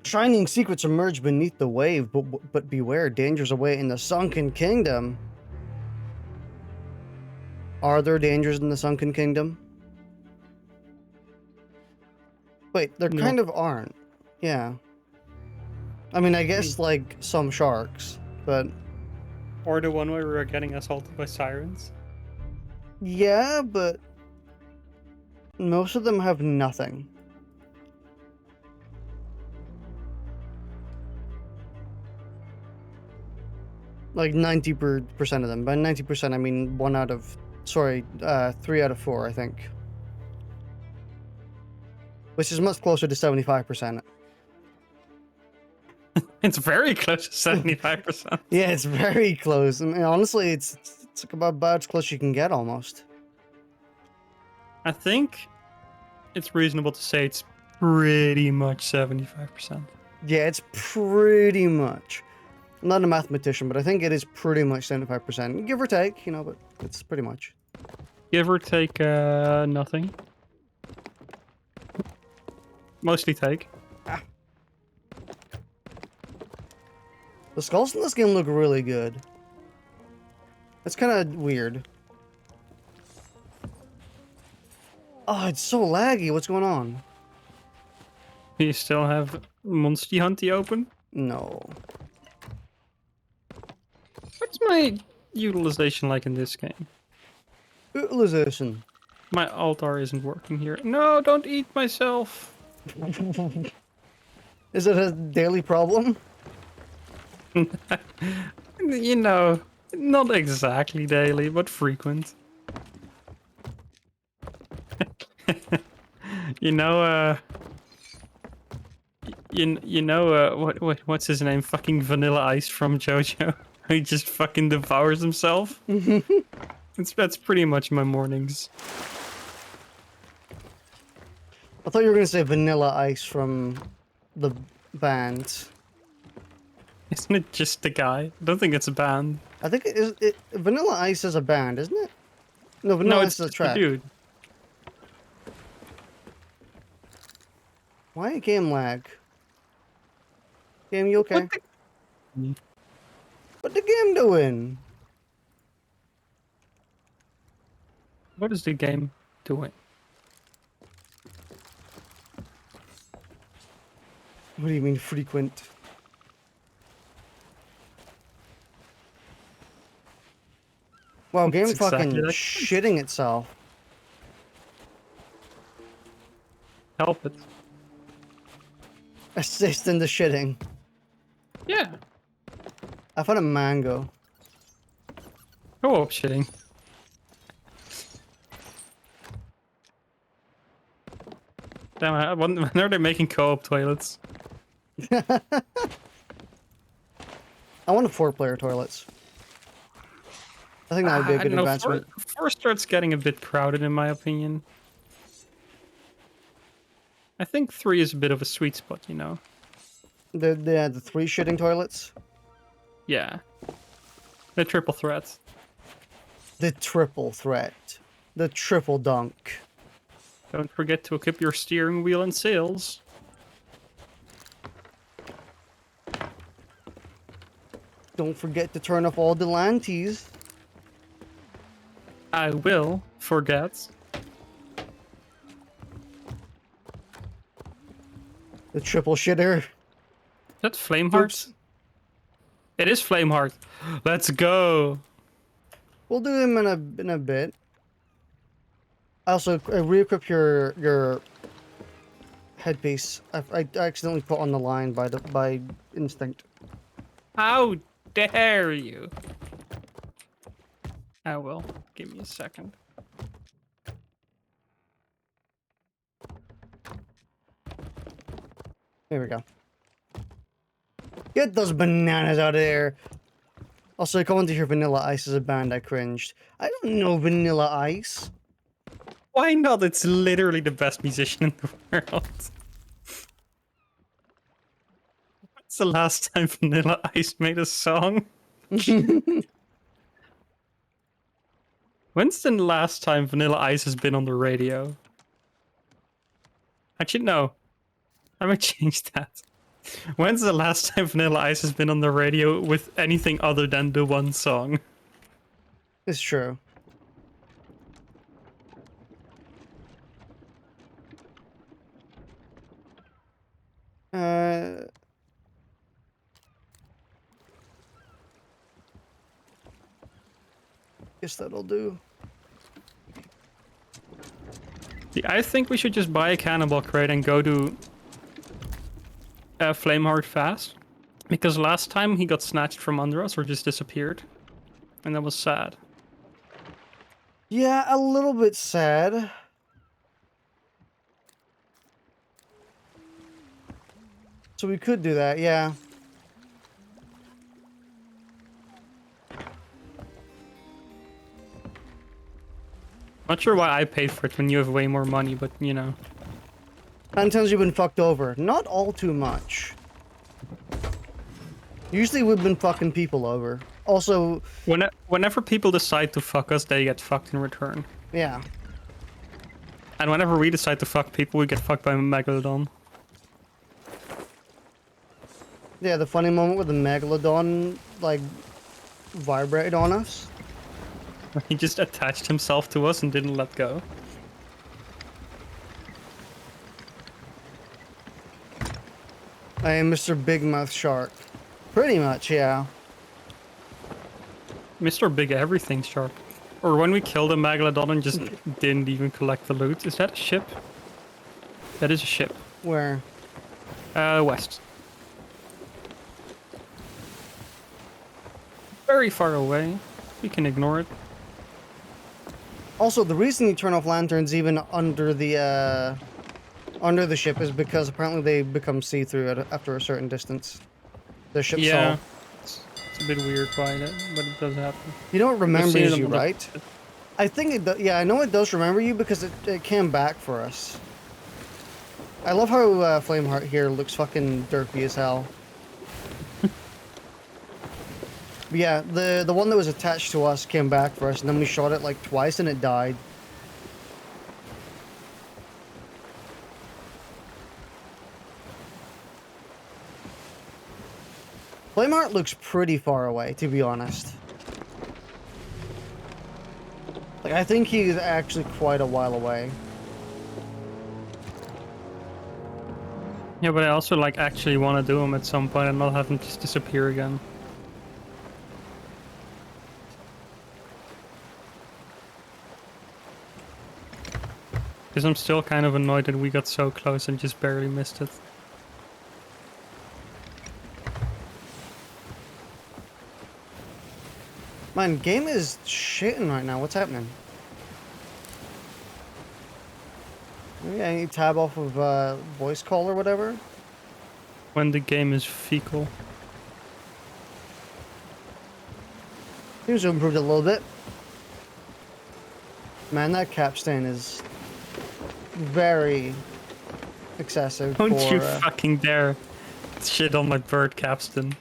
Shining secrets emerge beneath the wave, but beware, dangers await in the sunken kingdom. Are there dangers in the sunken kingdom? Wait, there No. kind of aren't. Yeah. I mean, I guess like some sharks, but Or the one where we were getting assaulted by sirens. yeah, but most of them have nothing. Like 90% of them. By 90%, I mean 3 out of 4, I think. Which is much closer to 75%. It's very close to 75%. Yeah, it's very close. I mean, honestly, it's about as close as you can get almost. I think it's reasonable to say it's pretty much 75%. Yeah, it's pretty much. I'm not a mathematician, but I think it is pretty much 75%. Give or take, but it's pretty much. Give or take nothing. Mostly take. The skulls in this game look really good. It's kind of weird. Oh, it's so laggy. What's going on? You still have Monster Hunty open? No. What's my utilization like in this game? Utilization. My altar isn't working here. No, don't eat myself. Is it a daily problem? You know, not exactly daily, but frequent. What's his name? Fucking Vanilla Ice from JoJo. He just fucking devours himself. That's pretty much my mornings. I thought you were going to say Vanilla Ice from the band. Isn't it just the guy? I don't think it's a band. I think Vanilla Ice is a band, isn't it? No, Vanilla Ice is a track. Dude. Why game lag? Game, you okay? What the game doing? What is the game doing? What do you mean frequent? Wow, game It's fucking exactly like- shitting itself. Help it. Assist in the shitting. Yeah. I found a mango. Go up shitting. Damn, when are they making co-op toilets? I want a 4-player toilets. I think that would be a good advancement. Four starts getting a bit crowded, in my opinion. I think 3 is a bit of a sweet spot, you know. The 3 shitting toilets. Yeah. The triple threat. The triple threat. The triple dunk. Don't forget to equip your steering wheel and sails. Don't forget to turn off all the lanties. I will forget. The triple shitter. Is that Flameheart? Oops. It is Flameheart. Let's go. We'll do them in a bit. Also, re-equip your headpiece. I accidentally put on the line by instinct. How dare you? I will. Give me a second. There we go. Get those bananas out of there. Also, coming to hear Vanilla Ice as a band, I cringed. I don't know Vanilla Ice. Why not? It's literally the best musician in the world. When's the last time Vanilla Ice made a song? When's the last time Vanilla Ice has been on the radio? Actually, no. I might change that. When's the last time Vanilla Ice has been on the radio with anything other than the one song? It's true. Guess that'll do. I think we should just buy a cannonball crate and go to Flameheart fast. Because last time he got snatched from under us or just disappeared. And that was sad. Yeah, a little bit sad. So we could do that, yeah. Not sure why I paid for it when you have way more money, but you know. 9 times you've been fucked over. Not all too much. Usually we've been fucking people over. Also... Whenever people decide to fuck us, they get fucked in return. Yeah. And whenever we decide to fuck people, we get fucked by a Megalodon. Yeah, the funny moment where the Megalodon, like, vibrated on us. He just attached himself to us and didn't let go. I am Mr. Big Mouth Shark. Pretty much, yeah. Mr. Big Everything Shark. Or when we killed a Megalodon and just didn't even collect the loot. Is that a ship? That is a ship. Where? West. Very far away. We can ignore it. Also, the reason you turn off lanterns even under the ship is because apparently they become see-through after a certain distance. The ship's yeah. hull. It's a bit weird why that, but it does happen. You know what remembers you, on the- right? I think it yeah, I know it does remember you because it came back for us. I love how Flameheart here looks fucking derpy as hell. But yeah, the one that was attached to us came back for us, and then we shot it like twice and it died. Flameheart looks pretty far away, to be honest. Like, I think he's actually quite a while away. Yeah, but I also like actually want to do them at some point and not have them just disappear again. Because I'm still kind of annoyed that we got so close and just barely missed it. Man, game is shitting right now. What's happening? Maybe I need to tab off of voice call or whatever. When the game is fecal. Seems to have improved a little bit. Man, that capstan is very excessive. Don't for, you fucking dare shit on my bird capstan.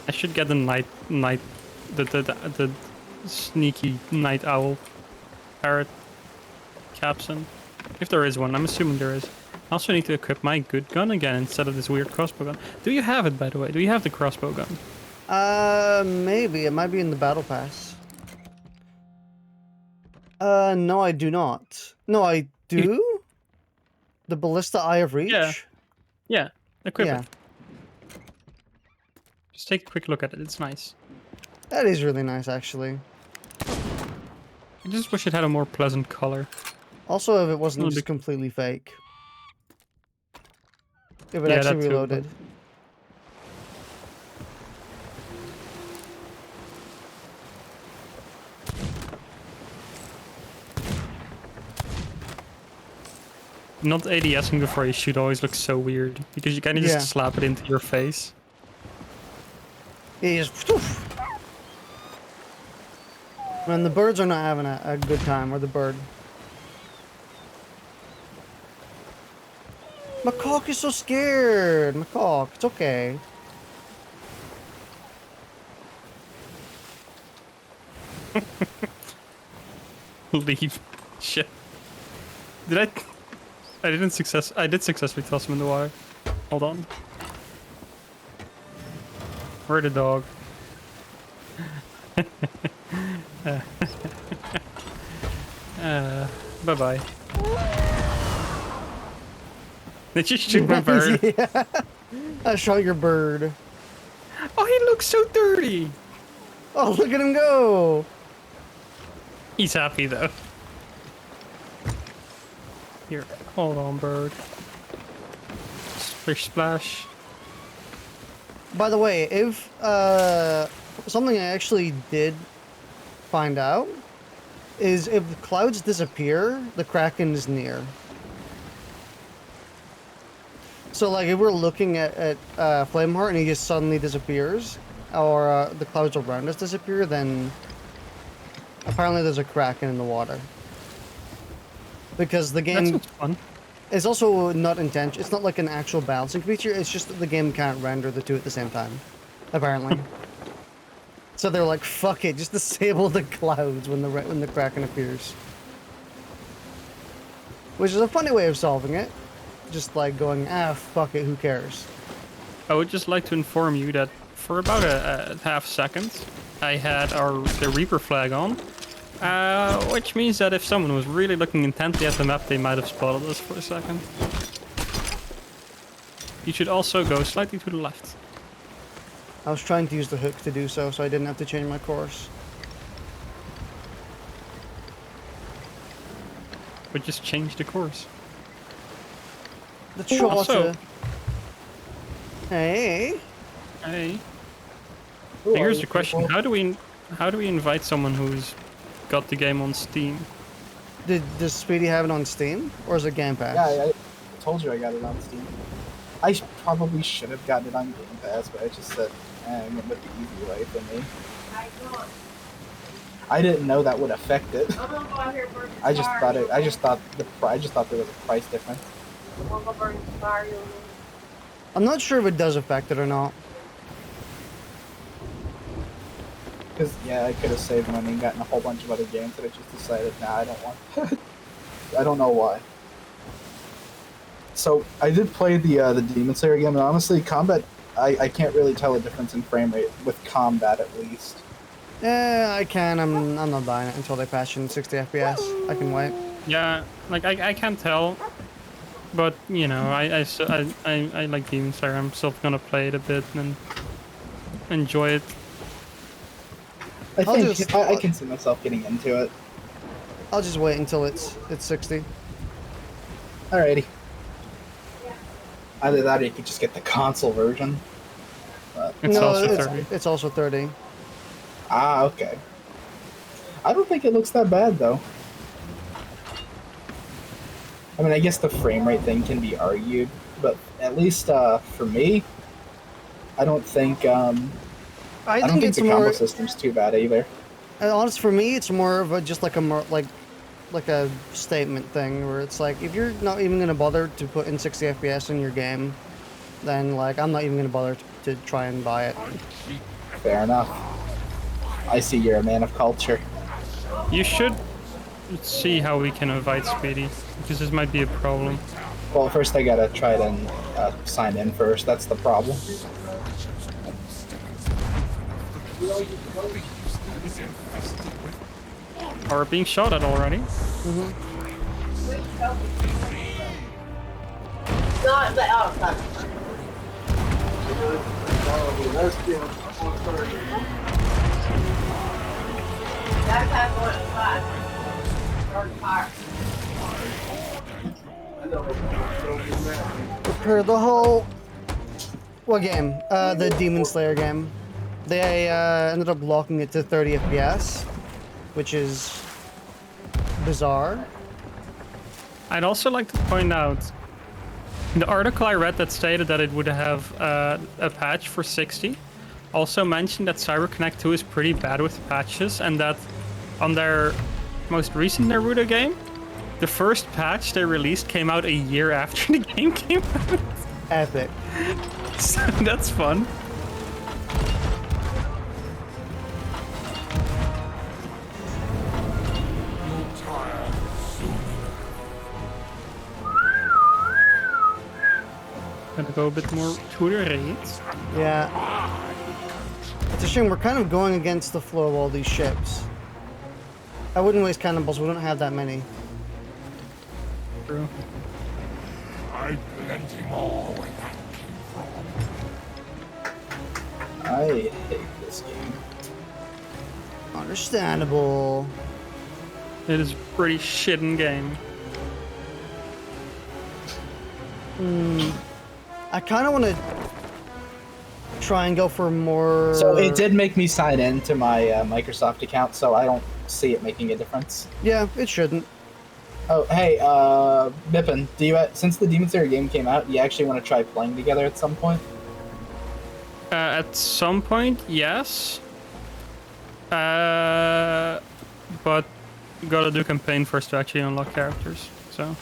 I should get the the sneaky night owl parrot capstan. If there is one, I'm assuming there is. I also need to equip my good gun again instead of this weird crossbow gun. Do you have it, by the way? Do you have the crossbow gun? Maybe. It might be in the battle pass. No, I do not. No, I do? The Ballista Eye of Reach? Yeah. Yeah, equip Yeah. it. Just take a quick look at it, it's nice. That is really nice, actually. I just wish it had a more pleasant color. Also, if it wasn't It'll just be- completely fake. If it Yeah, actually that too, reloaded. Not ADSing before you shoot always looks so weird. Because you kind of just Yeah. slap it into your face. He just... Man, the birds are not having a good time, or the bird. Macaque is so scared. Macaque, it's okay. Leave. Shit. Did I... I did successfully toss him in the water. Hold on. Where's the dog? Bye-bye. Did you shoot my bird? Yeah. I shot your bird. Oh, he looks so dirty. Oh, look at him go. He's happy though. Here, hold on, bird. Splish splash. By the way, if something I actually did find out is if the clouds disappear, the Kraken is near. So like if we're looking at Flameheart and he just suddenly disappears, or the clouds around us disappear, then apparently there's a Kraken in the water. Because the game That's fun. is also not intentional. It's not like an actual balancing feature. It's just that the game can't render the two at the same time, apparently. So they're like, "Fuck it, just disable the clouds when the Kraken appears." Which is a funny way of solving it. Just like going, fuck it, who cares? I would just like to inform you that for about a half second, I had the Reaper flag on, which means that if someone was really looking intently at the map, they might have spotted us for a second. You should also go slightly to the left. I was trying to use the hook to do so I didn't have to change my course. But just change the course. The shorter. Also- Hey. Hey. Who Hey, are here's you the question: people? How do we invite someone who's got the game on Steam? Does Speedy have it on Steam? Or is it Game Pass? Yeah, I told you I got it on Steam. I probably should have gotten it on Game Pass, but I just said, I went with the easy way for me. I didn't know that would affect it. I just thought there was a price difference. I'm not sure if it does affect it or not. Because, yeah, I could have saved money and gotten a whole bunch of other games, but I just decided, nah, I don't want. I don't know why. So, I did play the Demon Slayer game, and honestly, combat, I can't really tell a difference in frame rate, with combat at least. Yeah, I can. I'm not buying it until they patch in 60 FPS. I can wait. Yeah, like I can't tell, but you know, I like Demon Slayer. I'm still gonna play it a bit and enjoy it. I can see myself getting into it. I'll just wait until it's 60. Alrighty. Either that or you could just get the console version. But, It's no, also 30. it's also 30. okay. I don't think it looks that bad, though. I mean, I guess the frame rate thing can be argued, but at least for me, I don't think I think it's the more. combo system's too bad either. Honest, for me, it's more of just like a statement thing where it's like if you're not even gonna bother to put in 60 FPS in your game, then like I'm not even gonna bother to try and buy it. Fair enough. I see you're a man of culture. You should see how we can invite Speedy, because this might be a problem. Well, first I gotta try to sign in first. That's the problem. Or being shot at already. Prepare the whole. What game? The Demon Slayer game. They ended up locking it to 30 FPS, which is bizarre. I'd also like to point out the article I read that stated that it would have a patch for 60 also mentioned that CyberConnect 2 is pretty bad with patches, and that on their most recent Naruto game, the first patch they released came out a year after the game came out. Epic. So that's fun. Gotta go a bit more to the right. Yeah. It's a shame we're kind of going against the flow of all these ships. I wouldn't waste cannonballs, we don't have that many. True. I plenty more where that came from. I hate this game. Understandable. It is a pretty shitting game. I kind of want to try and go for more... So it did make me sign in to my Microsoft account, so I don't see it making a difference. Yeah, it shouldn't. Oh, hey, Bipin, do you, since the Demon Slayer game came out, do you actually want to try playing together at some point? At some point, yes. But you gotta do campaign first to actually unlock characters. So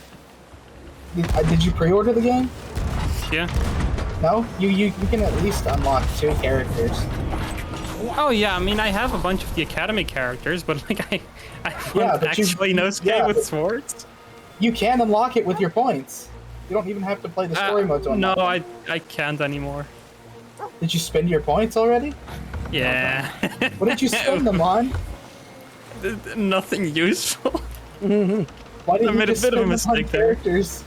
Did you pre-order the game? yeah. No? You can at least unlock 2 characters. Oh yeah, I mean I have a bunch of the academy characters, but like I Yeah, wouldn't but you- actually know skate yeah, with but- swords. You can unlock it with your points. You don't even have to play the story mode to No, unlock it. I can't anymore. Did you spend your points already? Yeah. What did you spend them on? Nothing useful. Why did I you made a just bit of a spend them on mistake there. characters?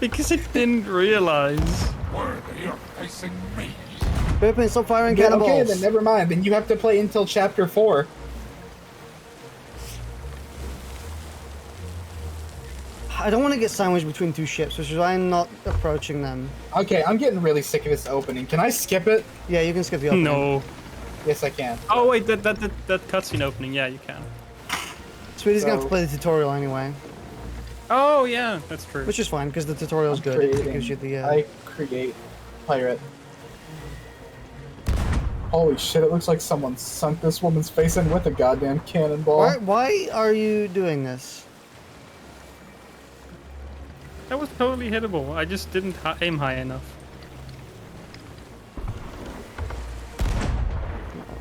Because I didn't realize. Worthy of facing me. Bipin, stop firing Yeah, cannonballs. okay, then never mind. Then you have to play until chapter 4. I don't want to get sandwiched between 2 ships, which is why I'm not approaching them. Okay, I'm getting really sick of this opening. Can I skip it? Yeah, you can skip the opening. No. Yes, I can. Oh wait, that cutscene opening. Yeah, you can. Speedy's gonna have to So- play the tutorial anyway, Oh yeah, that's true. which is fine because the tutorial's good. It gives you the. I create pirate. Holy shit, it looks like someone sunk this woman's face in with a goddamn cannonball. Why are you doing this? That was totally hittable. I just didn't aim high enough.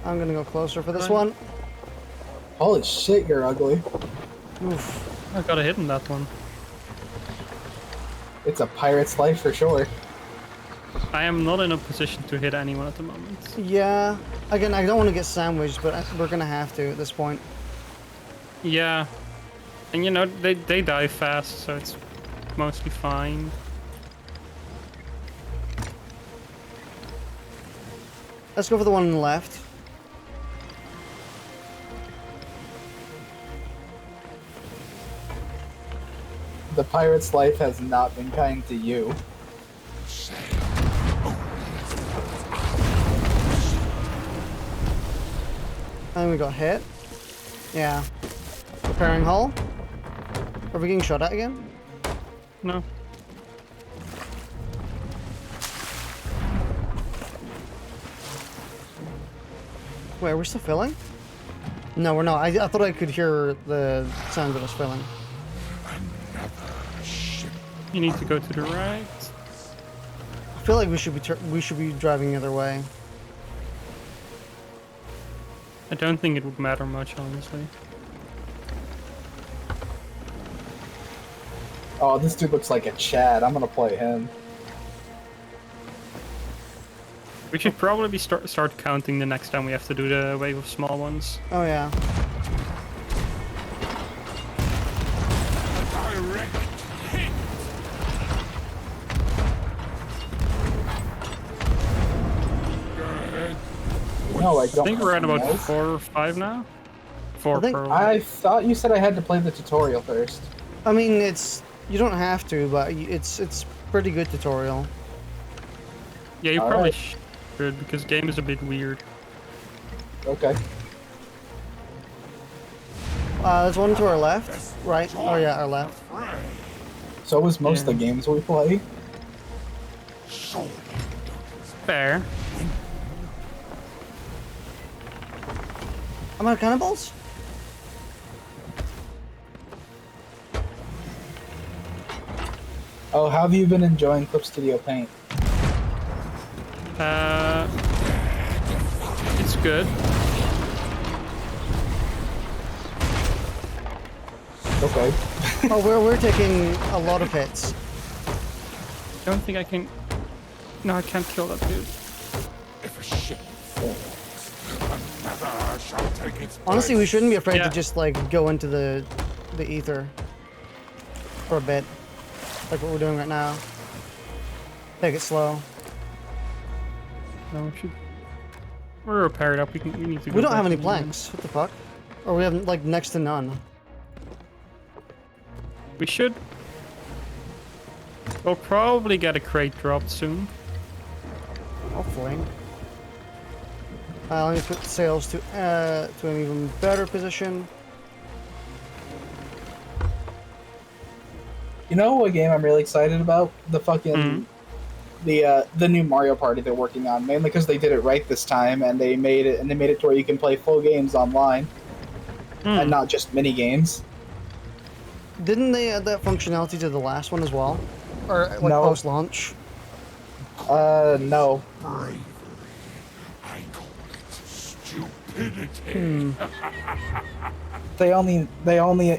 I'm gonna go closer for this Fine. one. Holy shit, you're ugly. Oof. I got a hit in that one. It's a pirate's life for sure. I am not in a position to hit anyone at the moment. Yeah. Again, I don't want to get sandwiched, but we're gonna have to at this point. Yeah. And you know, they die fast, so it's mostly fine. Let's go for the one on the left. The pirate's life has not been kind to you. And we got hit. Yeah. Repairing hull. Are we getting shot at again? No. Wait, are we still filling? No, we're not. I thought I could hear the sound of us filling. You need to go to the right. I feel like we should be driving the other way. I don't think it would matter much, honestly. Oh, this dude looks like a Chad. I'm gonna play him. We should probably start counting the next time we have to do the wave of small ones. Oh yeah. Direct hit. Good. No, I I don't. think we're at about Nice. 4 or 5 now. 4 I think per. I thought you said I had to play the tutorial first. I mean, you don't have to, but it's pretty good tutorial. Yeah, you Alright. probably should, because game is a bit weird. Okay. There's one to our left, right? Oh yeah, our left. So was most of the games we play. Fair. I'm out of cannonballs? Oh, how have you been enjoying Clip Studio Paint? It's good. Okay. Oh, we're taking a lot of hits. don't think I can... No, I can't kill that dude. If a ship falls, another shall take its Honestly, we place. shouldn't be afraid Yeah. to just like go into the ether for a bit, like what we're doing right now. Take it slow. No, we should... We're repaired up. We need to go We don't back have any in. planks. What the fuck? Or we have like next to none. We should... We'll probably get a crate dropped soon. Hopefully. Let me put sails to an even better position. You know what game I'm really excited about? The fucking Mhm. the new Mario Party they're working on, mainly because they did it right this time and they made it to where you can play full games online and not just mini games. Didn't they add that functionality to the last one as well? Or like No. post-launch? No. Bravery. I call it stupidity.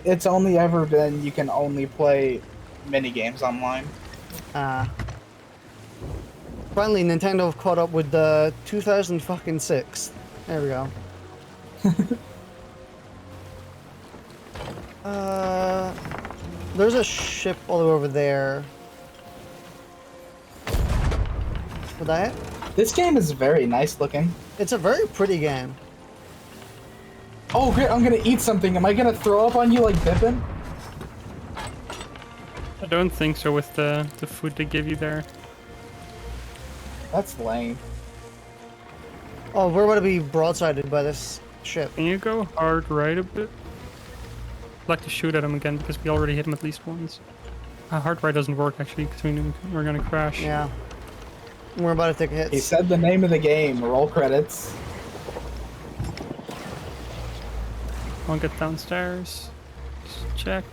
It's only ever been you can only play mini games online. Finally, Nintendo caught up with the 2006. There we go. There's a ship all the way over there. Would that hit? This game is very nice looking. It's a very pretty game. Oh great, I'm gonna eat something. Am I gonna throw up on you like Bipin? I don't think so with the food they give you there. That's lame. Oh, we're about to be broadsided by this ship. Can you go hard right a bit? I'd like to shoot at him again because we already hit him at least once. Hard right doesn't work actually because we knew we're gonna crash. Yeah. We're about to take a hit. He said the name of the game. Roll credits. I'll get downstairs. Just check.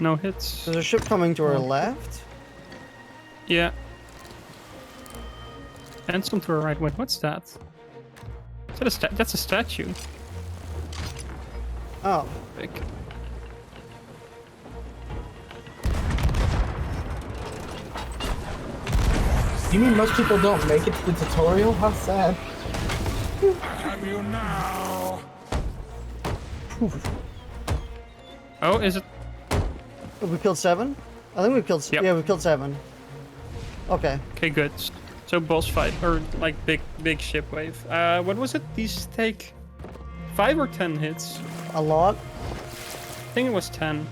No hits. There's a ship coming to our left. Yeah. And some to our right. Wait, what's that? Is that that's a statue. Oh. Big. You mean most people don't make it to the tutorial? How sad. I have you now. Oh, is it? We killed 7? I think we killed... Yep. Yeah, we killed 7. Okay. Okay, good. So boss fight, or like big ship wave. What was it? These take 5 or 10 hits? A lot. I think it was 10.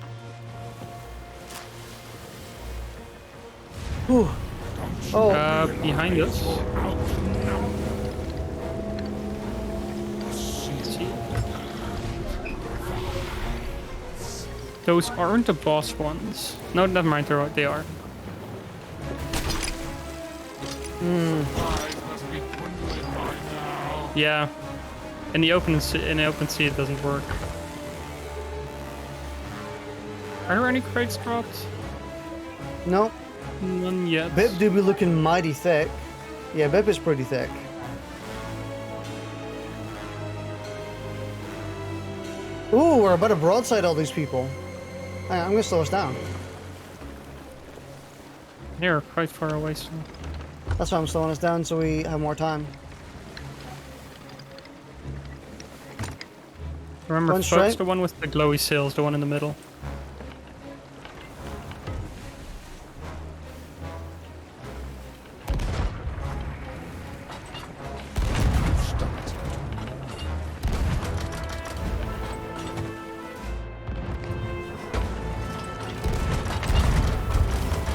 Whew. Oh, Behind us. See? Those aren't the boss ones. No, never mind. They are. Must be dwindling by now. Yeah. In the open sea, it doesn't work. Are there any crates dropped? no. None yet. Bip do be looking mighty thick. Yeah, Bip is pretty thick. Ooh, we're about to broadside all these people. I'm gonna slow us down. They're quite far away still. That's why I'm slowing us down so we have more time. Remember, One folks, straight. the one with the glowy sails, the one in the middle.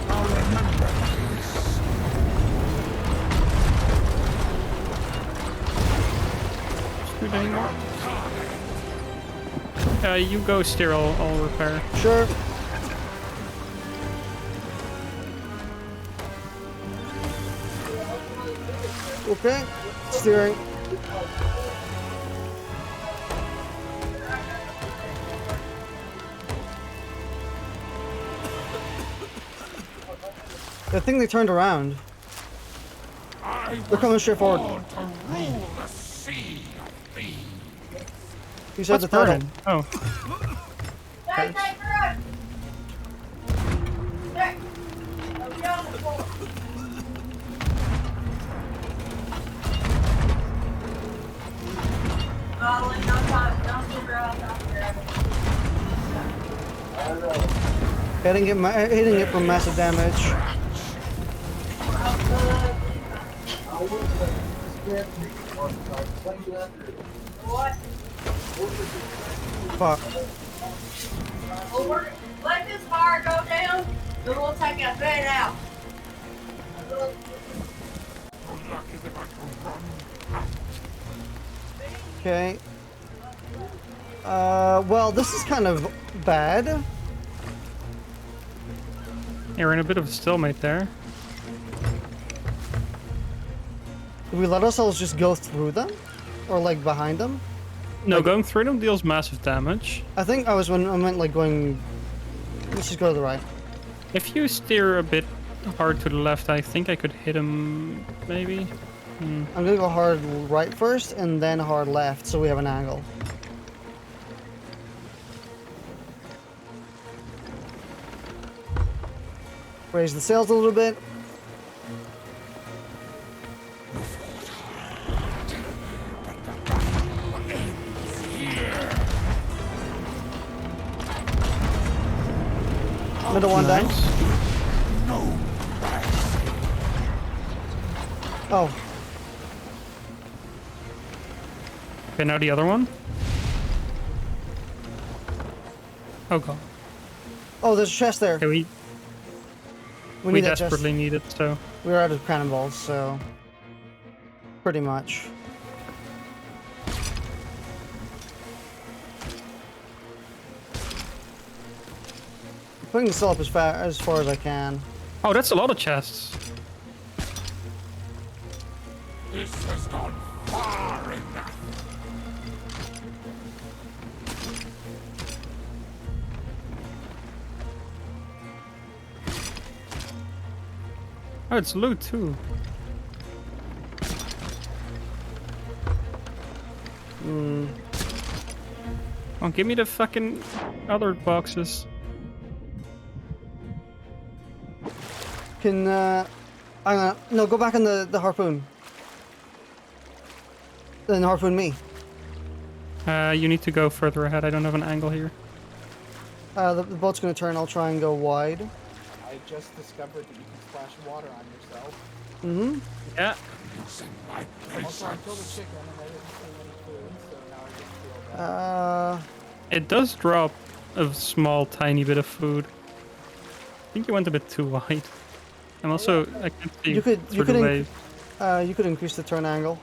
I'll remember this. Shoot anymore? You go steer, I'll repair. Sure. Okay. Steering. I think they turned around. They're coming straight forward. Born to rule the sea of thieves. He said What's the turtle. burning? Oh, Hitting it for massive damage. Fuck. Let this fire go down, then we'll take that bed out. Okay. Well, this is kind of bad. You're in a bit of a stalemate there. Do we let ourselves just go through them? Or, like, behind them? No, Like- going through them deals massive damage. I think I meant, like, going... Let's just go to the right. If you steer a bit hard to the left, I think I could hit him, maybe? I'm gonna go hard right first, and then hard left, so we have an angle. Raise the sails a little bit. Middle one down. Nice. Oh, Okay, now the other one. Oh god. oh, there's a chest there. Okay, we We need that chest. desperately need it, so... We're out of cannonballs, so pretty much. Putting the sail up as far as I can. Oh, that's a lot of chests. This has gone far enough. Oh, it's loot too. Oh, give me the fucking other boxes. Can no, go back on the harpoon. Then harpoon me. You need to go further ahead. I don't have an angle here. The boat's gonna turn. I'll try and go wide. I just discovered that you can splash water on yourself. Mm-hmm. Yeah. It's in my place. Also, I killed a chicken and I didn't see any food, so now I just feel bad. It does drop a small, tiny bit of food. I think you went a bit too wide. I'm also... I can't see You could through the wave. you could increase the turn angle.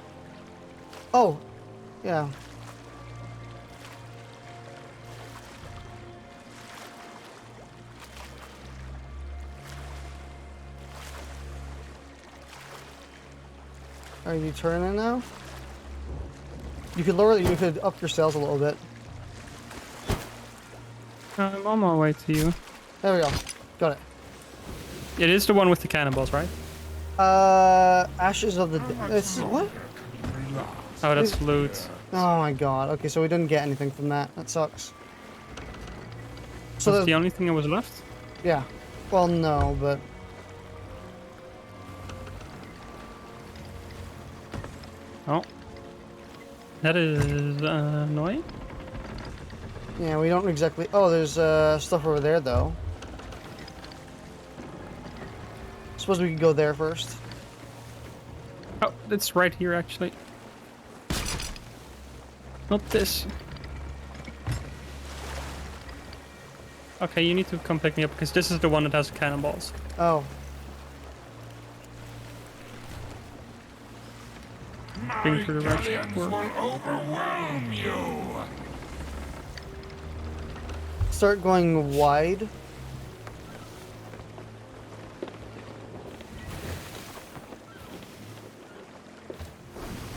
Oh, yeah. Are you turning now? You could you could up your sails a little bit. I'm on my way to you. There we go. Got it. It is the one with the cannonballs, right? Ashes of the... It's... What? Oh, that's loot. Oh my god. Okay, so we didn't get anything from that. That sucks. So That's there's... the only thing that was left? Yeah. Well, no, but... Oh. That is annoying. Yeah, we don't exactly... Oh, there's stuff over there, though. Suppose we could go there first. Oh, it's right here, actually. Not this. Okay, you need to come pick me up, because this is the one that has cannonballs. Oh. Being through the right Aliens work. will overwhelm you. Start going wide.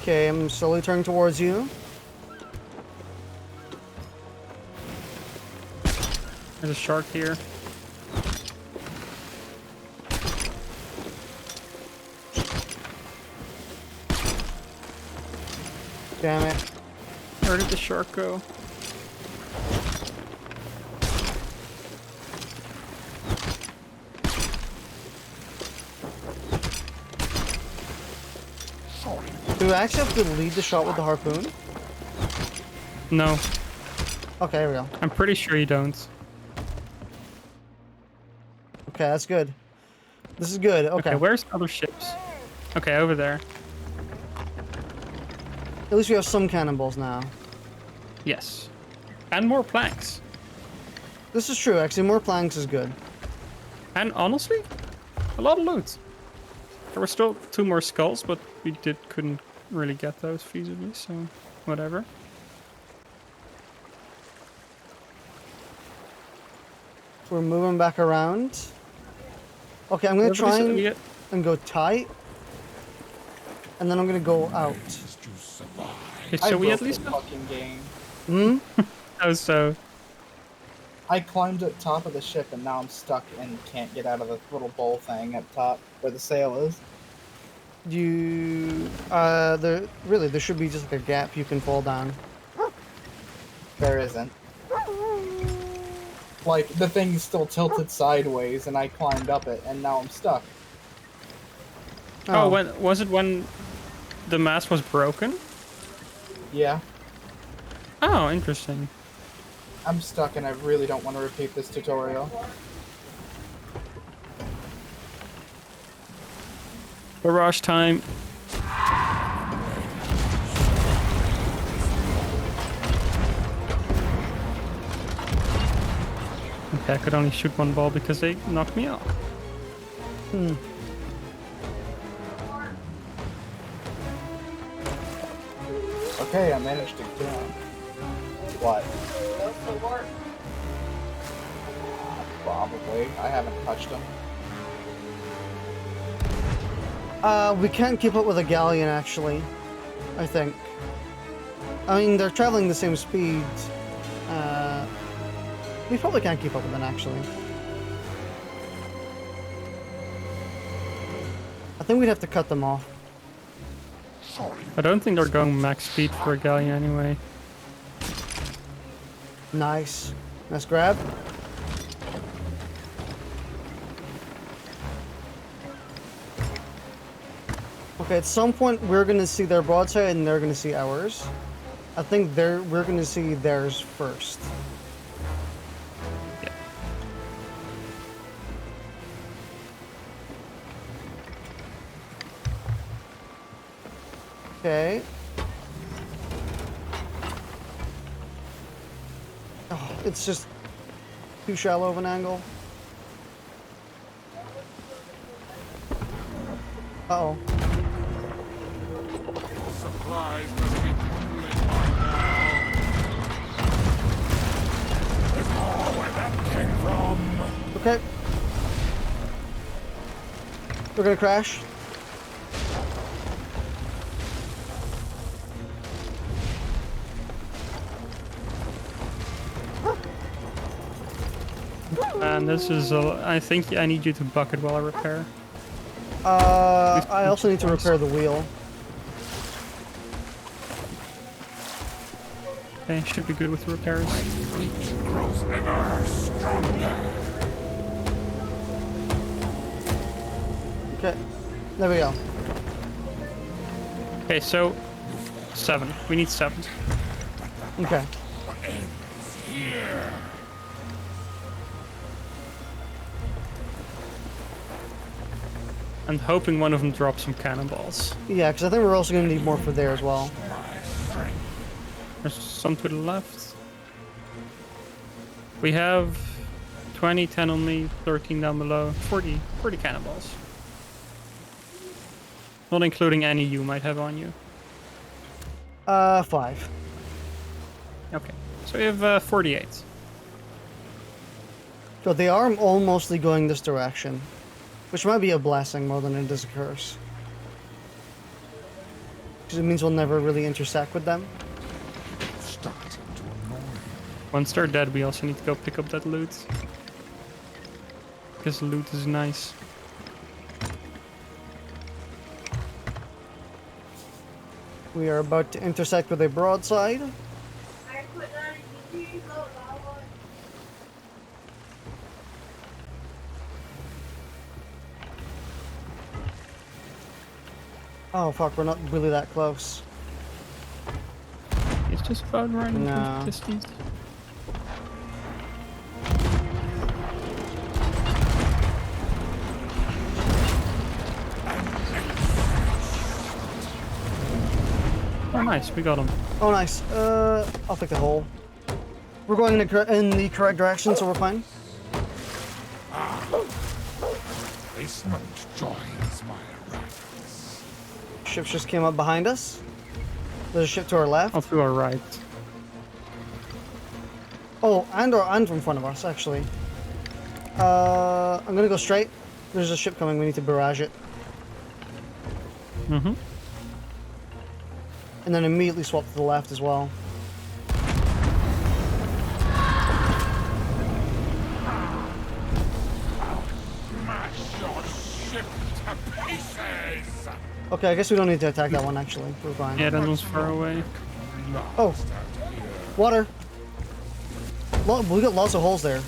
Okay, I'm slowly turning towards you. There's a shark here. Damn it. Where did the shark go? Do I actually have to lead the shot with the harpoon? No, Okay, here we go. I'm pretty sure you don't. Okay, that's good. This is good. Okay. Okay, where's other ships? Okay, over there. At least we have some cannonballs now. Yes. And more planks. This is true. Actually, more planks is good. And honestly, a lot of loot. There were still 2 more skulls, but we couldn't really get those feasibly, so whatever. We're moving back around. Okay, I'm gonna try and go tight, and then I'm gonna go out. Okay, so we at least the fucking game. Hmm. Oh, so I climbed up top of the ship and now I'm stuck and can't get out of the little bowl thing at top where the sail is. There should be just like a gap you can fall down. There isn't. Like, the thing's still tilted sideways and I climbed up it and now I'm stuck. oh, when was it when the mast was broken? Yeah, Oh, interesting. I'm stuck and I really don't want to repeat this tutorial. Barrage time. Okay, I could only shoot 1 ball because they knocked me off. Hmm. Okay, I managed to get him. What? Probably. I haven't touched him. We can't keep up with a galleon, actually. I think. I mean, they're traveling the same speed. We probably can't keep up with them, actually. I think we'd have to cut them off. I don't think they're going max speed for a galleon anyway. Nice. Nice grab. Okay, at some point we're gonna see their broadside and they're gonna see ours. I think we're gonna see theirs first. Yeah. Okay. Oh, it's just too shallow of an angle. Uh-oh. Supplies must be dwindling by now. Recall where that came from. Okay. We're gonna crash. And this is I think I need you to bucket while I repair. I also need to repair the wheel. Okay, should be good with the repairs. Reach grows ever stronger. Okay. There we go. Okay, so 7. We need 7. Okay. Here. And hoping one of them drops some cannonballs. Yeah, because I think we're also going to need more for there as well. There's some to the left. We have 20, 10 on me, 13 down below, 40 cannonballs. Not including any you might have on you. 5. Okay, so we have 48. So they are all mostly going this direction, which might be a blessing more than it is a curse. Because it means we'll never really intersect with them. Starting to annoy. Once they're dead, we also need to go pick up that loot. Because the loot is nice. We are about to intersect with a broadside. Oh fuck, we're not really that close. It's just about right in No. nice, we got him. Oh, nice. I'll pick the hole. We're going in the correct direction, so we're fine. Basement joins my ranks. Ships just came up behind us. There's a ship to our left. Off to our right. Oh, and from front of us, actually. I'm gonna go straight. There's a ship coming. We need to barrage it. Mm-hmm. And then immediately swap to the left as well. Smash your ship to pieces! Okay, I guess we don't need to attack that one, actually. We're fine. Yeah, that one's far away. Oh, water. We got lots of holes there.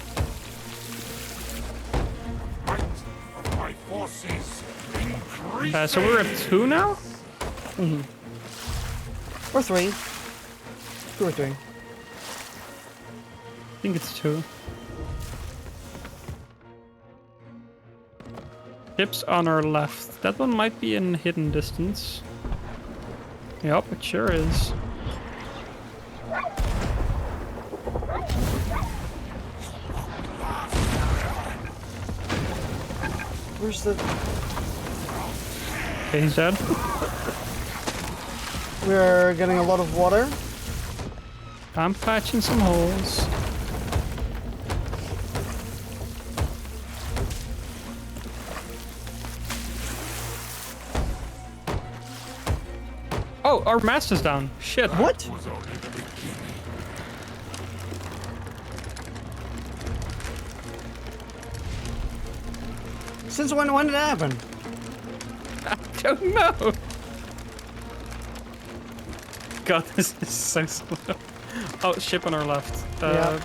Might of my forces increase. So we're at 2 now? Or 3. 2 or 3. I think it's 2. Ships on our left. That one might be in hidden distance. Yep, it sure is. Where's the... Okay, he's dead. We're getting a lot of water. I'm patching some holes. Oh, our mast is down. Shit. What? Was only the beginning. Since when did it happen? I don't know. God, this is so slow. Oh, ship on our left. Yeah.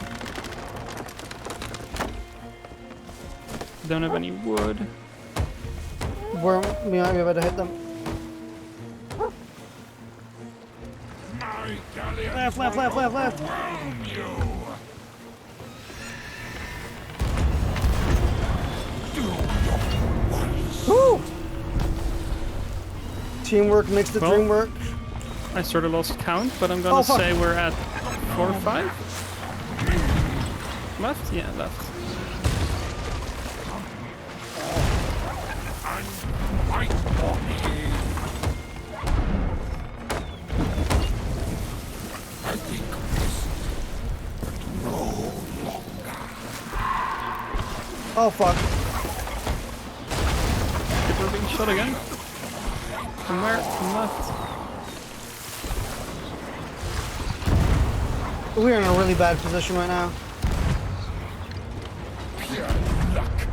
Don't have any wood. We might be able to hit them. My galleon Left. overwhelm you. Woo! Teamwork makes the Well, dream work. I sort of lost count, but I'm gonna fuck. say we're at 4 or 5? Left? Yeah, left. Fight for me. I think this no longer. Oh fuck. We're being shot again. From where? From left. We're in a really bad position right now. Pure luck.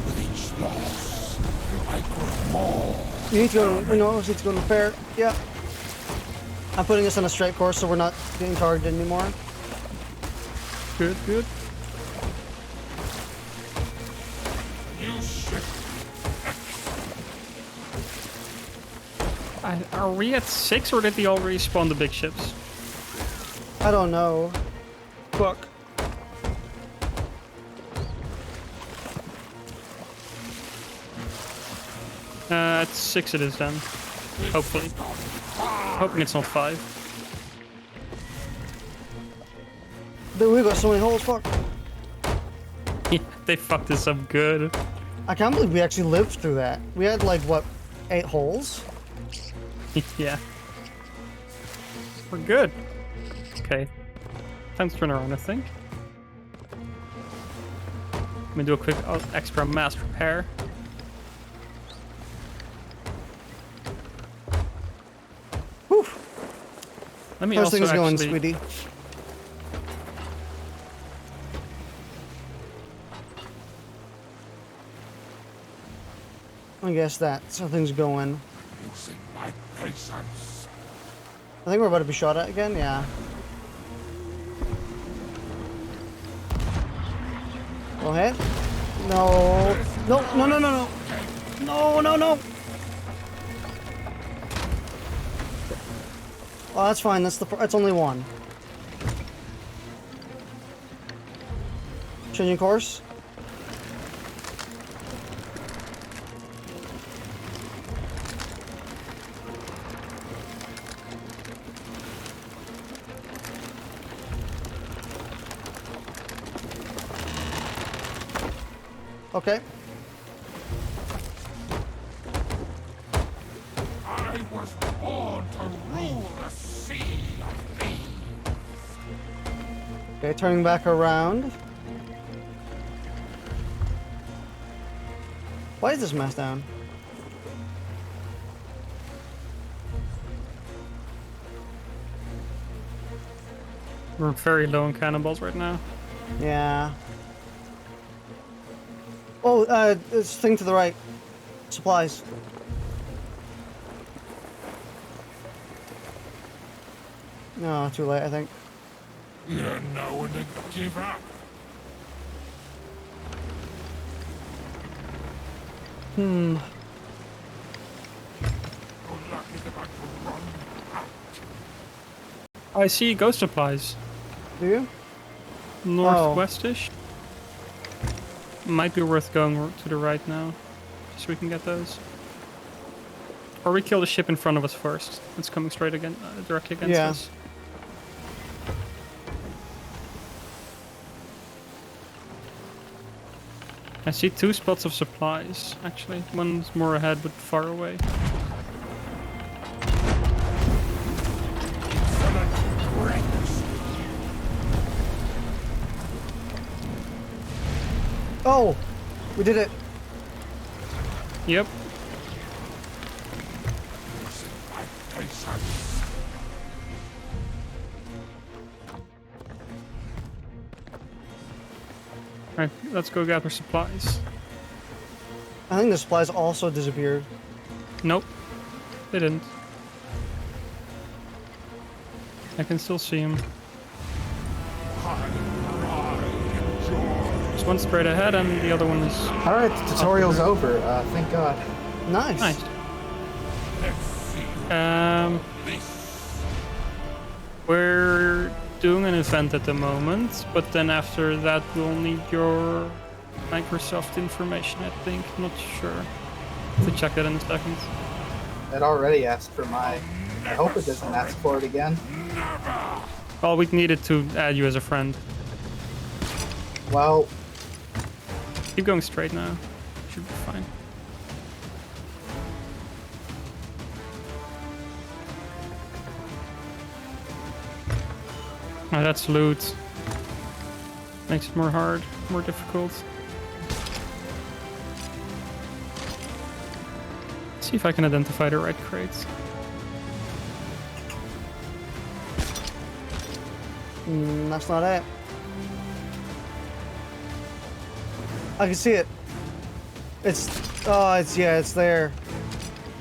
With each loss, I grow more. We need to go. We know we need to go to repair. Yeah. I'm putting us on a straight course so we're not getting targeted anymore. Good, good. You ship. Are we at 6 or did they already spawn the big ships? I don't know. Fuck. At 6 it is then. Hopefully. Hoping it's not 5. Dude, we got so many holes. Fuck. Yeah, they fucked this up good. I can't believe we actually lived through that. We had like what, 8 holes? Yeah. We're good. Okay. Time to turn around, I think. Let me do a quick extra mass repair. Whew. Let me How's also things going, actually... sweetie? I guess that's how things going. Using my patience. I think we're about to be shot at again. Yeah. Go ahead. No. No. No. No. No. No. No. No. No. Oh, that's fine. That's only one. Changing course. Okay. I was born to rule the sea of thieves. Okay, turning back around. Why is this mess down? We're very low on cannonballs right now. Yeah. Oh, this thing to the right. Supplies. No, too late, I think. You're no one to give up. Hmm. You're lucky if I can run out. I see ghost supplies. Do you? Northwestish. Might be worth going to the right now, so we can get those. Or we kill the ship in front of us first. It's coming straight again, directly against Yeah. us. I see 2 spots of supplies, actually. One's more ahead, but far away. Oh! We did it! Yep. Alright, let's go gather supplies. I think the supplies also disappeared. Nope. They didn't. I can still see him. There's one straight ahead and the other one is... Alright, the tutorial's over. Thank God. Nice! Nice. We're doing an event at the moment, but then after that we'll need your Microsoft information, I think. Not sure. Have to check that in a second. It already asked for mine. I hope it doesn't ask for it again. Well, we needed to add you as a friend. Well, Keep going straight now. Should be fine. Oh, that's loot. Makes it more hard, more difficult. See if I can identify the right crates. That's not it. I can see it. It's... Oh, it's there.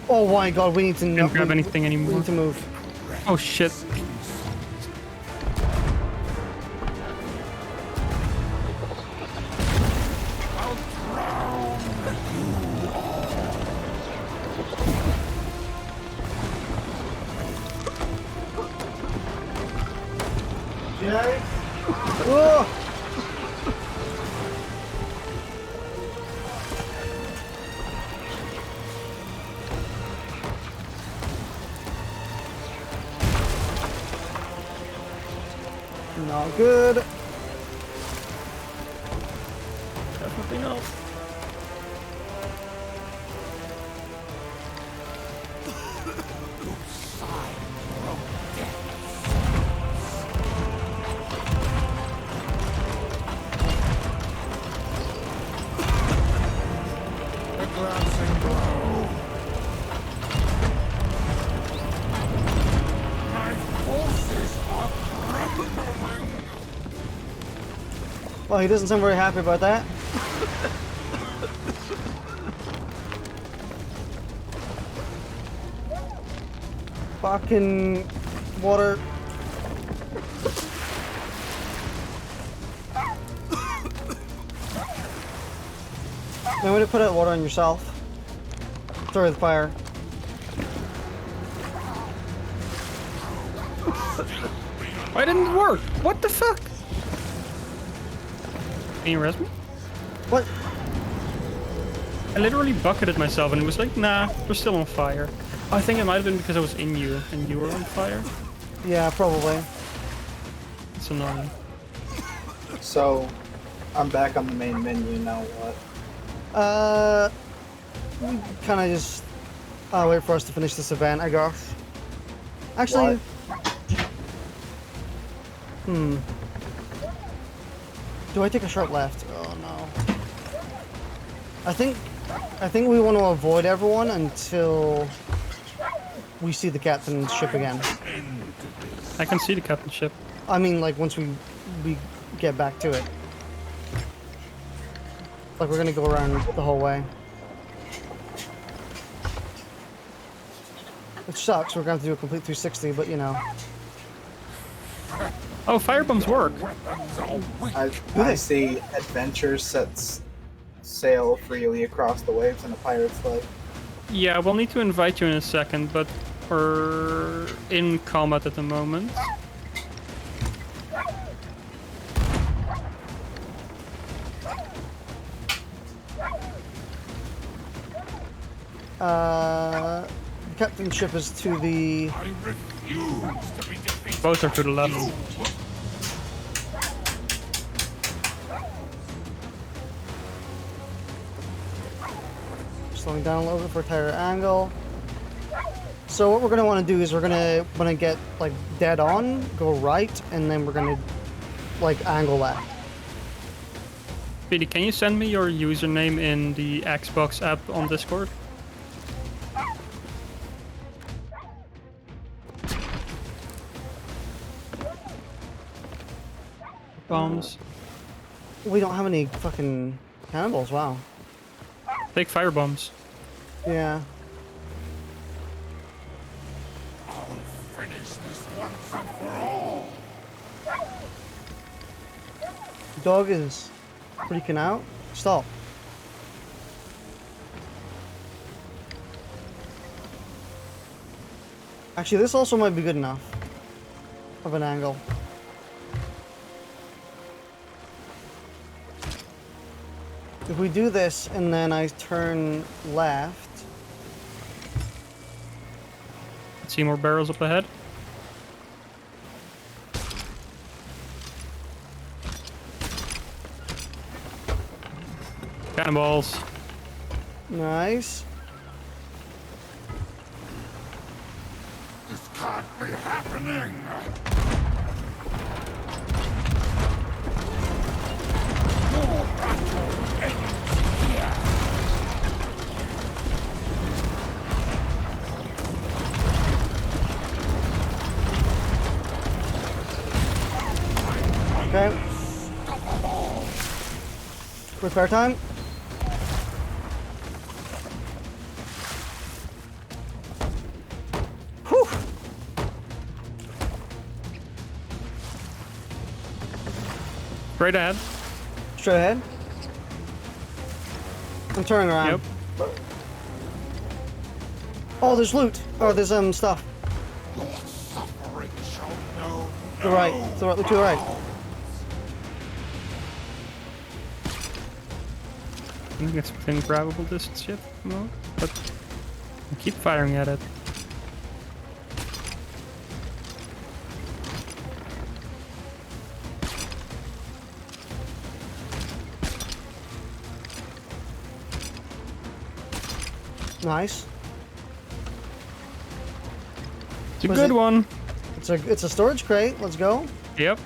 Oh my god, we need to... Can't grab anything We anymore. need to move. Oh shit. Whoa! Not good. Definitely not. The glancing blow. My forces are crumbling. Well, he doesn't sound very happy about that. Fucking water. Now, way to put out water on yourself. Sorry, the fire. Why didn't it work? What the fuck? Can you res me? What? I literally bucketed myself and it was like, nah, we're still on fire. I think it might have been because I was in you and you were on fire. Yeah, probably. It's annoying. so I'm back on the main menu now. What? Kind of just wait for us to finish this event, I guess. Actually, do I take a sharp left? Oh no. I think we want to avoid everyone until we see the captain's ship again. I can see the captain's ship. I mean, like once we get back to it. Like we're gonna go around the whole way. Which sucks. We're gonna have to do a complete 360, but you know. Oh, firebombs work. I see adventure sets sail freely across the waves in a pirate's life. Yeah, we'll need to invite you in a second, but we're in combat at the moment. The captain's ship is to the. I refuse to be defeated. Both are to the left. Slowing down a little bit for a tighter angle. So what we're gonna want to do is we're gonna get like dead on, go right, and then we're gonna like angle left. Speedy, can you send me your username in the Xbox app on Discord? Bombs. We don't have any fucking cannonballs. Wow. Take fire bombs. Yeah. I'll finish this once and for all. Dog is freaking out. Stop. Actually, this also might be good enough of an angle. If we do this and then I turn left. See more barrels up ahead. Cannonballs. Nice. This can't be happening. Your battle ends here. Okay. Repair time. Whew. Straight ahead. Straight ahead. I'm turning around. Yep. Oh, there's loot. Oh, there's stuff. Your suffering shall know To the right. To the right. Look to the right. I think it's within grabbable distance yet, no? But I keep firing at it. Nice. It's a Was good it- one. It's a storage crate. Let's go. Yep.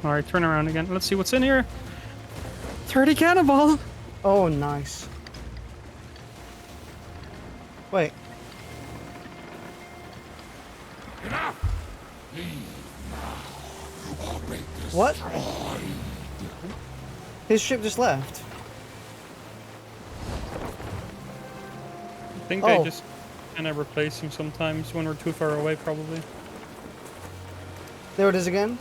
Alright, turn around again. Let's see what's in here. 30 cannonball! Oh, nice. Wait. enough. Leave now. Or be What? destroyed. His ship just left. I think Oh. I just kind of replace him sometimes when we're too far away, probably. There it is again.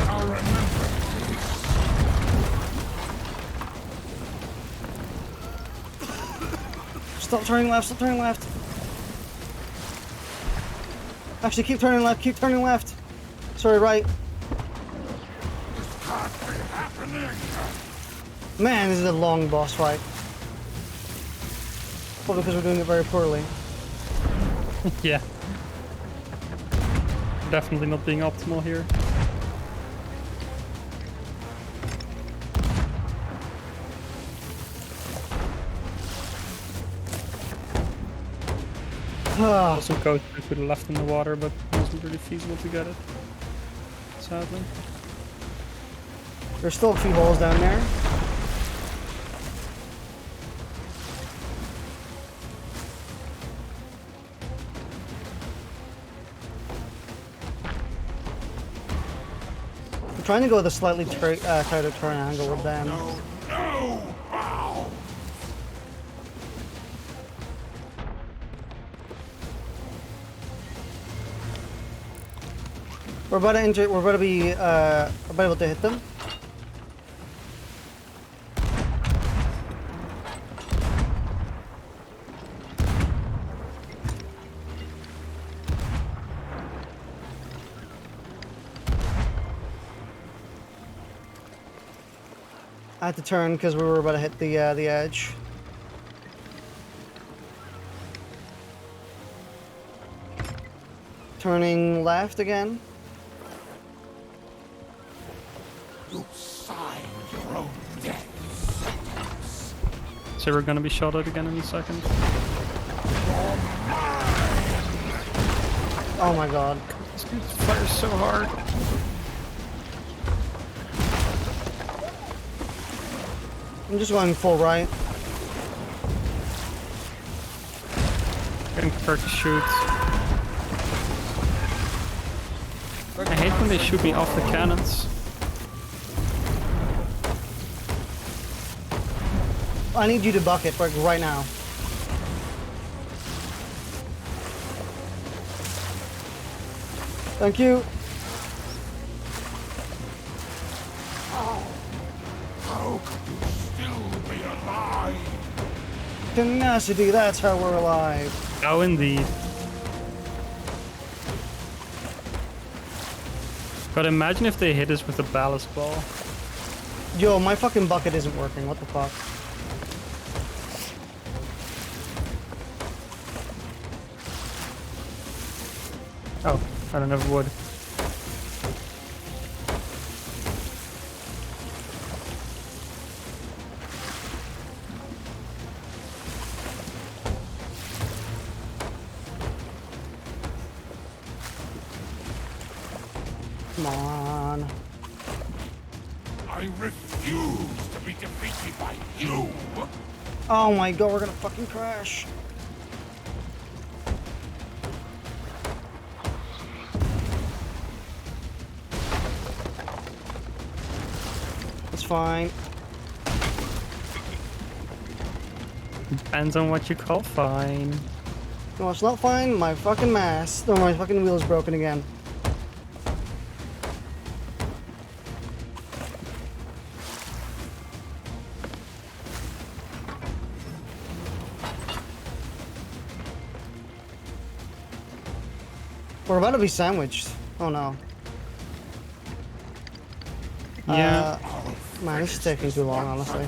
I'll remember this. Stop turning left. Stop turning left. Actually, keep turning left. Keep turning left. Sorry, right. This can't be happening. Man, this is a long boss fight. Probably because we're doing it very poorly. Yeah. Definitely not being optimal here. Also go to the left in the water, but it wasn't really feasible to get it. Sadly. There's still a few holes down there. I'm trying to go with a slightly tighter turn angle with them. We're about to enter. We're about to be about to hit them. I had to turn because we were about to hit the edge. Turning left again. You signed your own death sentence. So we're gonna be shot at again in a second. Oh my god. This dude fires so hard. I'm just going full right. Getting prepared to shoot. I hate when they shoot me off the cannons. I need you to bucket like right now. Thank you. How could you still be alive? Tenacity, that's how we're alive. Oh, indeed. But imagine if they hit us with a ballast ball. Yo, my fucking bucket isn't working. What the fuck? Oh, I don't have wood. Come on. I refuse to be defeated by you. Oh my god, we're gonna fucking crash. It's fine. Depends on what you call fine. No, it's not fine. My fucking mast. No, my fucking wheel is broken again. We're about to be sandwiched. Oh no. Yeah. Man, this is taking too long, honestly.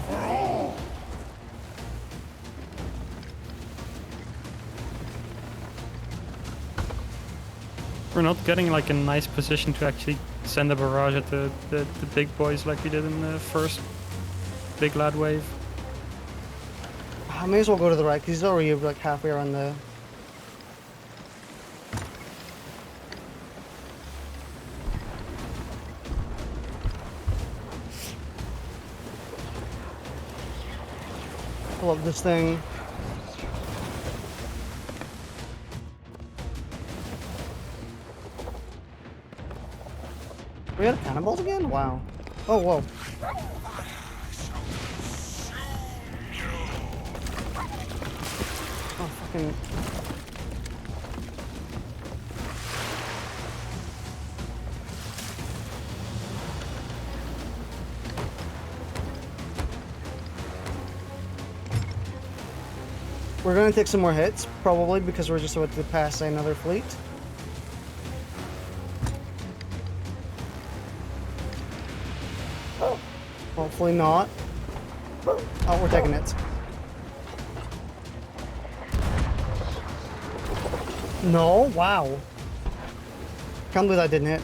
We're not getting like a nice position to actually send a barrage at the big boys like we did in the first big lad wave. I may as well go to the right because he's already like halfway around the. Pull up this thing. We got cannonballs again? Wow. Oh, whoa. Oh, fucking. We're gonna take some more hits, probably, because we're just about to pass another fleet. Hopefully not. Oh, we're taking hits. No, wow. Can't believe that didn't hit.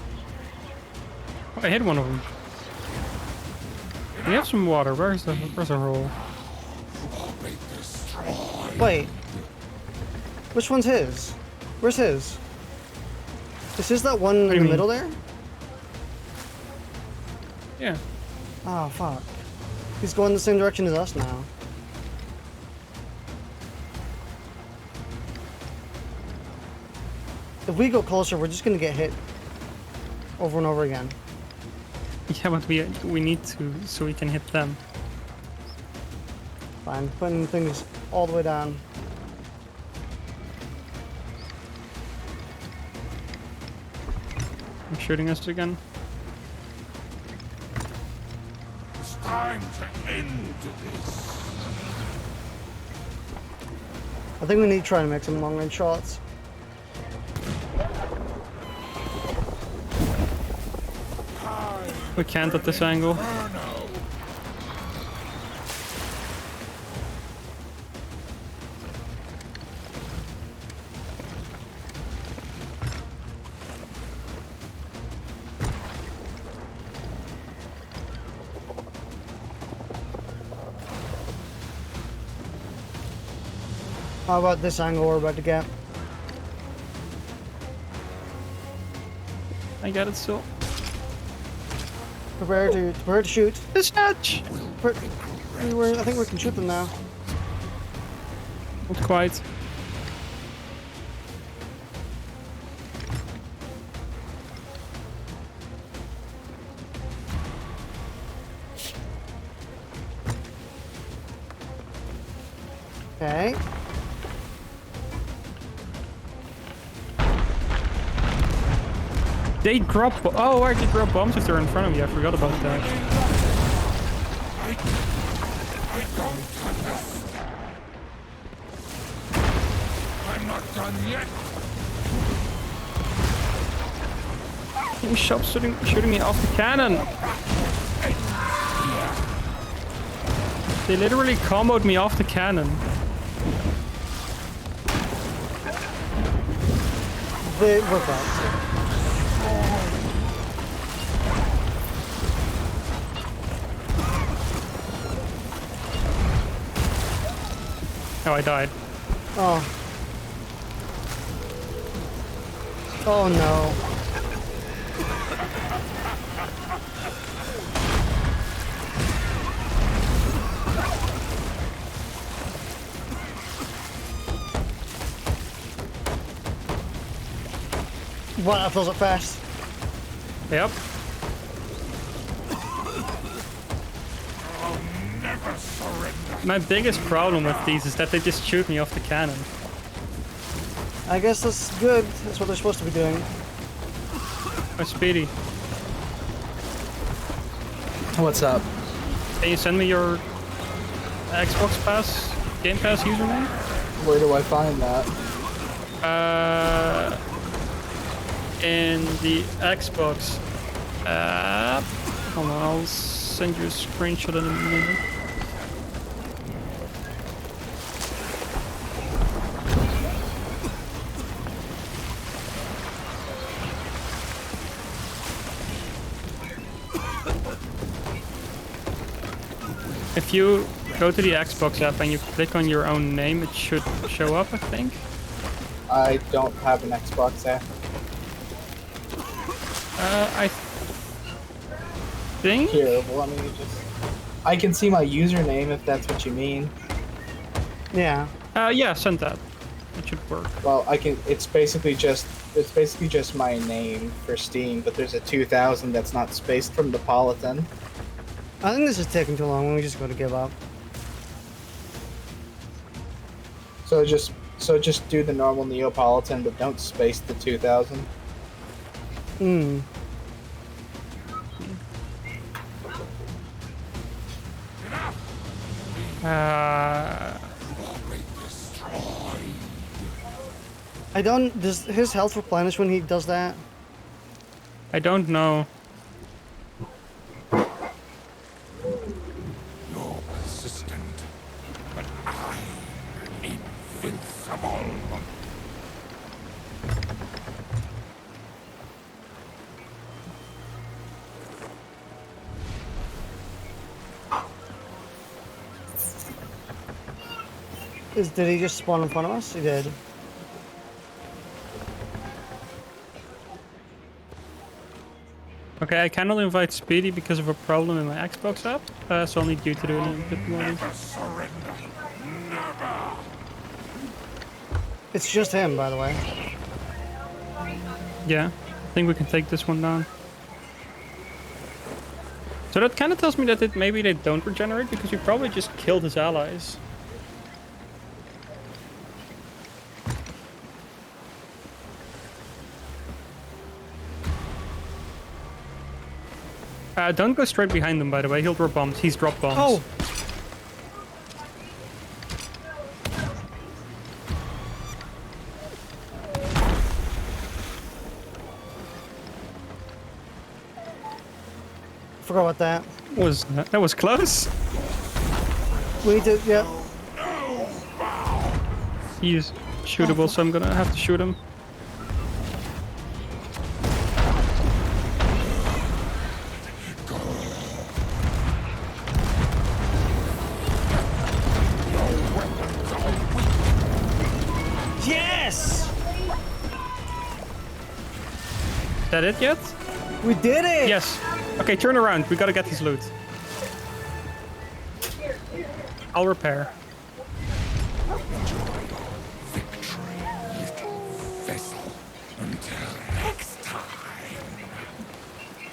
I hit one of them. We have some water. Where's the hole? Wait. Which one's his? Where's his? Is his that one in the middle there? Yeah. Oh, fuck. He's going the same direction as us now. If we go closer, we're just gonna get hit over and over again. Yeah, but we need to so we can hit them. Fine, putting things all the way down. I'm shooting us again. It's time to end this. I think we need to try and make some long range shots. We can't at this angle. How about this angle we're about to get? I got it still. Prepare to shoot. Dispatch! I think we can shoot them now. Not quite. Okay. They drop. Oh, why did they drop bombs if they're in front of you? I forgot about that. I don't understand. I'm not done yet. He stopped shooting me off the cannon. They literally comboed me off the cannon. They work out. Oh, I died. Oh. Oh no. Wow, that fills up fast. Yep. I'll never surrender. My biggest problem with these is that they just shoot me off the cannon. I guess that's good. That's what they're supposed to be doing. Oh, Speedy, What's up? can you send me your Xbox Pass, Game Pass username? Where do I find that? In the Xbox app. Hold on, I'll send you a screenshot in a minute. If you go to the Xbox app and you click on your own name, it should show up, I think. I don't have an Xbox app. I think. Here, well, let me just... I can see my username if that's what you mean. Yeah. Yeah, send that. It should work. Well, I can... It's basically just my name for Steam, but there's a 2000 that's not spaced from Neapolitan. I think this is taking too long. We just got to give up. So just do the normal Neapolitan, but don't space the 2000. Hmm. I don't. Does his health replenish when he does that? I don't know. You're persistent, but I'm invincible. Did he just spawn in front of us? He did. Okay, I cannot invite Speedy because of a problem in my Xbox app, so I'll need you to do it a bit more. Surrender. Never. It's just him, by the way. Yeah, I think we can take this one down. So that kind of tells me that maybe they don't regenerate because we probably just killed his allies. Don't go straight behind him, by the way. He'll drop bombs. He's dropped bombs. Oh! Forgot about that. That was close. We need to, yeah. He's shootable, so I'm gonna have to shoot him. Yes! Is that it yet? We did it! Yes. Okay, turn around. We gotta get his loot. I'll repair.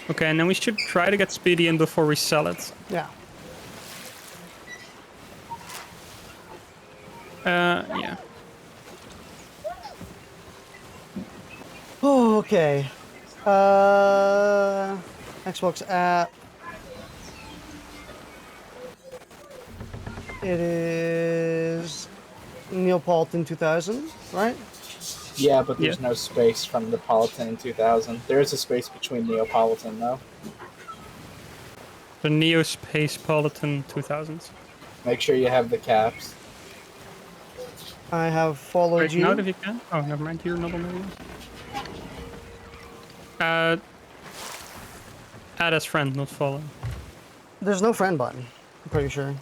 Okay, and then we should try to get Speedy in before we sell it. Yeah. Yeah. Oh, okay. Xbox app. It is Neapolitan 2000, right? Yeah, but there's no space from Neapolitan in 2000. There is a space between Neapolitan, though. The Neo Spacepolitan 2000s. Make sure you have the caps. I have followed Break you. out if you can. Oh, never mind. You're not on the add as friend, not follow. There's no friend button, I'm pretty sure.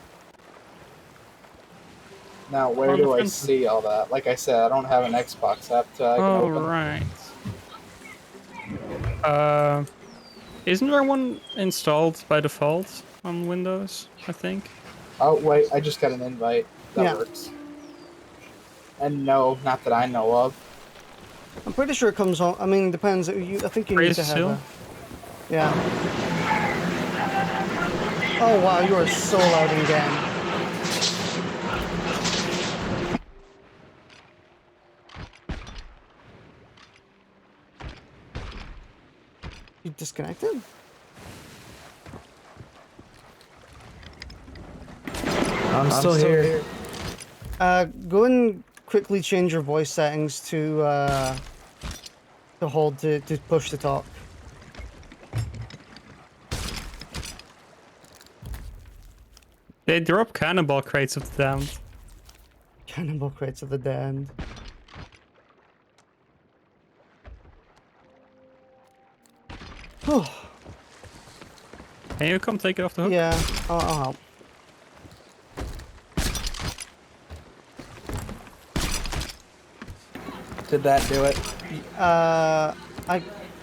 Now, where On the do I front. see all that? Like I said, I don't have an Xbox app to I can Oh, open. right. Isn't there one installed by default on Windows, I think? Oh, wait, I just got an invite. That Yeah. works. And no, not that I know of. I'm pretty sure it comes on. I mean, depends. I think you need Raise to have seal? a. Yeah. Oh wow, you are so loud in game. You disconnected? I'm still here. Go and quickly change your voice settings to hold to push to talk. They drop cannonball crates of the damned. Cannonball crates of the damned. Oh, Can you come take it off the hook? yeah, I'll help. Did that do it?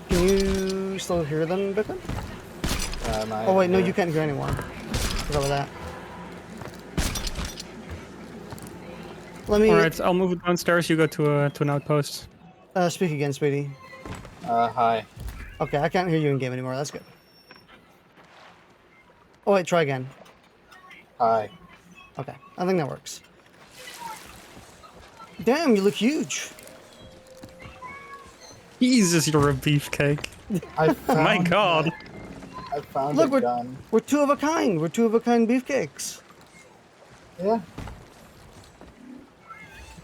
Can you still hear them, Bipin? I Oh wait, no, you can't hear anyone. Forgot about that. Let me Alright, I'll move it downstairs, you go to an outpost. speak again, Speedy. Hi. Okay, I can't hear you in game anymore. That's good. Oh wait, try again. Hi. Okay, I think that works. Damn, you look huge. Jesus, you're a beefcake. I found My god. I found Look, a gun. we're two of a kind. We're two of a kind beefcakes. Yeah.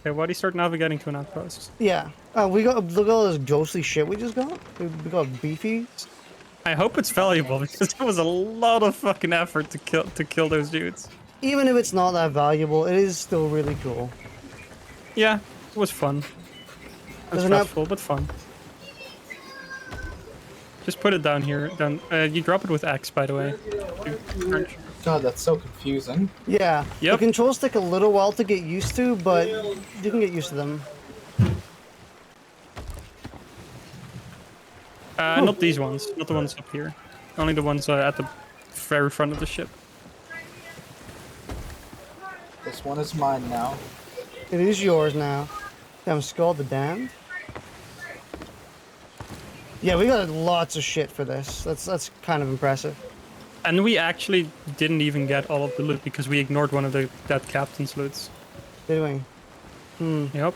Okay, why do you start navigating to an outpost? Yeah. We got look at all this ghostly shit we just got. We got beefy. I hope it's valuable because it was a lot of fucking effort to kill those dudes. Even if it's not that valuable, it is still really cool. Yeah, it was fun. It was There's an stressful, but fun. Just put it down here. You drop it with X, by the way. God, that's so confusing. Yeah. Yep. The controls take a little while to get used to, but you can get used to them. Not these ones. Not the ones up here. Only the ones at the very front of the ship. This one is mine now. It is yours now. Damn, Skull the Damned. Yeah, we got lots of shit for this. That's kind of impressive. And we actually didn't even get all of the loot because we ignored one of that captain's loots. Doing. Yep.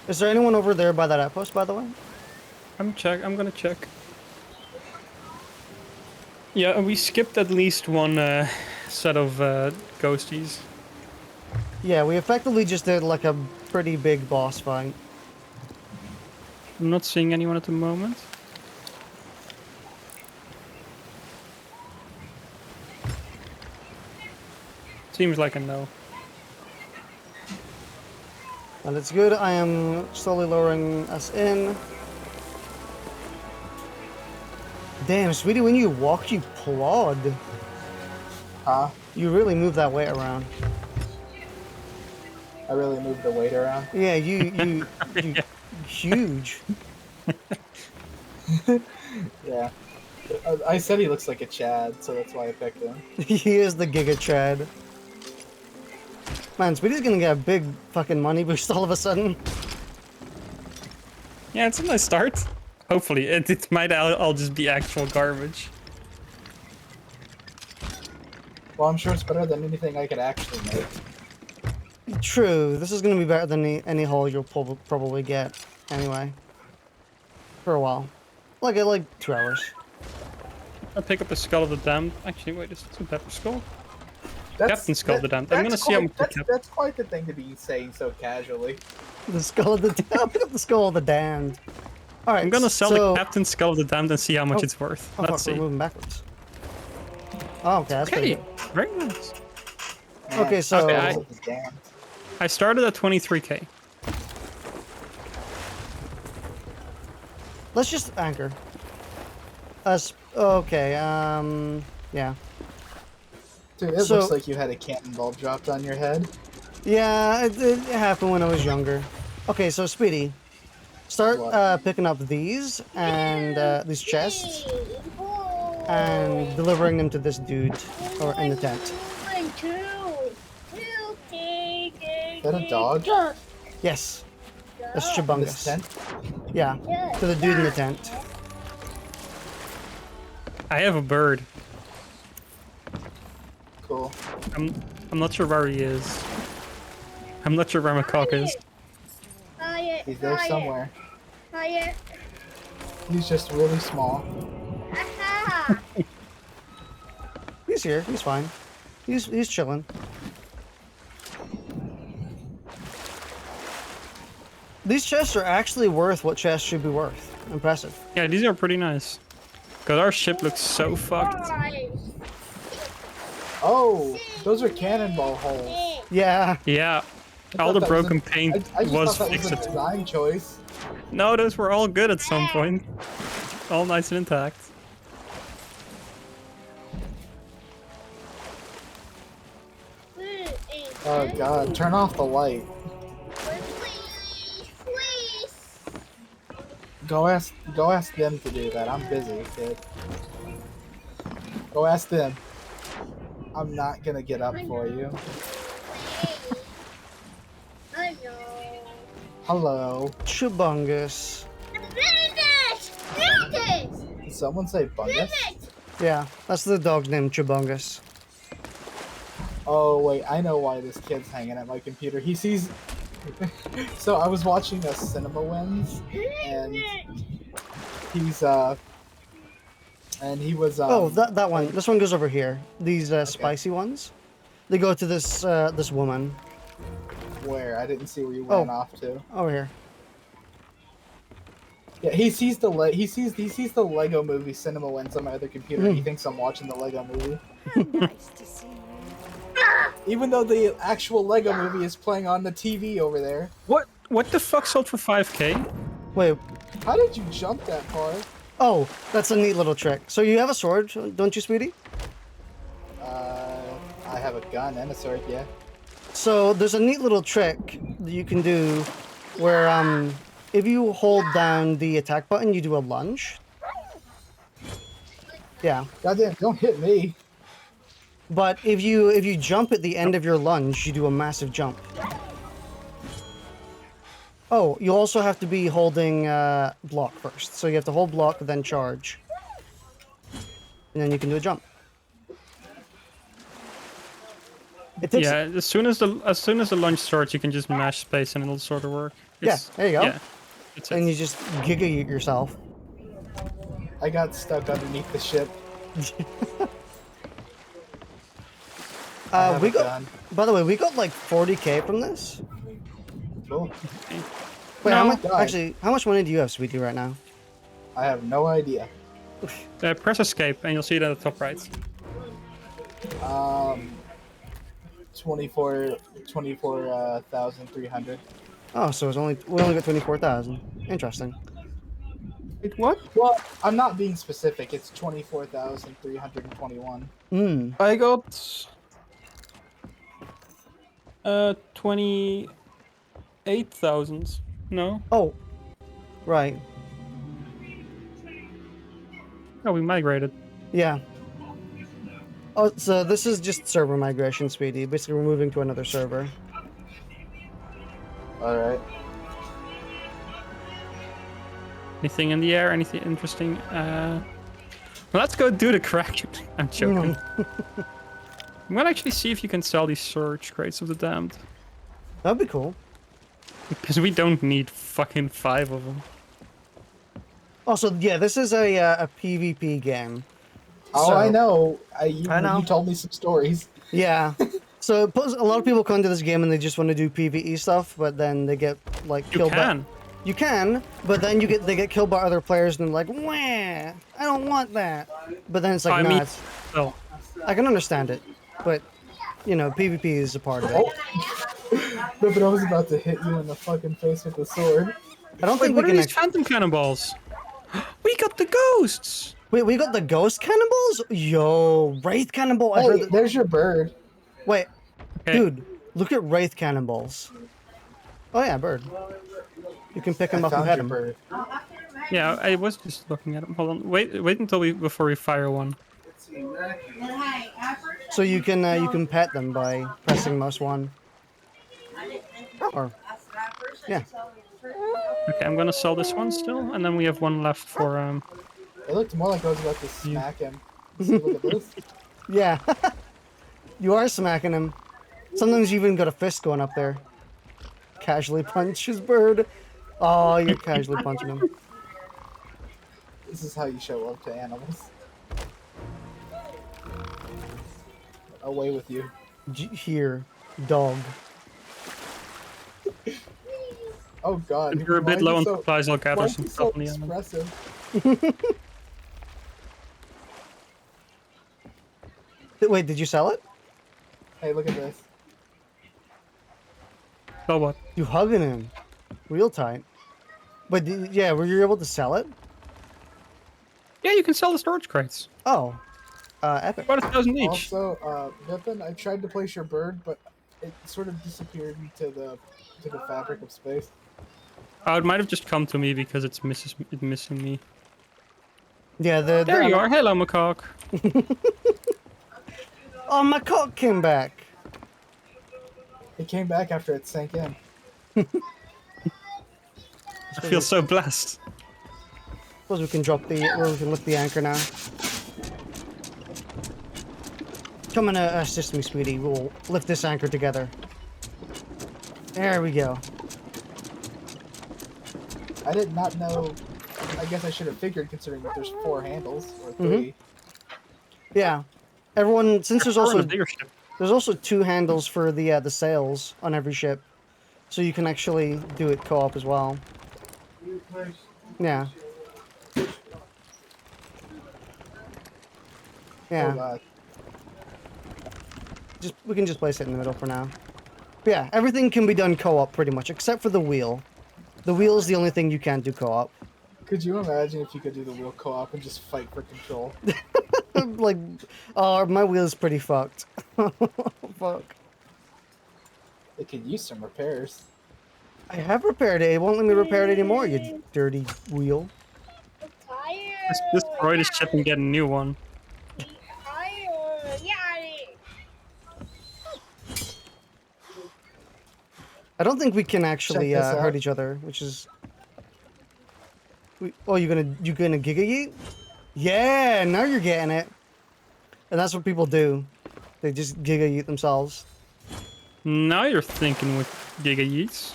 Is there anyone over there by that outpost, by the way? I'm gonna check. Yeah, we skipped at least one set of ghosties. Yeah, we effectively just did like a pretty big boss fight. I'm not seeing anyone at the moment. Seems like a no. And it's good. I am slowly lowering us in. Damn, Sweetie, when you walk, you plod. Huh? You really move that weight around. I really moved the weight around. Yeah, you huge. Yeah. I said he looks like a Chad, so that's why I picked him. He is the Giga Chad. Man, Speedy's gonna get a big fucking money boost all of a sudden. Yeah, it's a nice start. Hopefully, it might all just be actual garbage. Well, I'm sure it's better than anything I could actually make. True, this is gonna be better than any haul you'll probably get anyway. For a while. Like 2 hours. I'll pick up the Skull of the Damned. Actually, wait, is this a better skull? That's, Captain Skull the Damned. I'm gonna see how much that's quite the thing to be saying so casually. The skull of the I'll pick up the skull of the damned. Alright. I'm gonna sell so, the Captain Skull of the Damned and see how much it's worth. Oh, Let's fuck, see. we're moving backwards. Oh, okay, that's pretty Okay, good. very nice. Okay, so Okay, I started at 23k. let's just anchor. Us okay, yeah. Dude, it So- looks like you had a cannonball dropped on your head. Yeah, it happened when I was younger. Okay, so Speedy, start What? picking up these and these chests and delivering them to this dude or in the tent. Is that a dog? Yes, that's This Chubungus. tent? Yeah, to the dude in the tent. I have a bird. Cool. I'm not sure where he is. I'm not sure where my cock is. He's there somewhere. He's just really small. He's here. He's fine. He's chilling. These chests are actually worth what chests should be worth. Impressive. Yeah, these are pretty nice. Cause our ship looks so fucked. Oh, those are cannonball holes. Yeah. Yeah, I all thought the that was broken a- paint I just was thought that was fixed. a design choice. No, those were all good at some point. All nice and intact. Oh god, turn off the light. Go ask them to do that. I'm busy, kid. Go ask them. I'm not gonna get up for you. Hello. Chubungus. Did someone say bungus? Yeah, that's the dog's name, Chubungus. Oh wait, I know why this kid's hanging at my computer. He sees. So I was watching a Cinema Wins, and he's and he was Oh, that one. This one goes over here. These spicy ones. They go to this this woman where I didn't see where you Oh. went off to. over here. Yeah, he sees the he sees the Lego Movie Cinema Wins on my other computer. And he thinks I'm watching the Lego Movie, Nice to see you. even though the actual Lego Movie is playing on the TV over there. What the fuck sold for 5k? Wait. How did you jump that far? Oh, that's a neat little trick. So you have a sword, don't you, Speedy? have a gun and a sword, yeah. So there's a neat little trick that you can do where if you hold down the attack button, you do a lunge. Yeah. Goddamn, don't hit me. But if you jump at the end of your lunge, you do a massive jump. Oh, you also have to be holding block first. So you have to hold block, then charge. And then you can do a jump. It takes, Yeah, as soon as the lunge starts, you can just mash space and it'll sort of work. Yeah, there you go. Yeah, that's it. and you just giga yourself. I got stuck underneath the ship. I have We a got. gun. By the way, we got like 40k from this. Cool. Wait, how No. much? Actually, how much money do you have, Speedy, right now? I have no idea. Press escape and you'll see it at the top right. 24,300. Oh, so we only got 24,000. Interesting. Wait, what? Well, I'm not being specific. It's 24,321. Hmm. I got 28,000. No? Oh, right. Oh, we migrated. Yeah. Oh, so this is just server migration, Speedy. Basically, we're moving to another server. All right. Anything in the air? Anything interesting? Let's go do the Kraken. I'm joking. I'm gonna actually see if you can sell these storage crates of the damned. That'd be cool. Because we don't need fucking 5 of them. Also, yeah, this is a PvP game. Oh, So- I know. I know. You told me some stories. Yeah. So a lot of people come to this game and they just want to do PvE stuff, but then they get like You killed can. by. You can, but then they get killed by other players and they're like, wah, I don't want that. But then it's like, I no, mean- it's, Oh, I can understand it, but you know, PvP is a part of it. No, but I was about to hit you in the fucking face with the sword. I don't wait, think what we are can. these phantom cannonballs? We got the ghosts! Wait, we got the ghost cannonballs? Yo, wraith cannonball. I heard Hey, that. there's your bird. Wait, Okay. dude, look at wraith cannonballs. Oh yeah, bird. You can pick him I up and found pet your him. bird. Yeah, I was just looking at them. Hold on. Wait until before we fire one. So you can pet them by pressing mouse 1. Or yeah. Okay, I'm gonna sell this one still, and then we have one left for It looked more like I was about to smack him. See, look at this. Yeah. You are smacking him. Sometimes you even got a fist going up there. Casually punch his bird. Oh, you're casually punching him. This is how you show love to animals. Away with you. Here, dog. Oh god. If you're a why bit is low it on so- supplies, I'll why gather is some it so stuff in the end. expressive? Wait, did you sell it? Hey, look at this. So what? You hugging him. Real tight. But yeah, were you able to sell it? Yeah, you can sell the storage crates. Oh. Epic. About 1,000 each. Also, Bipin, I tried to place your bird, but it sort of disappeared into the fabric of space. Oh, it might have just come to me because it's missing me. Yeah, There you are. Hello, macaque. Oh, my cock came back. It came back after it sank in. I feel so blessed. Suppose we can drop we can lift the anchor now. Come and assist me, Speedy. We'll lift this anchor together. There we go. I did not know. I guess I should have figured, considering that there's 4 handles or 3. Yeah. Everyone, since there's Or on also a bigger ship. there's also 2 handles for the sails on every ship, so you can actually do it co-op as well. Yeah. Oh Yeah. god. We can just place it in the middle for now. But yeah, everything can be done co-op pretty much, except for the wheel. The wheel is the only thing you can't do co-op. Could you imagine if you could do the wheel co-op and just fight for control? Like, oh, my wheel's pretty fucked. Fuck. It could use some repairs. I have repaired it. It won't let me repair it anymore, you dirty wheel. I'm tired. Just destroy the ship and get a new one. I'm tired. Yeah. I don't think we can actually Check this hurt out. each other, which is. Oh, you gonna giga yeet? Yeah, now you're getting it. And that's what people do. They just giga yeet themselves. Now you're thinking with Giga Yeets.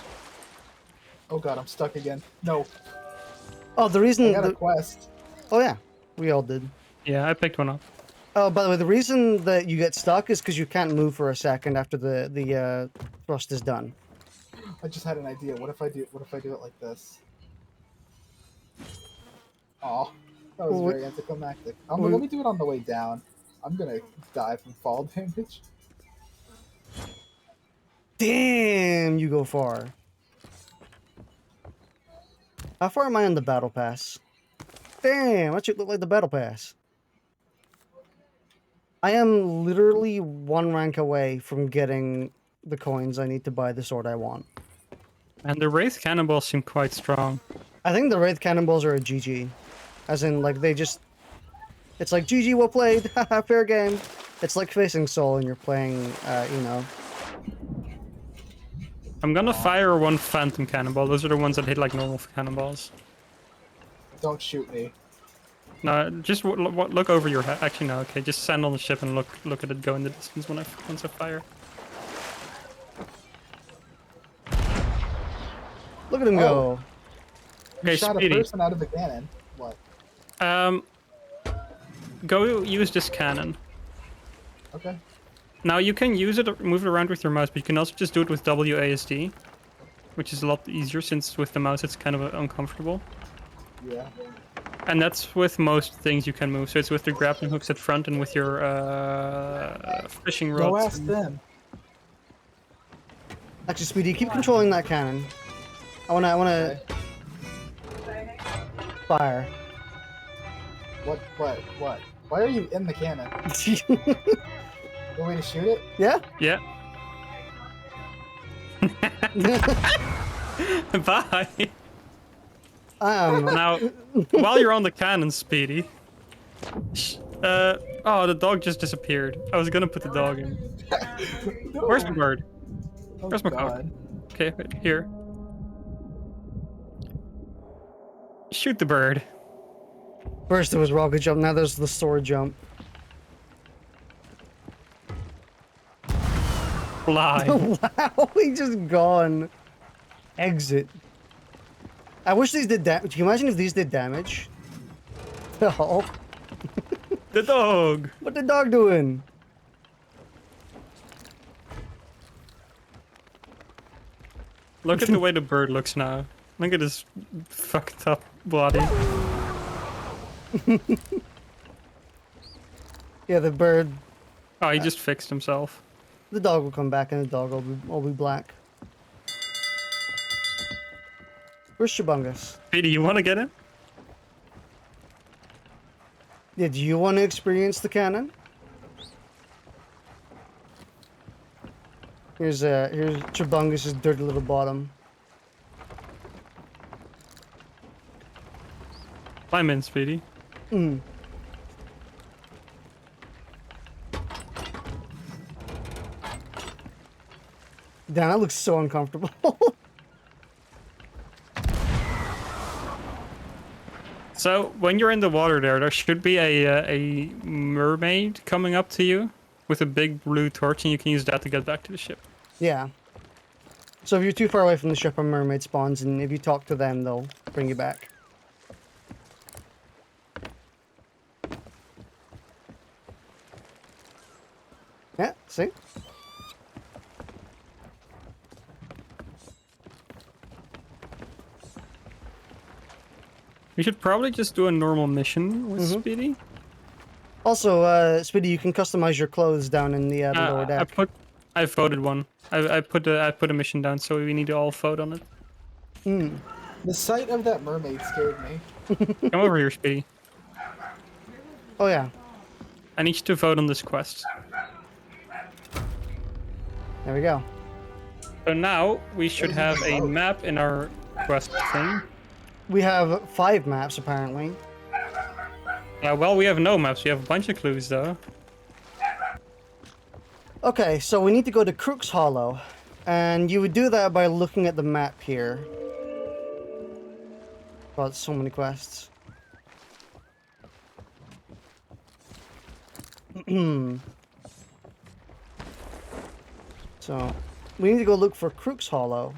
Oh god, I'm stuck again. No, Oh, the I reason. got a quest. Oh yeah, we all did. Yeah, I picked one up. Oh, by the way, the reason that you get stuck is because you can't move for a second after the thrust is done. I just had an idea. What if I do it like this? Aw, that was Well, very anticlimactic. well- Let me do it on the way down. I'm gonna die from fall damage. Damn, you go far. How far am I on the battle pass? Damn, that should look like the battle pass. I am literally 1 rank away from getting the coins I need to buy the sword I want. And the Wraith Cannonballs seem quite strong. I think the Wraith Cannonballs are a GG. As in, like, they just... It's like, GG, well played, haha, fair game. It's like facing Soul and you're playing, you know... I'm gonna fire one Phantom Cannonball. Those are the ones that hit like normal cannonballs. Don't shoot me. No, just look over your head. Actually, no. Okay, just stand on the ship and look at it go in the distance once I fire. Look at him go. Okay, Shot Speedy. a person out of the cannon. What? Go use this cannon. Okay. Now you can use it, move it around with your mouse, but you can also just do it with WASD, which is a lot easier since with the mouse it's kind of uncomfortable. Yeah. And that's with most things you can move. So it's with the grappling hooks at front and with your fishing rods. Go ask them. Actually, Speedy, keep controlling that cannon. I wanna Okay. fire. What? Why are you in the cannon? You want me to shoot it? Yeah? Yeah. Bye. Now, while you're on the cannon, Speedy. Oh, the dog just disappeared. I was gonna put the dog in. Where's my bird? Oh, Where's my cock? God. Okay, here. Shoot the bird. First there was rocket jump, now there's the sword jump. Fly. Wow, he just gone. Exit. I wish these did damage. Can you imagine if these did damage? Oh, The dog. what the dog doing? Look at the way the bird looks now. Look at his fucked up body. Yeah, the bird. Oh, he just fixed himself. The dog will come back and the dog will be black. Where's Shabungus? Speedy, you want to get it? Yeah, do you want to experience the cannon? Here's Shabungus's dirty little bottom. Climb in, Speedy. Mm. Damn, that looks so uncomfortable. So, when you're in the water there should be a mermaid coming up to you with a big blue torch, and you can use that to get back to the ship. Yeah. So if you're too far away from the ship, a mermaid spawns, and if you talk to them, they'll bring you back. Yeah, see? We should probably just do a normal mission with Mhm. Speedy. Also, Speedy, you can customize your clothes down in the lower deck. I voted one. I put a mission down, so we need to all vote on it. Mm. The sight of that mermaid scared me. Come over here, Speedy. Oh yeah. I need you to vote on this quest. There we go. So now we should have a map in our quest thing. We have 5 maps apparently. Well, we have no maps. We have a bunch of clues though. Okay, so we need to go to Crook's Hollow. And you would do that by looking at the map here. God, so many quests. So, we need to go look for Crook's Hollow.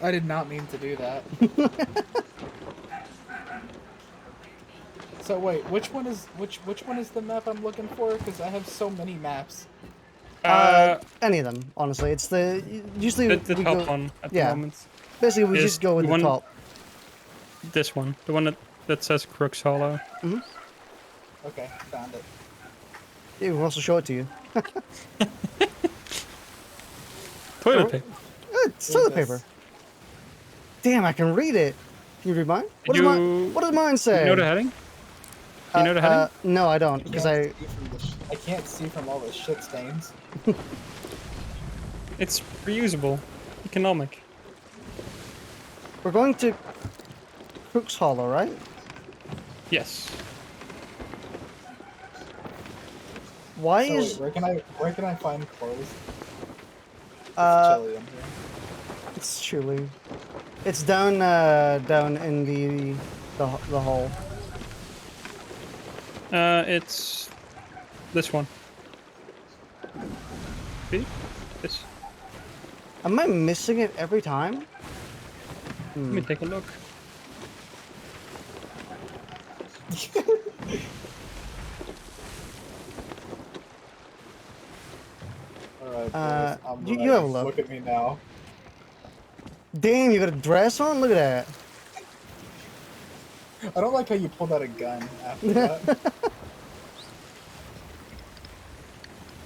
I did not mean to do that. So wait, which one is the map I'm looking for? Because I have so many maps. Any of them, honestly. It's the usually the we top go, one at yeah. the moment. Basically, we is just go with the the one- top. This one, the one that says Crook's Hollow. Okay, found it. Yeah, we'll also show it to you. Toilet paper. It's toilet this? paper. Damn, I can read it. Can you read mine? What Did does mine? you- What does mine say? You know the heading? You know the heading? No, I don't, because I. I can't see from all the shit stains. It's reusable, economic. We're going to Crook's Hollow, right? Yes. Why So is wait, where can I find clothes? It's chilly in here. it's chilly? It's down down in the hole. It's this one. See? This. Am I missing it every time? Let me take a look. Alright, boys, I'm you ready. have a look. Look at me now. Damn, you got a dress on? Look at that. I don't like how you pulled out a gun after that.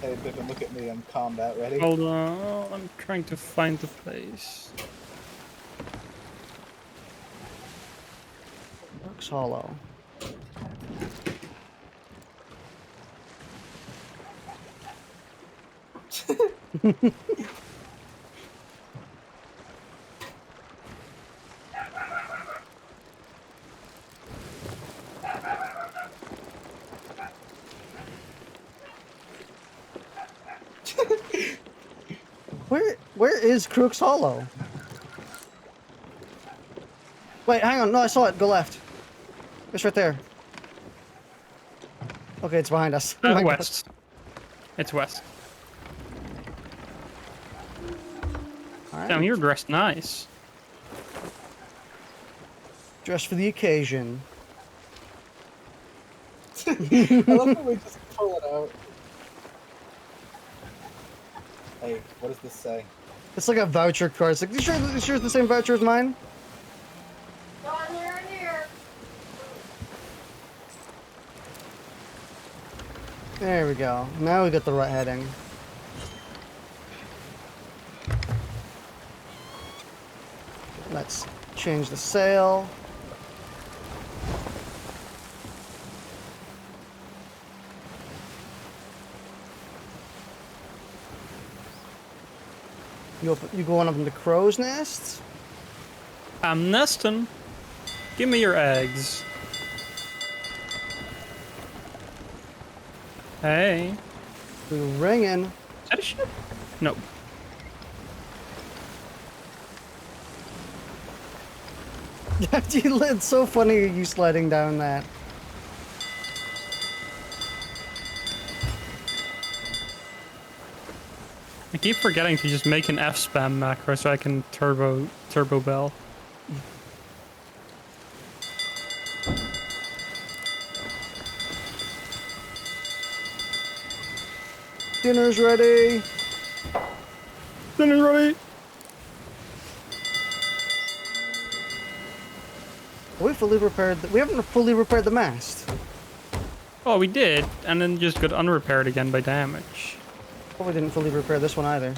Hey, Bipin, look at me. I'm combat ready. Hold on, I'm trying to find the place. Crook's Hollow. Where is Crook's Hollow? Wait, hang on. No, I saw it. Go left. It's right there. Okay, it's behind us. Oh my God. West. It's west. All right. Damn, you're dressed nice. Dressed for the occasion. I love how we just pull it out. Hey, what does this say? It's like a voucher card. It's like, you sure it's the same voucher as mine? Down here and here. There we go. Now we got the right heading. Let's change the sail. You going up in the crow's nest? I'm nesting. Give me your eggs. Hey. We're ringing. Is that a ship? No. It's so funny you sliding down that. I keep forgetting to just make an F spam macro so I can turbo bell. Dinner's ready. Dinner's ready. We fully repaired. We haven't fully repaired the mast. Oh, we did, and then just got unrepaired again by damage. But we didn't fully repair this one either.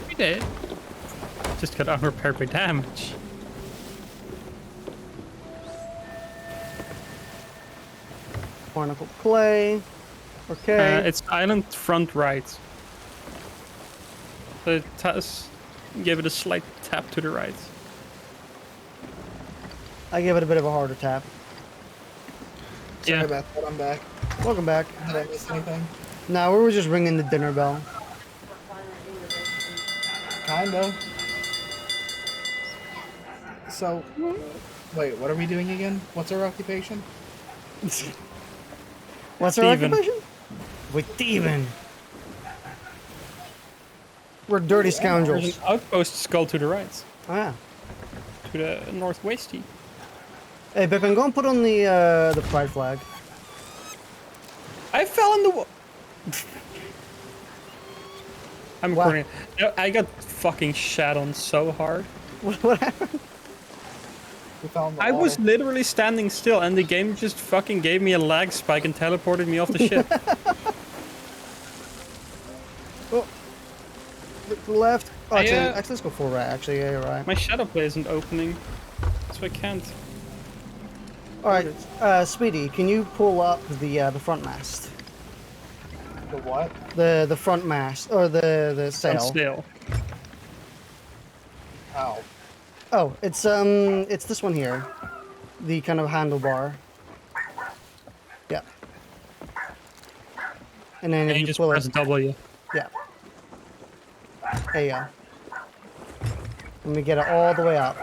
We did. Just got unrepaired by damage. Barnacle clay. Okay. It's island front right. So give it a slight tap to the right. I gave it a bit of a harder tap. Sorry Yeah. about that. I'm back. Welcome back. Did I miss anything? Now we were just ringing the dinner bell. Kind of. So, wait, what are we doing again? What's our occupation? What's our Thieving. occupation? We're thieving. We're dirty There's scoundrels. an outpost skull to the right. Oh, yeah. To the northwesty. Hey, Bipin, go and put on the pride flag. I fell in the I'm Wow. recording. No, I got fucking shat on so hard. What happened? We found the I was water. literally standing still and the game just fucking gave me a lag spike and teleported me off the ship. Oh. To the left. Oh, I, actually, let's go for right. Actually, yeah, you're right. My shadow play isn't opening, so I can't. All right, Speedy, can you pull up the front mast? The what? The front mast or the On sail? sail. How? Oh, it's this one here, the kind of handlebar. Yeah. And then And if you you just pull press it, W. yeah. There you go. Let me get it all the way up.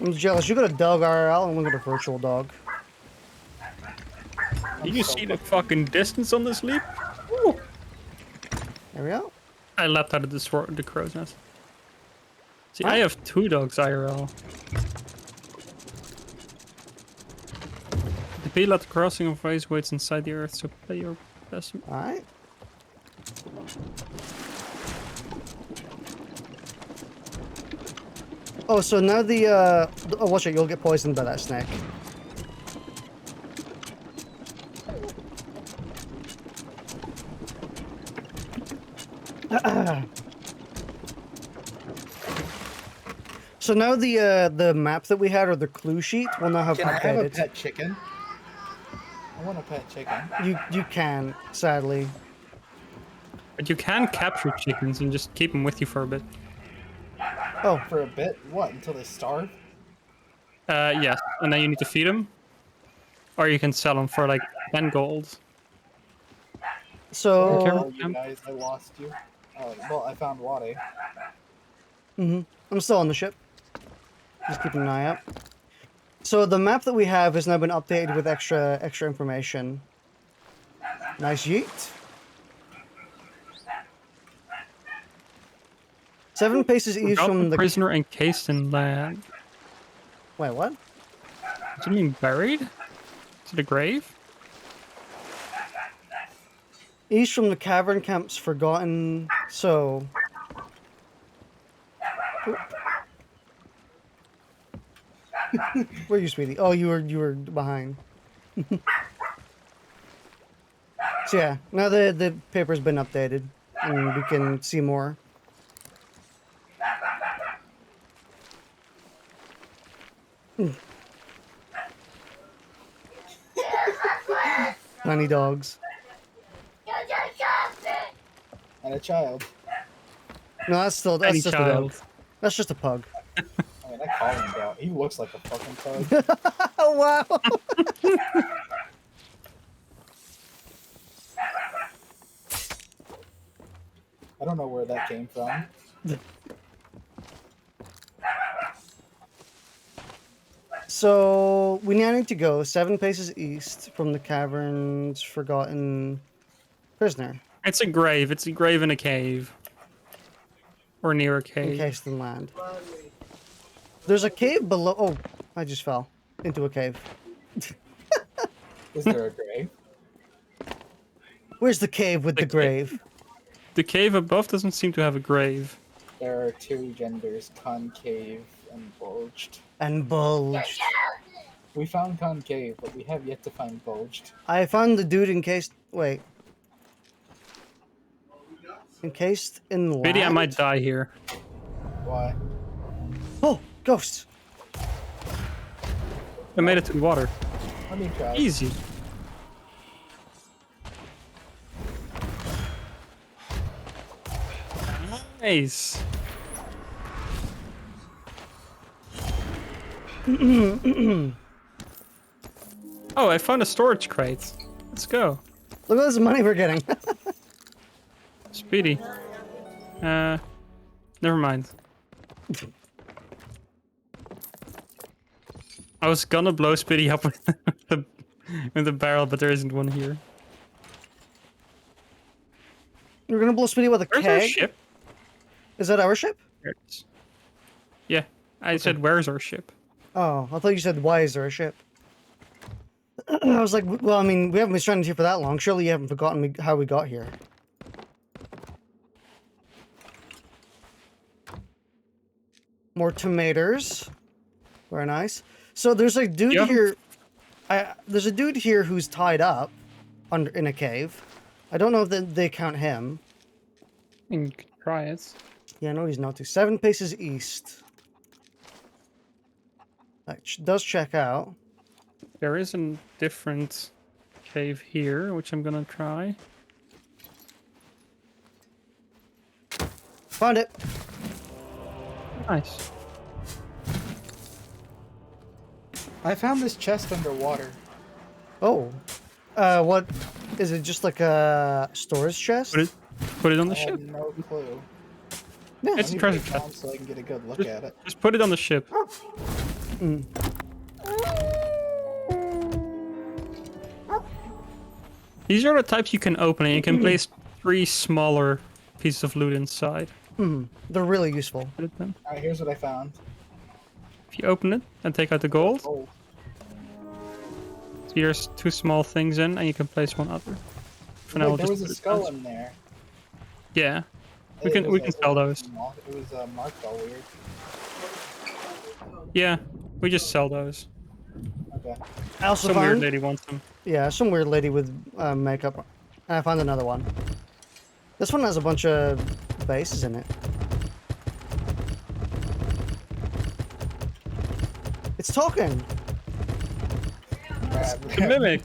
I'm jealous. You got a dog IRL and we got a virtual dog. Did you see the fucking distance on this leap? There we go. I leapt out of the crow's nest. See, Huh? I have 2 dogs IRL. The peel at the crossing of ways waits inside the earth, so play your best. All right. Oh, so now oh, watch it, you'll get poisoned by that snake. So now the map that we had, or the clue sheet, will now have Can I have a updated. pet chicken? I want a pet chicken. You can, sadly. But you can capture chickens and just keep them with you for a bit. Oh, For a bit? What? Until they starve? Yes, and then you need to feed them. Or you can sell them for like 10 gold. so Oh, you guys, I lost you. Oh, well, I found Waddy. I'm still on the ship. Just keeping an eye out. So the map that we have has now been updated with extra information. Nice yeet. 7 paces east Got from the the. prisoner encased in land. Wait, what? Does it mean buried? Is it a grave? East from the cavern camps forgotten. So. Where are you, Speedy? Oh, you were behind. So yeah, now the paper's been updated, and we can see more. Tiny dogs. And a child. No, that's Tiny just a child. dog. That's just a pug. I mean, I call him dog. He looks like a fucking pug. Oh wow! I don't know where that came from. So we now need to go 7 paces east from the cavern's forgotten prisoner, It's a grave. It's a grave in a cave. Or near a cave. encased in land. There's a cave below. Oh, I just fell into a cave. Is there a grave? Where's the cave with the The ca- grave? The cave above doesn't seem to have a grave. There are 2 genders, concave and bulged. And bulged. We found concave, but we have yet to find bulged. I found the dude encased. Wait. Encased in land. Maybe I might die here. Why? Oh, ghosts. I made it to the water. Let me try. Easy. Nice. Oh, I found a storage crate. Let's go. Look at this money we're getting. Speedy. Never mind. I was gonna blow Speedy up with the barrel, but there isn't one here. You're gonna blow Speedy with a Where's our keg? ship? Is that our ship? There it is. Yeah, I said, where's our ship? Oh, I thought you said, why is there a ship? I was like, well, I mean, we haven't been stranded here for that long. Surely you haven't forgotten how we got here. More tomatoes. Very nice. So there's a dude Yep. here. There's a dude here who's tied up in a cave. I don't know if they count him. You can try it. Yeah, no, he's not too. 7 paces east. That does check out. There is a different cave here, which I'm gonna try. Found it. Nice. I found this chest underwater. Oh. What? Is it just like a storage chest? Put it on the I ship. have no clue. Yeah. It's a Let me treasure put it down chest. so I can get a good look Just- at it. Just put it on the ship. Mm. These are the types you can open, and you can place 3 smaller pieces of loot inside. They're really useful. Put it then. Alright, here's what I found. If you open it and take out the gold, Oh, see there's 2 small things in, and you can place 1 other. For now, wait, we'll there just was a put it skull down. in there. Yeah, we It can was sell those. It was marked all weird. Yeah, we just sell those. Okay. I also Some weird found, lady wants them. yeah, some weird lady with makeup. And I found another one. This one has a bunch of bases in it. It's talking. The mimic.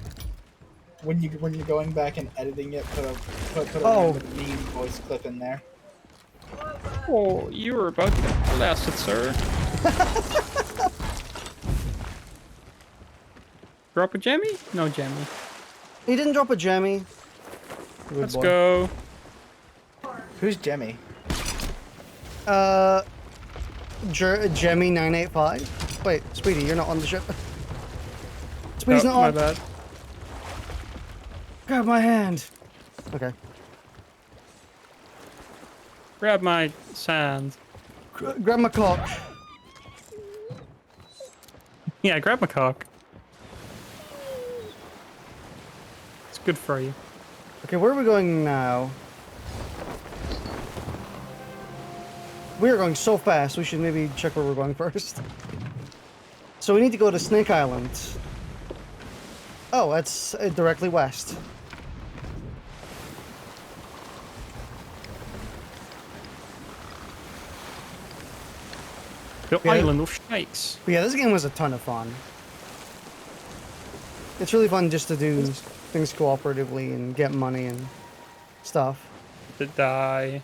When you're going back and editing it, put a Oh. random meme voice clip in there. Oh, you were about to get blasted, sir. Drop a jammy? No jammy. He didn't drop a jammy. Good Let's boy. go. Who's Jemmy? Jemmy 985. Wait, Speedy, you're not on the ship. Speedy's Oh, not my on. bad. Grab my hand. Okay. Grab my sand. Grab my cock. Yeah, grab my cock. It's good for you. Okay, where are we going now? We are going so fast, we should maybe check where we're going first. So we need to go to Snake Island. Oh, that's directly west. The Yeah. island of snakes. But yeah, this game was a ton of fun. It's really fun just to do things cooperatively and get money and stuff. To die.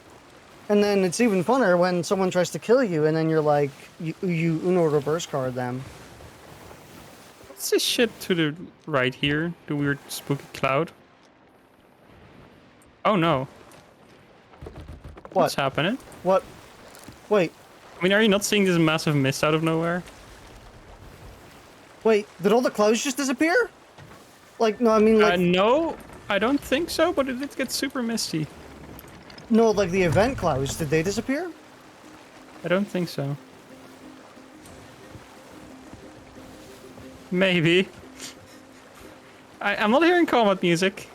And then it's even funner when someone tries to kill you and then you're like, you Uno reverse card them. What's this shit to the right here? The weird spooky cloud? Oh no. What's What? happening? What? Wait, I mean, are you not seeing this massive mist out of nowhere? wait, did all the clouds just disappear? Like, no, I mean, like, No, I don't think so, but it did get super misty. no, like the event clouds, did they disappear? I don't think so. Maybe. I'm not hearing combat music.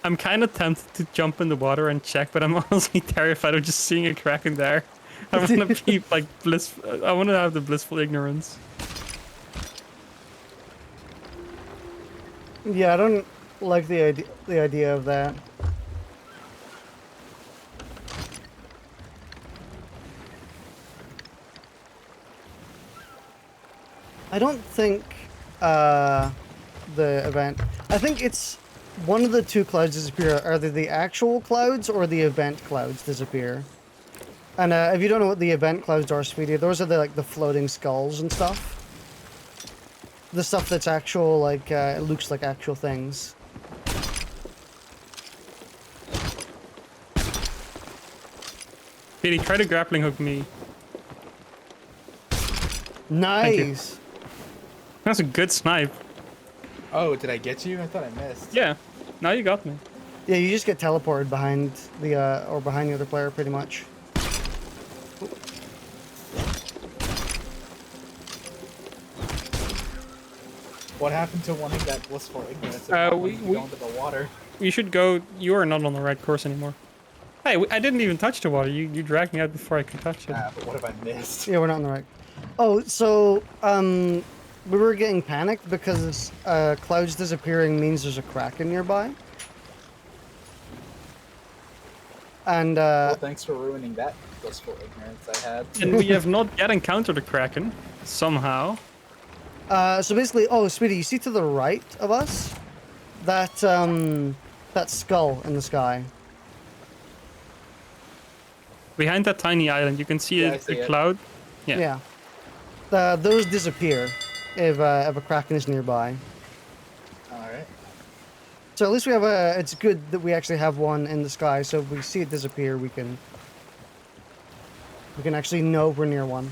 I'm kind of tempted to jump in the water and check, but I'm honestly terrified of just seeing a kraken there. I want to be like I want to have the blissful ignorance. Yeah, I don't like the idea of that. I don't think the event. I think it's one of the two clouds disappear. Either the actual clouds or the event clouds disappear. And if you don't know what the event clouds are, Speedy, those are the floating skulls and stuff. The stuff that's actual, like it looks like actual things. Speedy, try to grappling hook me. Nice. That's a good snipe. Oh, did I get you? I thought I missed. Yeah. Now you got me. Yeah, you just get teleported behind the or behind the other player, pretty much. What happened to wanting that blissful ignorance? We Go into the water. You should go. You are not on the right course anymore. Hey, I didn't even touch the water. You dragged me out before I could touch it. But what have I missed? Yeah, we're not on the right. Oh, so we were getting panicked because clouds disappearing means there's a kraken nearby. And Well, thanks for ruining that blissful ignorance I had. And we have not yet encountered a kraken somehow. so basically, oh, Speedy, you see to the right of us that that skull in the sky. Behind that tiny island, you can see Yeah, I a see it. cloud. Yeah. Yeah. Those disappear if a kraken is nearby. All right. So at least we have a. It's good that we actually have one in the sky. So if we see it disappear, we can actually know we're near one.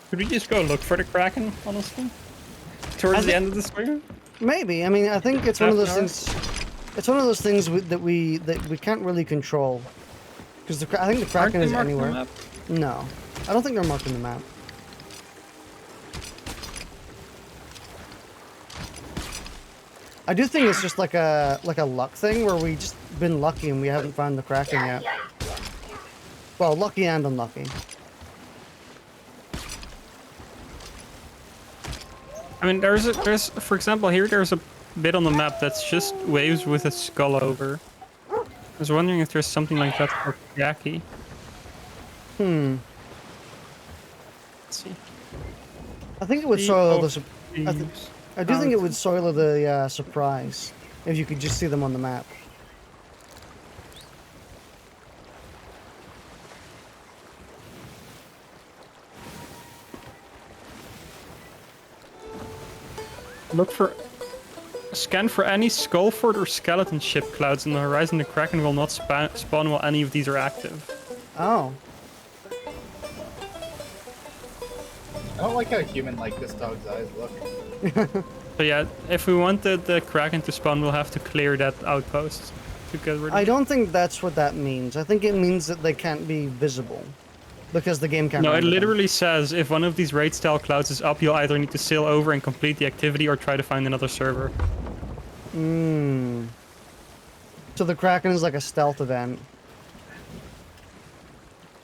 Could we just go look for the kraken, honestly? Towards the end of the stream? Maybe. I mean, I think it's one of those Half an things. It's one of those things that we can't really control. Because I think the Aren't kraken they is marked on the anywhere. map? No, I don't think they're marked on the map. I do think it's just like a luck thing where we just been lucky and we haven't found the kraken yet. Well, lucky and unlucky. I mean, there's for example here, there's a bit on the map that's just waves with a skull over. I was wondering if there's something like that for Jackie. Hmm. Let's see. I think it would soil the. I do think it would soil the surprise if you could just see them on the map. Scan for any Skullford or skeleton ship clouds on the horizon. The Kraken will not spawn while any of these are active. Oh. I don't like how human like this dog's eyes look. So yeah, if we wanted the Kraken to spawn, we'll have to clear that outpost to get rid of I don't think that's what that means. I think it means that they can't be visible. Because the game can't No, it render them. literally says if one of these raid style clouds is up, you'll either need to sail over and complete the activity or try to find another server. So the Kraken is like a stealth event.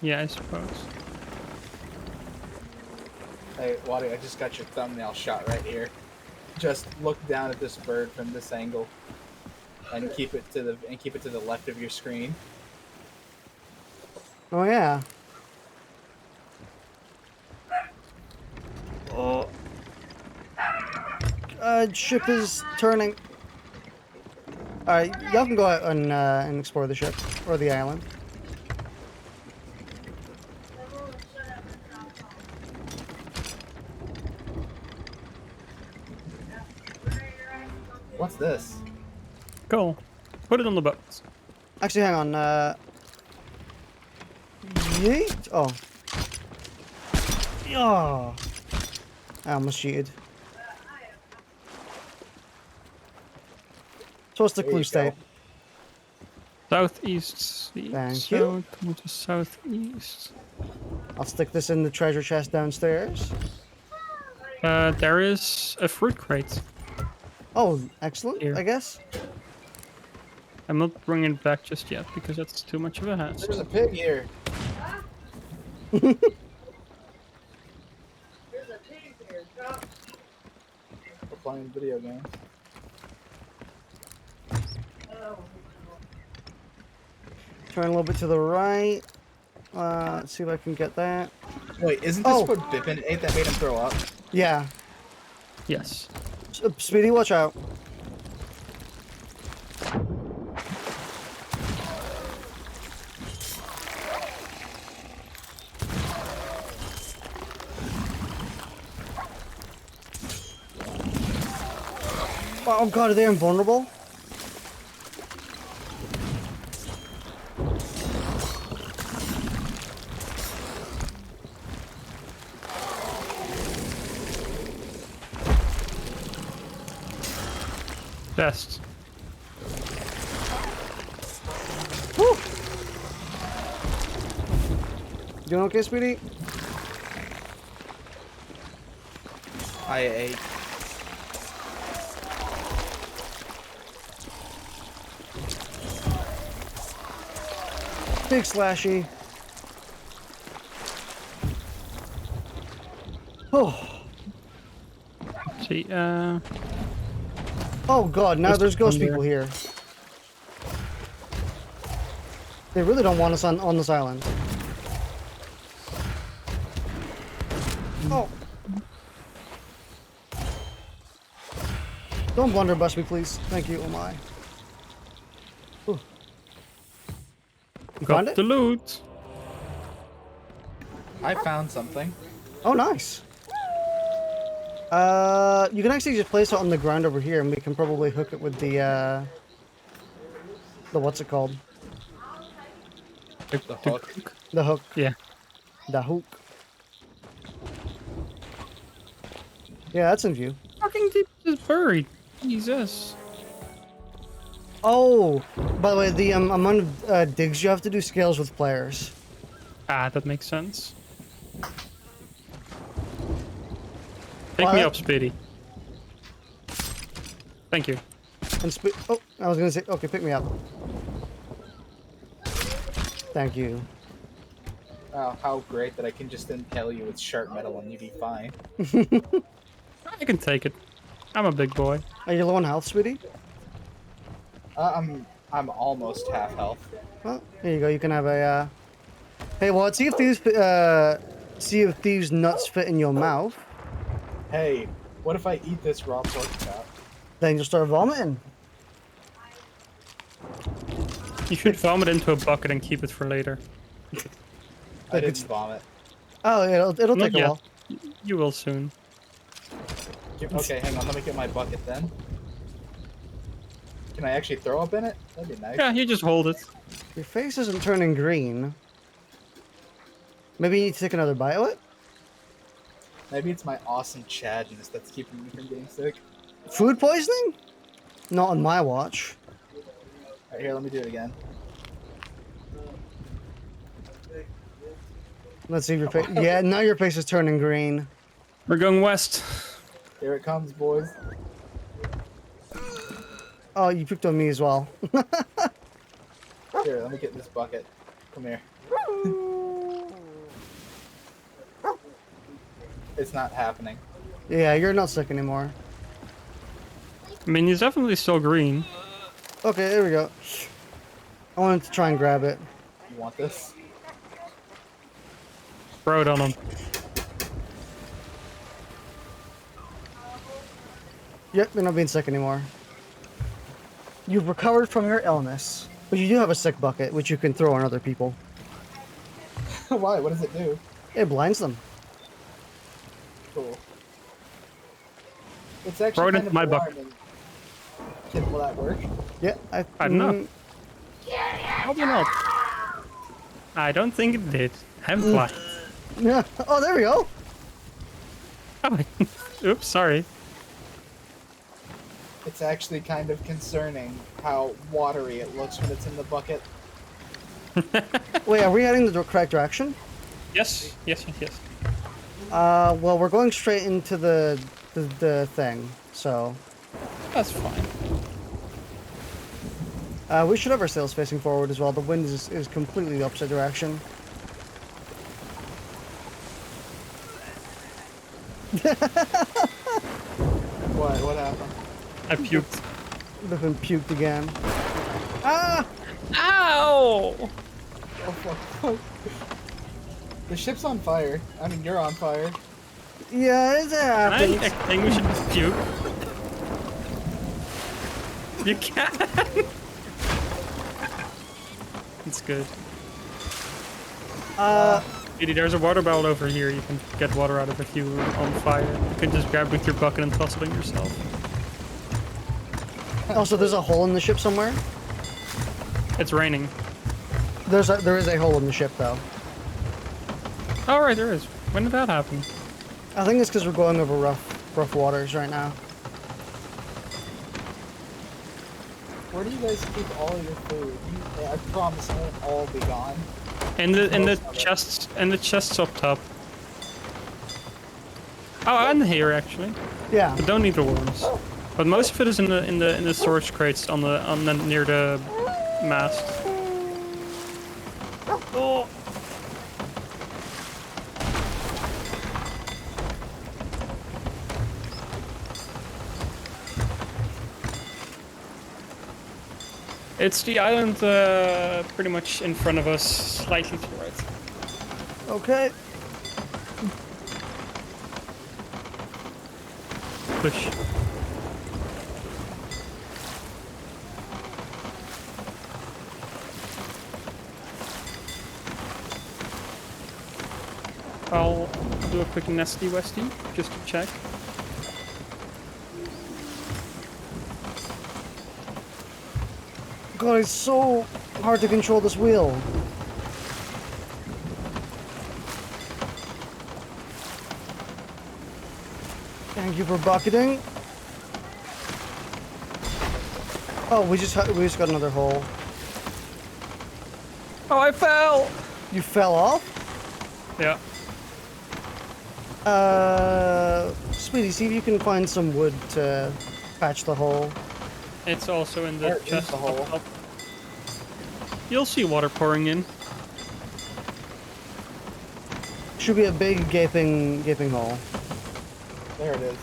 Yeah, I suppose. Hey, Waddy, I just got your thumbnail shot right here. Just look down at this bird from this angle, and keep it to the left of your screen. Oh yeah. Ship is turning. Alright, y'all can go out and explore the ship or the island. What's this? Cool. Put it on the boat. Actually, hang on. Yeet. Oh. Oh. I almost cheated. So what's the There clue you state? go. Southeast. Thank you. Come to southeast. I'll stick this in the treasure chest downstairs. There is a fruit crate. Oh, excellent, Here. I guess. I'm not bringing it back just yet because that's too much of a hassle. There's a pig here. There's a pig here. Stop. We're playing video games. Oh. Turn a little bit to the right. Let's see if I can get that. Wait, isn't this Oh. what Bipin ate that made him throw up? Yeah. Yes. Speedy, watch out. Oh god, are they invulnerable? Best. Woo! Doing okay, Speedy? I ate. Big slashy. Oh. See, Oh god, now there's ghost under. people here. They really don't want us on this island. Oh. Don't blunderbuss me, please. Thank you. Oh my. Ooh. You found got it? the loot. I found something. Oh, nice. You can actually just place it on the ground over here, and we can probably hook it with the what's it called? The hook. The hook. Yeah. The hook. Yeah, that's in view. Fucking deep is buried. Jesus. Oh, by the way, the amount of digs you have to do scales with players. Ah, that makes sense. Take Well, me that- up, Speedy. Thank you. And oh, I was gonna say, okay, pick me up. Thank you. Oh, how great that I can just impale you with sharp metal and you'd be fine. I can take it. I'm a big boy. Are you low on health, sweetie? I'm almost half health. Well, here you go. You can have a. Hey, well, let's see if these nuts fit in your mouth. Hey, what if I eat this raw pork chop? Then you'll start vomiting. You should vomit into a bucket and keep it for later. I didn't vomit. Oh, it'll Not take a yet. while. You will soon. Okay, hang on. Let me get my bucket then. Can I actually throw up in it? That'd be nice. Yeah, you just hold it. Your face isn't turning green. Maybe you need to take another bite of it? Maybe it's my awesome Chadness that's keeping me from getting sick. Food poisoning? Not on my watch. Alright, here, let me do it again. Let's see if your face. Yeah, now your face is turning green. We're going west. Here it comes, boys. Oh, you picked on me as well. Here, let me get this bucket. Come here. It's not happening. Yeah, you're not sick anymore. I mean, he's definitely still green. Okay, there we go. I wanted to try and grab it. You want this? Throw it on him. Yep, you're not being sick anymore. You've recovered from your illness, but you do have a sick bucket, which you can throw on other people. Why? What does it do? It blinds them. Cool. It's actually Throw it kind into of my bucket. alarming. Will that work? Yeah, I don't know. Probably not. I don't think it did. I'm blind. Yeah. Oh, there we go. Oh, oops, sorry. It's actually kind of concerning how watery it looks when it's in the bucket. Wait, are we heading the correct direction? Yes, yes, yes, yes. Well, we're going straight into the thing, so That's fine. we should have our sails facing forward as well. The wind is completely the opposite direction. What happened? I puked. Bipin puked again. Ah! Ow! Oh, fuck. The ship's on fire. I mean, you're on fire. Yeah, it Can I happens. extinguish it with puke? You can! It's good. Speedy, there's a water barrel over here. You can get water out of if you're on fire. You can just grab with your bucket and toss it on yourself. Also, there's a hole in the ship somewhere. It's raining. There is a hole in the ship though. Oh, right, there is. When did that happen? I think it's because we're going over rough waters right now. Where do you guys keep all of your food? I promise it won't all be gone. In the chests up top. Oh, and here actually. Yeah. But don't need the worms. But most of it is in the storage crates on the near the mast. Oh. It's the island pretty much in front of us, slightly to the right. Okay. Push. I'll do a quick nesty westy just to check. God, it's so hard to control this wheel. Thank you for bucketing. Oh, we just got another hole. Oh, I fell! You fell off? Yeah. Speedy, see if you can find some wood to patch the hole. It's also in the Where is chest the hole? up top. You'll see water pouring in. Should be a big gaping hole. There it is.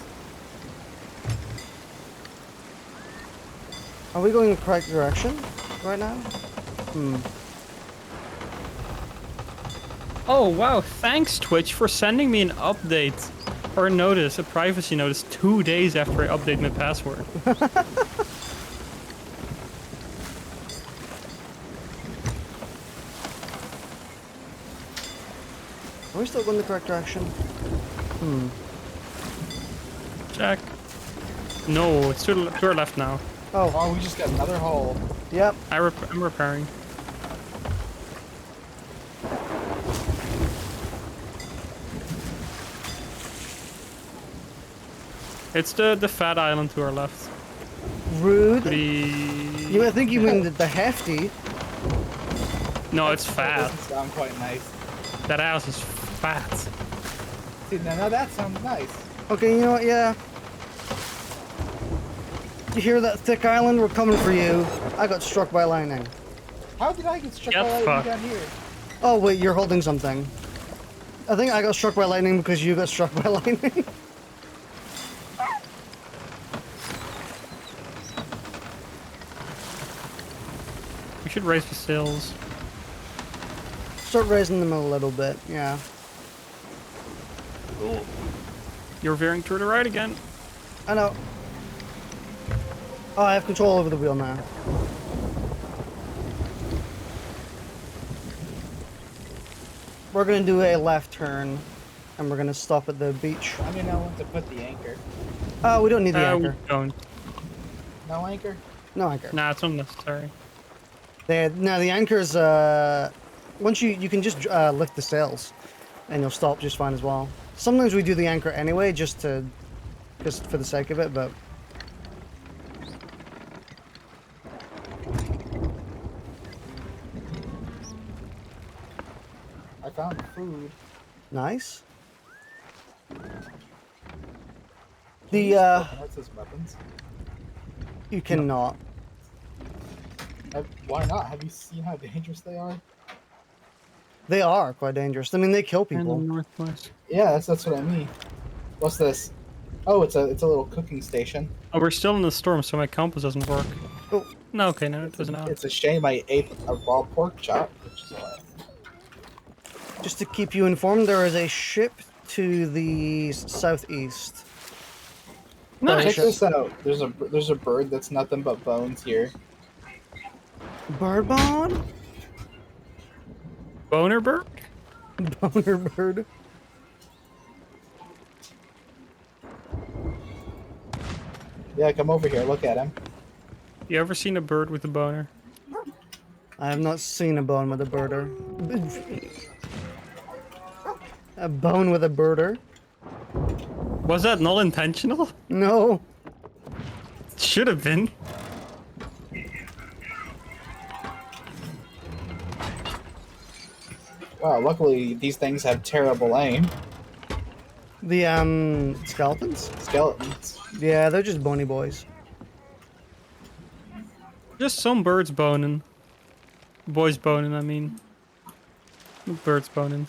Are we going the correct direction right now? Oh wow, thanks Twitch for sending me an update. Or a notice, a privacy notice 2 days after I update my password. Are we still going the correct direction? Jack. No, it's to our left now. Oh, Oh, we just got another hole. yep. I'm repairing. It's the fat island to our left. Rude. Pretty... I think you mean the hefty. No, it's That fat. doesn't sound quite nice. That house is fat. See, now that sounds nice. Okay, you know what? Yeah. You hear that thick island? We're coming for you. I got struck by lightning. How did I get struck Get by lightning fucked. down here? Oh wait, you're holding something. I think I got struck by lightning because you got struck by lightning. We should raise the sails. Start raising them a little bit. Yeah. You're veering to the right again. I know. Oh, I have control over the wheel now. We're gonna do a left turn, and we're gonna stop at the beach. I mean, I want to put the anchor. Oh, we don't need the We anchor. don't. No anchor? No anchor. Nah, it's unnecessary. No, the anchor's once you can just lift the sails, and you'll stop just fine as well. Sometimes we do the anchor anyway, just for the sake of it, but. I found food. Nice. Can you use coconuts as weapons? You cannot. Why not? Have you seen how dangerous they are? They are quite dangerous. I mean, they kill And the people. northwest. Yeah, that's what I mean. What's this? Oh, it's a little cooking station. Oh, we're still in the storm, so my compass doesn't work. Oh. No, okay, no, it doesn't now. It's a shame I ate a raw pork chop, which is why. Just to keep you informed, there is a ship to the southeast. Nice. Check this out. There's a bird that's nothing but bones here. Bird bone? Boner bird? Boner bird. Yeah, come over here. Look at him. You ever seen a bird with a boner? I have not seen a bone with a birder. A bone with a birder? Was that not intentional? No. Should have been. Wow, luckily these things have terrible aim. The skeletons? Skeletons. Yeah, they're just bony boys. Just some birds boning. Boys boning, I mean. Birds boning.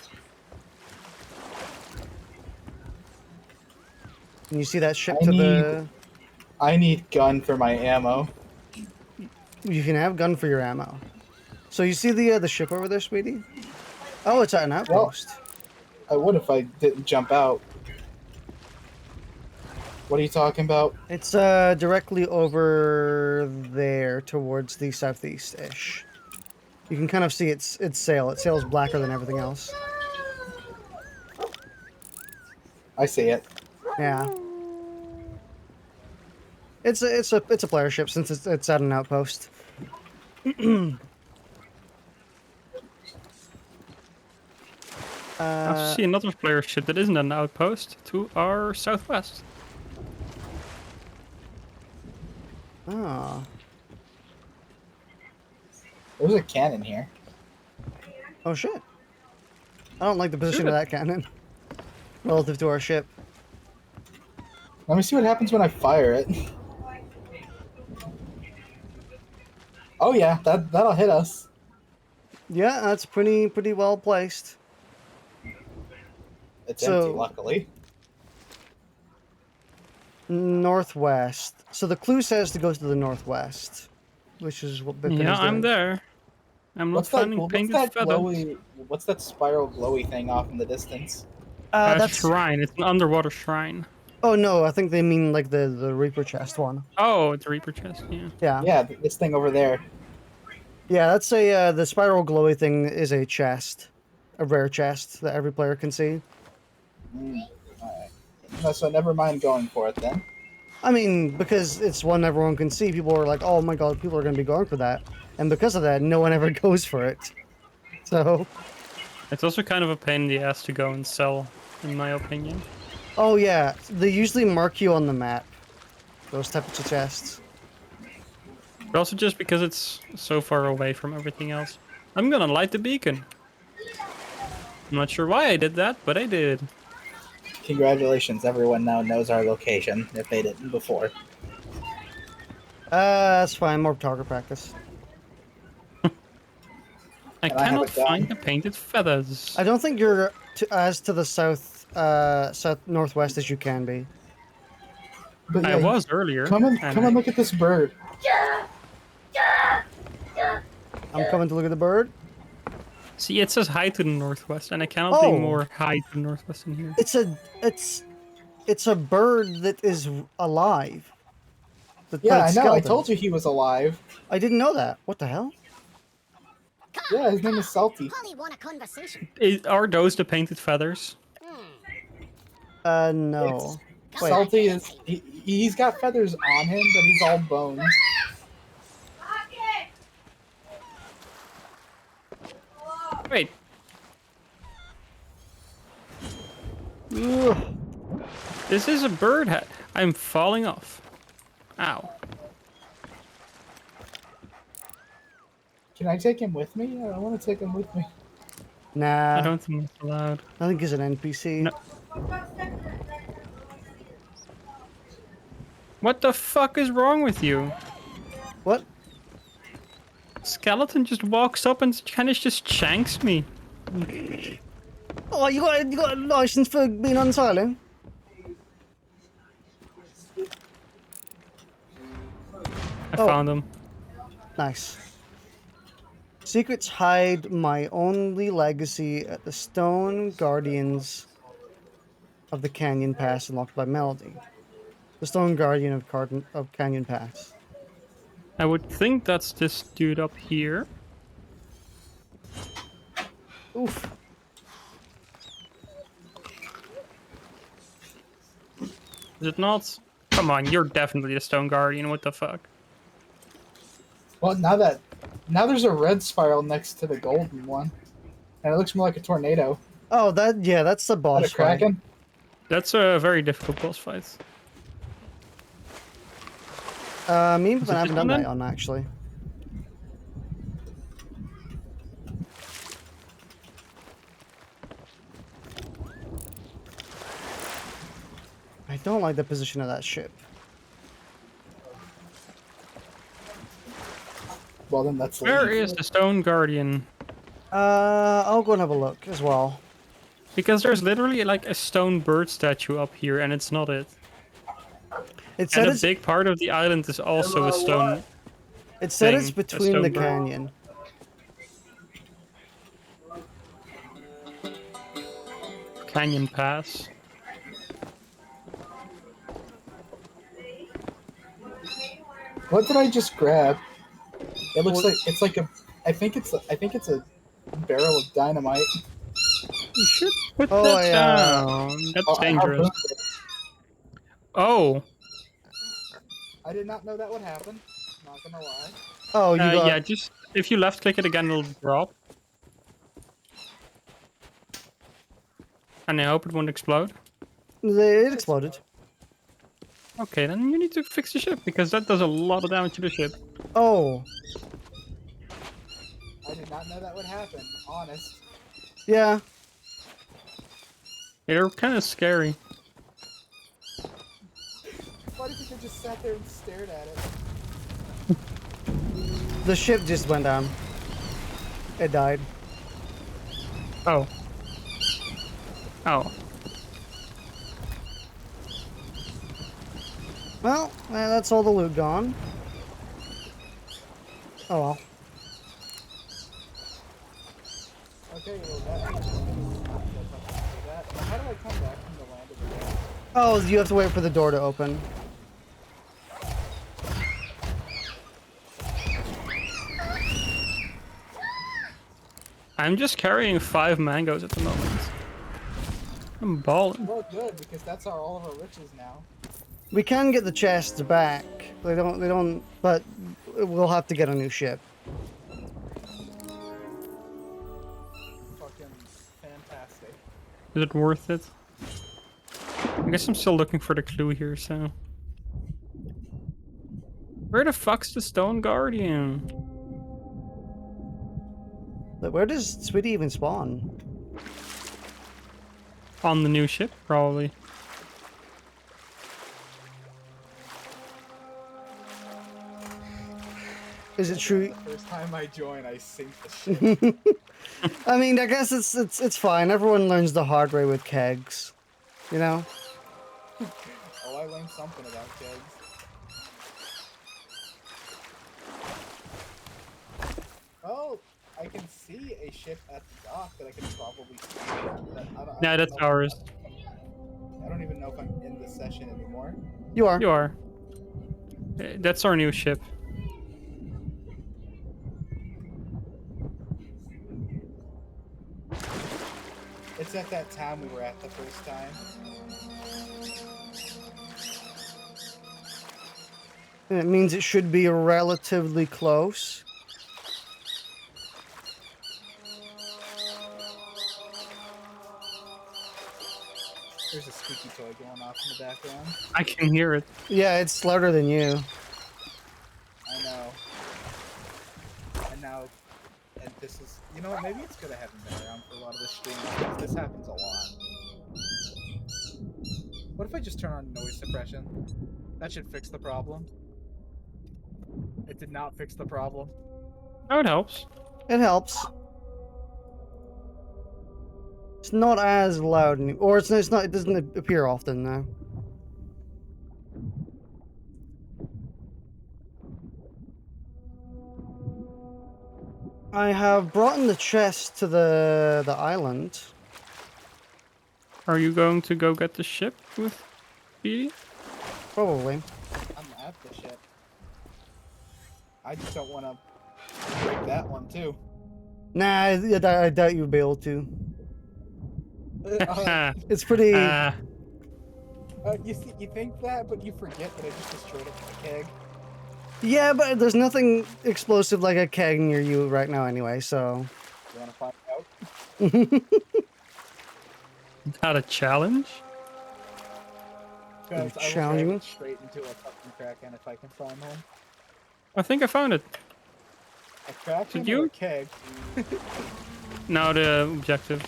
And you see that ship I to need- the... I need gun for my ammo. You can have gun for your ammo. So you see the ship over there, Speedy? Oh, it's at an outpost. I would if I didn't jump out. What are you talking about? It's directly over there towards the southeast-ish. You can kind of see its sail. Its sail's blacker than everything else. I see it. Yeah. It's a player ship since it's at an outpost. I see another player ship that isn't an outpost to our southwest. Oh. There's a cannon here. Oh shit. I don't like the position Shoot of it. that cannon relative to our ship. Let me see what happens when I fire it. Oh yeah, that'll hit us. Yeah, that's pretty well placed. It's So- empty, luckily. Northwest. So the clue says to go to the northwest, which is what Bipin Yeah, is I'm doing. there. I'm not finding painted feathers. What's that spiral glowy thing off in the distance? A That's... shrine. It's an underwater shrine. Oh no, I think they mean like the Reaper chest one. Oh, it's a Reaper chest. Yeah. Yeah. Yeah, this thing over there. Yeah, that's a the spiral glowy thing is a chest, a rare chest that every player can see. Alright. No, so never mind going for it then. I mean, because it's one everyone can see, people are like, "Oh my god, people are going to be going for that," and because of that, no one ever goes for it. So, It's also kind of a pain in the ass to go and sell, in my opinion. oh yeah, they usually mark you on the map. Those types of chests. But also just because it's so far away from everything else. I'm gonna light the beacon. I'm not sure why I did that, but I did. Congratulations, everyone now knows our location, if they didn't before. That's fine, more target practice. I I have cannot a gun. find the painted feathers. I don't think you're as to the south northwest as you can be. But I was earlier. Come and and look at this bird. I'm coming to look at the bird. See, it says hi to the northwest, and I cannot be Oh. more hi to the northwest in here. It's a bird that is alive. Yeah, I know. I told you he was alive. I didn't know that. What the hell? Yeah, his name is Salty. Only want a conversation. Are those the painted feathers? No. Wait. Salty is he's got feathers on him, but he's all bones. Wait, Ugh. this is a bird hat. I'm falling off. Ow. Can I take him with me? I want to take him with me. Nah. I don't think it's allowed. I think he's an NPC. No. What the fuck is wrong with you? What? Skeleton just walks up and kind of just shanks me. Oh, you got a license for being on silo? I Oh. found him. Nice. Secrets hide my only legacy at the Stone Guardians of the Canyon Pass unlocked by Melody. The Stone Guardian of Canyon Pass. I would think that's this dude up here. Oof. Is it not? Come on, you're definitely the Stone Guardian. What the fuck? Well, now there's a red spiral next to the golden one, and it looks more like a tornado. Oh, that's the Is boss that a fight. kraken? That's a very difficult boss fight. Me and Is Ben it haven't this done one that then? on actually. I don't like the position of that ship. Well, then that's Where leave. is the Stone Guardian? I'll go and have a look as well. Because there's literally like a stone bird statue up here, and it's not it. It said And a it's big part of the island is also a stone it said it's thing, a between the stone bird. canyon. Canyon Pass. What did I just grab? It looks like it's like a. I think it's a barrel of dynamite. You should put Oh, that yeah. down. That's Oh, I dangerous. harpooned it. Oh, I did not know that would happen. Not gonna lie. Oh, you got yeah. Just if you left click it again, it'll drop. And I hope it won't explode. it exploded. Okay, then you need to fix the ship because that does a lot of damage to the ship. Oh, I did not know that would happen. Honest. yeah. They're kind of scary. Why did you just sat there and stared at it? The ship just went down. It died. Oh. Oh. Well, that's all the loot gone. Oh well. Okay, well that. How do I come back from the land of the dead? Oh, you have to wait for the door to open. I'm just carrying 5 mangoes at the moment. I'm balling. Well, good because that's all of our riches now. We can get the chests back. They don't, but we'll have to get a new ship. Fucking fantastic. Is it worth it? I guess I'm still looking for the clue here, so. Where the fuck's the Stone Guardian? But where does Speedy even spawn? On the new ship, probably. Is it true? The first time I join, I sink the ship. I mean, I guess it's fine. Everyone learns the hard way with kegs, you know. Oh, I learned something about kegs. Oh, I can see a ship at the dock that I can probably see. Yeah, that's know- ours. I don't even know if I'm in the session anymore. You are. You are. That's our new ship. It's at that town we were at the first time. And it means it should be relatively close. There's a squeaky toy going off in the background. I can hear it. Yeah, it's louder than you. I know. And this is, you know what, maybe it's good I haven't been around for a lot of this stream, because this happens a lot. What if I just turn on noise suppression? That should fix the problem. It did not fix the problem. Oh, it helps. It helps. It's not as loud anymore, or it's not. It doesn't appear often now. I have brought in the chest to the island. Are you going to go get the ship with Speedy? Probably. I'm at the ship. I just don't want to break that one too. Nah, I doubt you'll be able to. It's pretty. You think that, but you forget that I just destroyed it with a keg. Yeah, but there's nothing explosive like a keg near you right now anyway, so. You want to find out? Not a challenge? Guys, I will drive Challenging? it straight into a fucking kraken if I can find one. I think I found it. A kraken Did or you? a keg? Now the objective.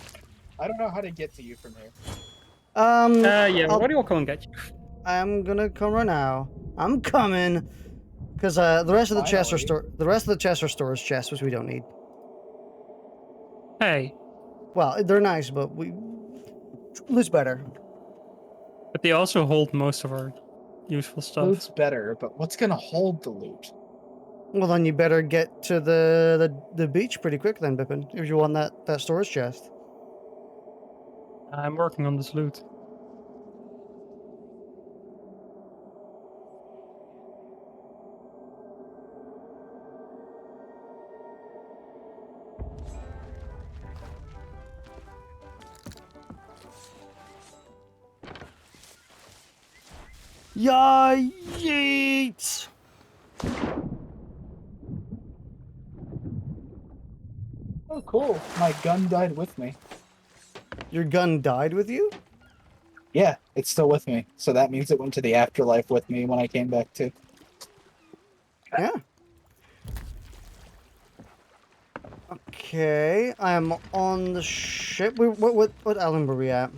I don't know how to get to you from here. Yeah, I'll- Waddy will come and get you. I'm gonna come right now. I'm coming, because the rest of the chests are Finally. The rest of the chests are storage chests, which we don't need. Hey, Well, they're nice, but loot's better. but they also hold most of our useful stuff. Loot's better, but what's gonna hold the loot? Well, then you better get to the beach pretty quick, then, Bipin, if you want that storage chest. I'm working on this loot. Yeah, yeet! Oh, cool. My gun died with me. Your gun died with you? Yeah, it's still with me. So that means it went to the afterlife with me when I came back to. Yeah. Okay, I am on the ship. What island were we at?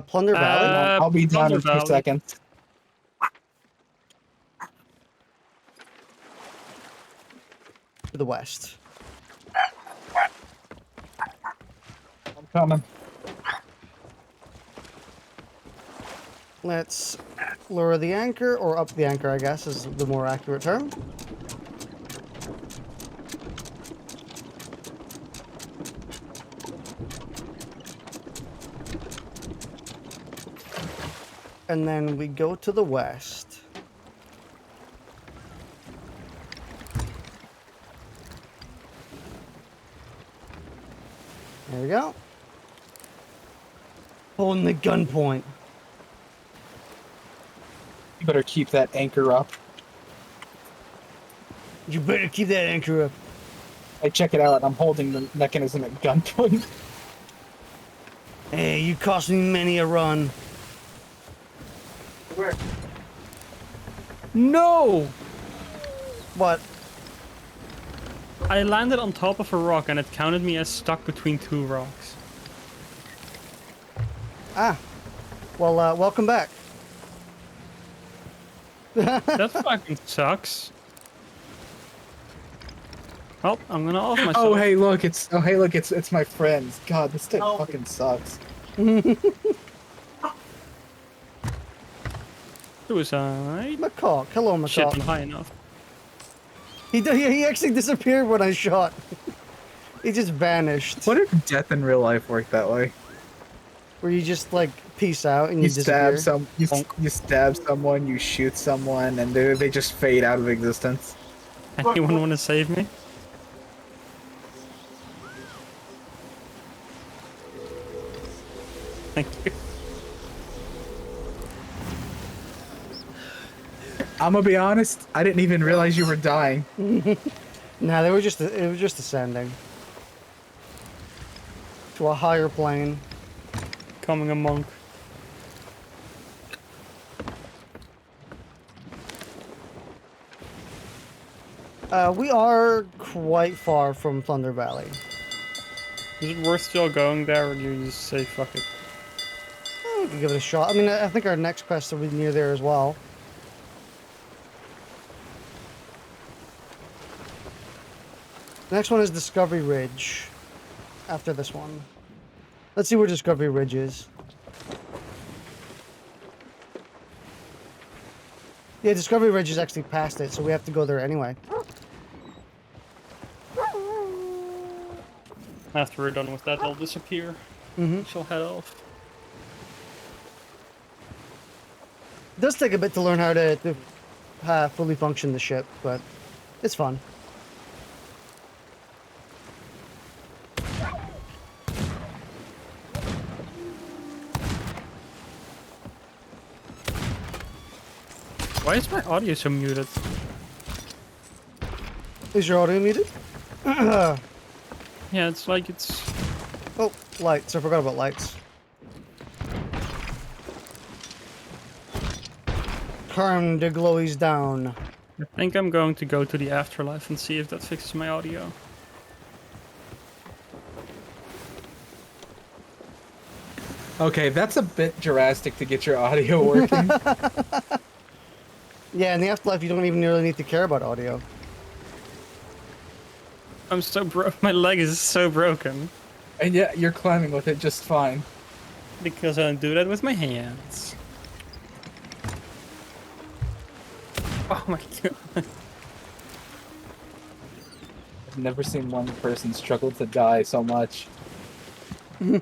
Plunder Valley? I'll be down in Plunder 2 Valley. seconds. To the west. I'm coming. Let's lower the anchor, or up the anchor, I guess, is the more accurate term. And then we go to the west. There we go. Holding the gunpoint. You better keep that anchor up. You better keep that anchor up. I check it out and I'm holding the mechanism at gunpoint. Hey, you cost me many a run. Where? No! What? I landed on top of a rock and it counted me as stuck between two rocks. Ah. Well, welcome back. That fucking sucks. Well, I'm gonna off myself. Oh hey look, it's my friends. God, this thing fucking sucks. Suicide. Macaque. Hello, Shit, I'm Macaque. high enough. He actually disappeared when I shot. He just vanished. What if death in real life worked that way? Where you just like peace out and you, You disappear. you stab someone, you shoot someone, and they just fade out of existence. Anyone want to save me? Thank you. I'm gonna be honest, I didn't even realize you were dying. Nah, it was just ascending to a higher plane. Becoming a monk. We are quite far from Thunder Valley. Is it worth still going there, or do you just say fuck it? We could give it a shot. I mean, I think our next quest will be near there as well. The next one is Discovery Ridge. After this one. Let's see where Discovery Ridge is. Yeah, Discovery Ridge is actually past it, so we have to go there anyway. After we're done with that, they'll disappear. Mm-hmm. She'll head off. It does take a bit to learn how to fully function the ship, but it's fun. Why is my audio so muted? Is your audio muted? Yeah, it's like it's... Oh, lights. I forgot about lights. Turn the glowies down. I think I'm going to go to the afterlife and see if that fixes my audio. Okay, that's a bit drastic to get your audio working. Yeah, in the afterlife, you don't even really need to care about audio. I'm so broke. My leg is so broken. And yet you're climbing with it just fine. Because I don't do that with my hands. Oh my god. I've never seen one person struggle to die so much. There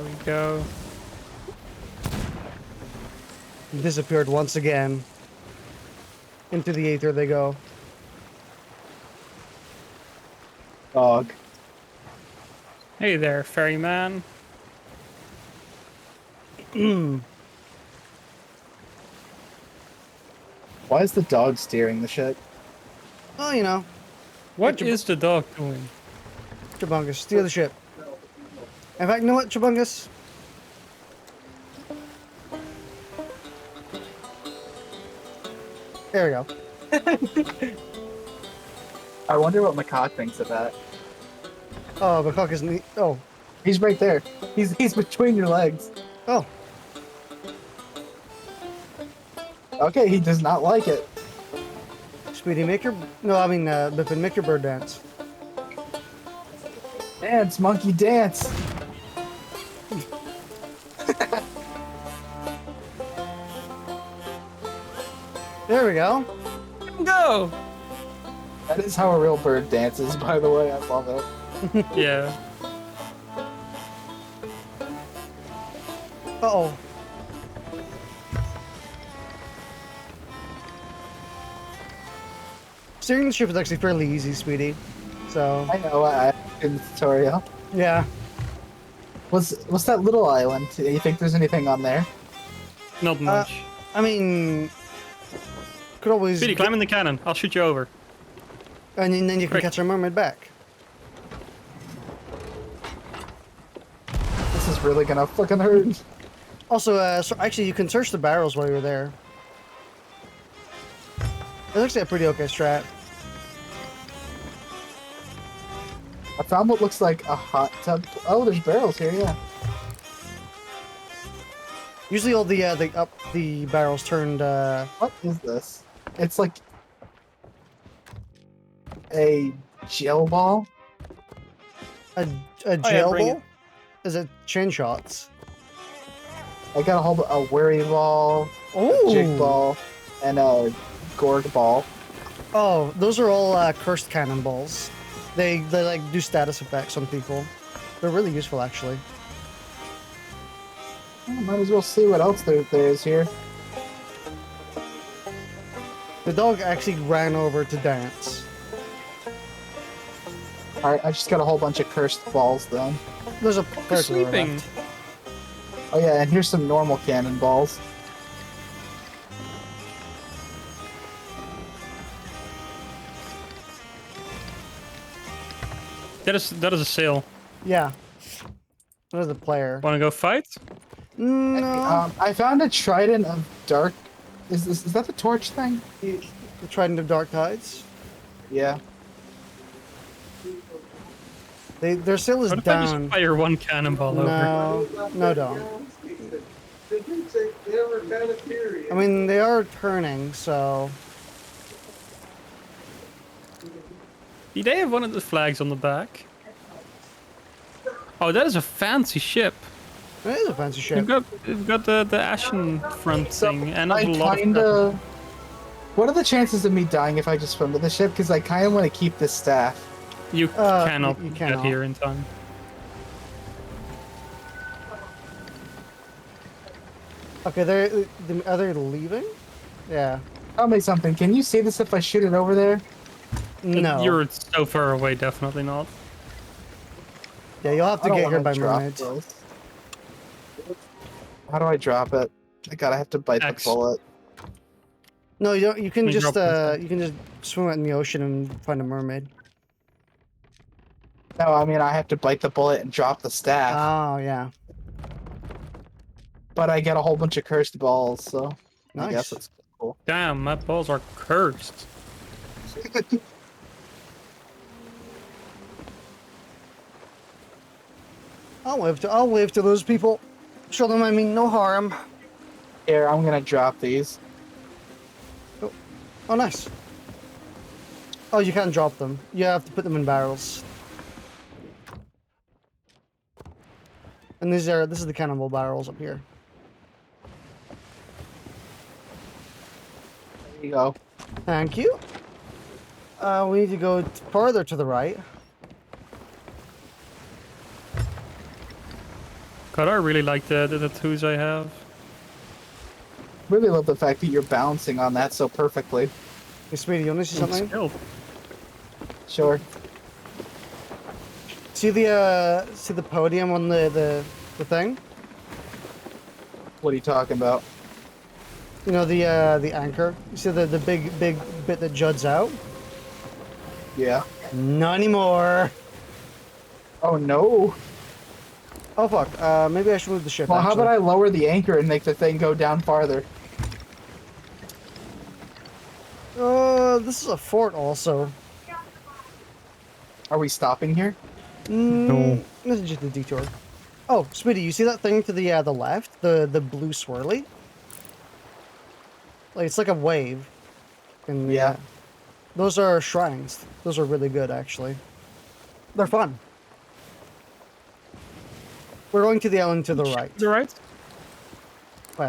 we go. Disappeared once again. Into the aether they go. Dog. Hey there, ferryman. Why is the dog steering the ship? Oh, you know, What is the dog doing? Chubungus, steer the ship. In fact, you know what, Chubungus? There we go. I wonder what Macaque thinks of that. Oh, the cock isn't. Oh, He's right there. He's between your legs. oh. Okay, he does not like it. Speedy, make your. No, I mean, Bipin, make your bird dance. Dance, monkey, dance. There we go. Go! That is how a real bird dances, by the way. I love it. Yeah. Uh-oh. Steering the ship is actually fairly easy, Speedy. So, I know. I in the tutorial. yeah. What's that little island? Do you think there's anything on there? Not much. I mean, could always. Speedy, climb in the cannon. I'll shoot you over. And then you can Quick. catch our mermaid back. This is really gonna fucking hurt. Also, so actually, you can search the barrels while you're there. It's actually a pretty okay strat. I found what looks like a hot tub. Oh, there's barrels here. Yeah. Usually, all the barrels turned. What is this? It's like a gel ball. A yeah, jail bring ball? it. Is it chin shots? I got a hold of a worry ball, Oh, a jig ball, and a gorg ball. Oh, those are all cursed cannonballs. They like do status effects on people. They're really useful, actually. Well, might as well see what else there is here. The dog actually ran over to dance. Alright, I just got a whole bunch of cursed balls though. There's a You're character sleeping. left. Oh yeah, and here's some normal cannonballs. That is a sail. Yeah. There's the player. Wanna go fight? No. I found a trident of dark. Is that the torch thing? The Trident of Dark Tides. Yeah. Their sail is What if I just down. fire one cannonball over? No, don't. I mean, they are turning, so. Do they have one of the flags on the back? Oh, that is a fancy ship. It is a fancy ship. We've got the ashen front thing and a I lot kind of of. What are the chances of me dying if I just swim to the ship? Because I kind of want to keep this staff. You cannot you get cannot. here in time. Okay, are they leaving? Yeah. Tell me something. Can you see this if I shoot it over there? No. You're so far away, definitely not. Yeah, you'll have to I don't get here wanna by drop mermaids. this. How do I drop it? I gotta have to bite X. the bullet. No, you don't. You can Let me just drop this you can just swim out in the ocean and find a mermaid. No, I mean I have to bite the bullet and drop the staff. Oh yeah. But I get a whole bunch of cursed balls, so I guess Nice. it's cool. Damn, my balls are cursed. I'll wave to those people. Show them I mean no harm. Here, I'm gonna drop these. Oh nice. Oh, you can't drop them. You have to put them in barrels. And this is the Cannonball Barrels up here. There you go. Thank you. We need to go further to the right. God, I really like the tattoos I have. Really love the fact that you're bouncing on that so perfectly. Hey, Speedy, you want to see I'm something? skilled. Sure. See the podium on the thing? What are you talking about? You know the anchor. You see the big bit that juts out? Yeah. Not anymore. Oh no. Oh fuck. Maybe I should move the ship. Well, how actually. about I lower the anchor and make the thing go down farther? This is a fort also. Are we stopping here? No. This is just a detour. Oh, Speedy, you see that thing to the left? The blue swirly? Like it's like a wave. In the, Yeah. Those are shrines. Those are really good actually. They're fun. We're going to the island to the right. To the right?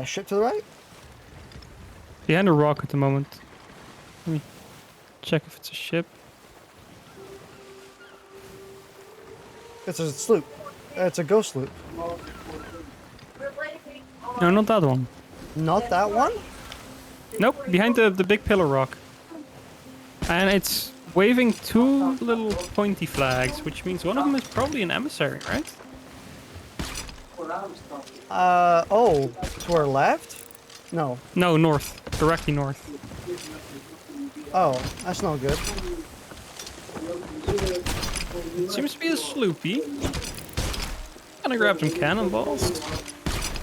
Ship to the right? Behind a rock at the moment. Let me check if it's a ship. It's a sloop. It's a ghost sloop. No, not that one. Not that one? Nope, behind the big pillar rock. And it's waving two little pointy flags, which means one of them is probably an emissary, right? Oh, to our left? No. No, north. Directly north. Oh, that's not good. It seems to be a sloopy. Gonna grab some cannonballs.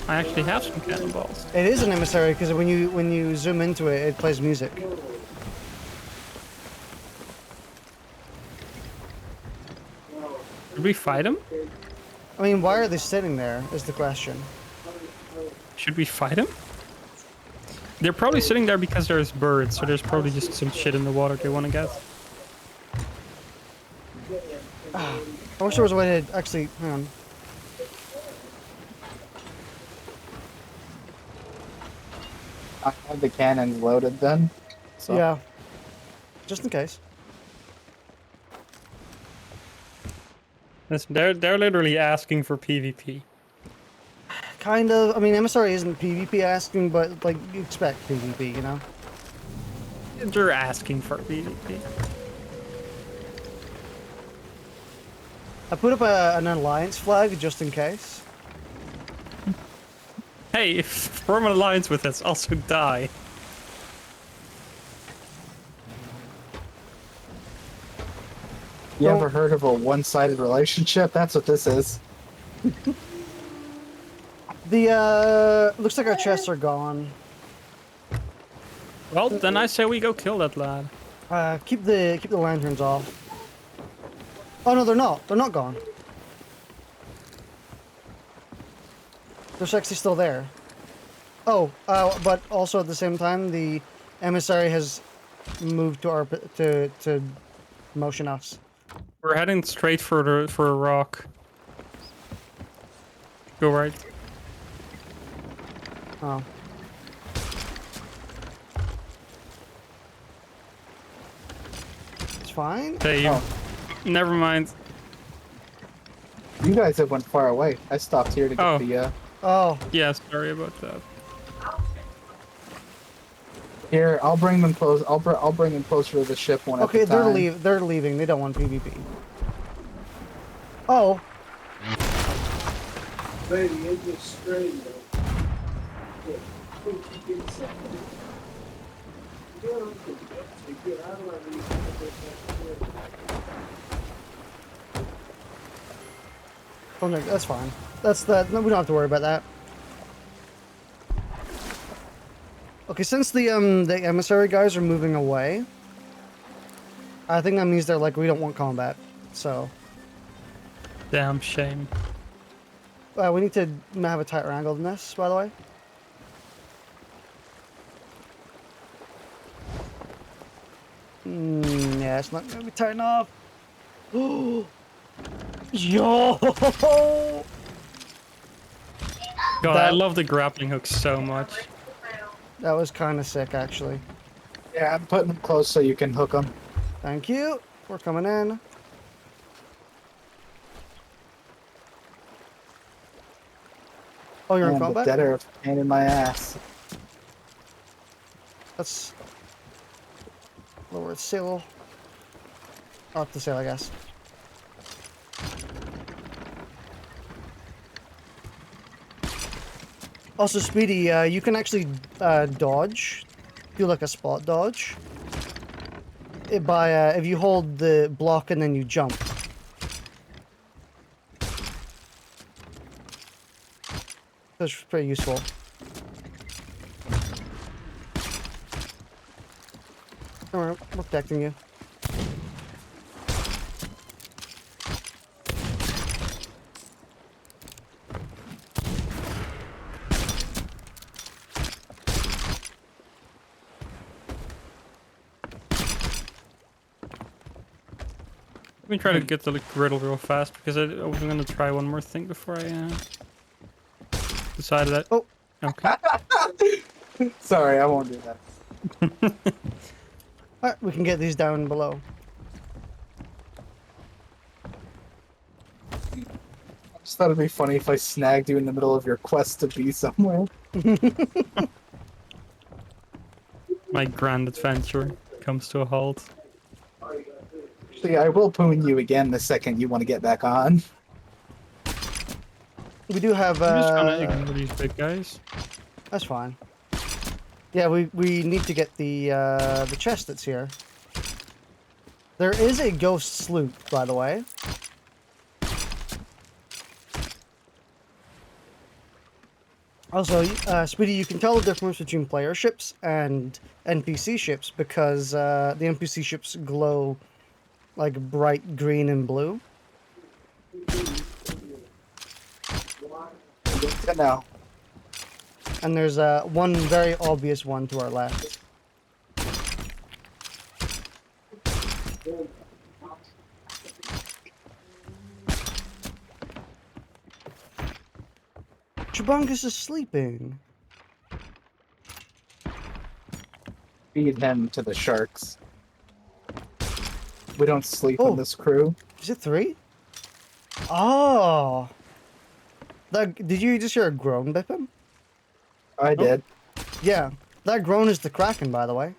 I actually have some cannonballs. It is an emissary because when you zoom into it, it plays music. Should we fight him? I mean, why are they sitting there? Is the question. Should we fight him? They're probably sitting there because there's birds, so there's probably just some shit in the water they want to get. I wish there was a way to actually. Hang on. I have the cannons loaded then. So. Yeah. Just in case. Listen, they're literally asking for PvP. Kind of. I mean, emissary isn't PvP asking, but like you expect PvP, you know. They're asking for PvP. I put up an alliance flag just in case. Hey, if form an alliance with us, also die. You ever heard of a one-sided relationship? That's what this is. The looks like our chests are gone. Well, then I say we go kill that lad. Keep the lanterns off. Oh no, they're not. They're not gone. They're actually still there. Oh, but also at the same time, the emissary has moved to our to motion us. We're heading straight for a rock. Go right. Oh. It's fine. Hey, you. Oh. Never mind. You guys have went far away. I stopped here to get Oh. the. Oh, Yeah, sorry about that. Here, I'll bring them close. I'll bring them closer to the ship one okay. at a time. They're leaving. They don't want PvP. Oh, Baby, it gets straight though. Yeah. Get inside. Get on the get out of these. okay, that's fine. That's that. No, we don't have to worry about that. Okay, since the emissary guys are moving away, I think that means they're like, we don't want combat. So Damn shame. we need to have a tighter angle than this, by the way. Yeah, it's not gonna be tight enough. Yo! God, I That- love the grappling hook so much. That was kind of sick, actually. Yeah, I'm putting them close so you can hook them. Thank you. We're coming in. Oh, you're in And the combat? dead are a pain in my ass. Let's lower its sail. Up the sail, I guess. Also, Speedy, you can actually dodge, do like a spot dodge. If you hold the block and then you jump. That's pretty useful. Alright, we're protecting you. Let me try to get the griddle real fast because I was gonna try one more thing before I decided that. Oh. Okay. Sorry, I won't do that. Alright, we can get these down below. I just thought it'd be funny if I snagged you in the middle of your quest to be somewhere. My grand adventure comes to a halt. Actually, I will poon you again the second you want to get back on. We do have I'm just trying to ignore these big guys. that's fine. Yeah, we need to get the chest that's here. There is a ghost sloop, by the way. Also, Speedy, you can tell the difference between player ships and NPC ships because the NPC ships glow like bright green and blue. Good now. And there's one very obvious one to our left. Chubungus is sleeping. Feed him to the sharks. We don't sleep Oh. on this crew. Is it 3? Oh! Did you just hear a groan, Bipin? I did. Yeah, that groan is the Kraken, by the way.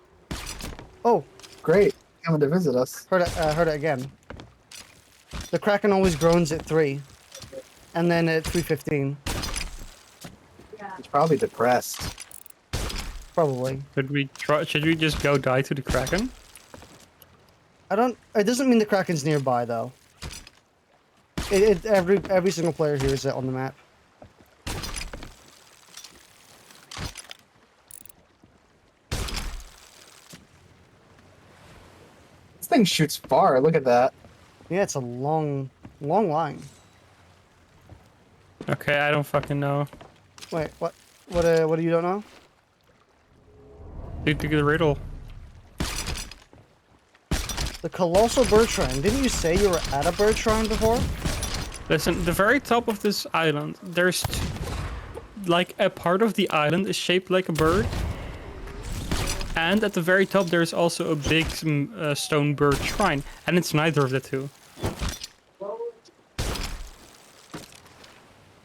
Oh, Great. Coming to visit us. heard it again. The Kraken always groans at 3, and then at 3:15, He's probably depressed. probably. Should we try? Should we just go die to the Kraken? It doesn't mean the Kraken's nearby though. Every single player hears it on the map. This thing shoots far. Look at that. Yeah, it's a long line. Okay, I don't fucking know. Wait, what? What do you don't know? Dude, the riddle. The Colossal Bird Shrine. Didn't you say you were at a bird shrine before? Listen, the very top of this island, like a part of the island is shaped like a bird, and at the very top there's also a big stone bird shrine, and it's neither of the two.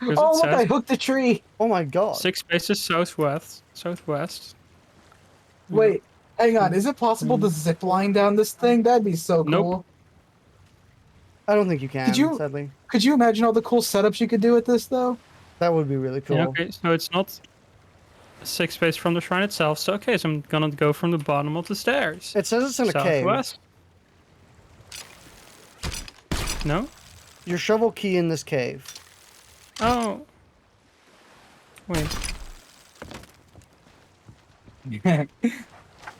Because Oh, it look! I says hooked a tree. Oh my god. 6 spaces southwest. Southwest. Wait, hang on. Is it possible to zip line down this thing? That'd be so Nope. cool. I don't think you can, you- sadly. Could you imagine all the cool setups you could do with this, though? That would be really cool. Yeah, okay, so it's not 6 space from the shrine itself. So okay, so I'm gonna go from the bottom of the stairs. It says it's in a cave. Southwest. No? Your shovel key in this cave. Oh. Wait.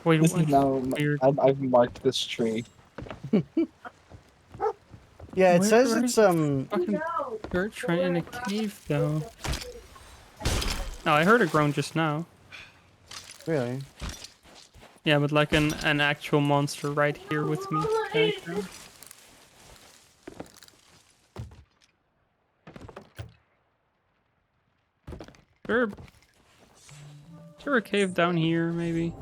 Wait, This what? is now. Weird. I've marked this tree. Yeah, it Where says are it's Fucking bird shrine in a cave, though. Oh, I heard a groan just now. really. Yeah, but like an actual monster right here with me. character. Is there a cave down here, maybe?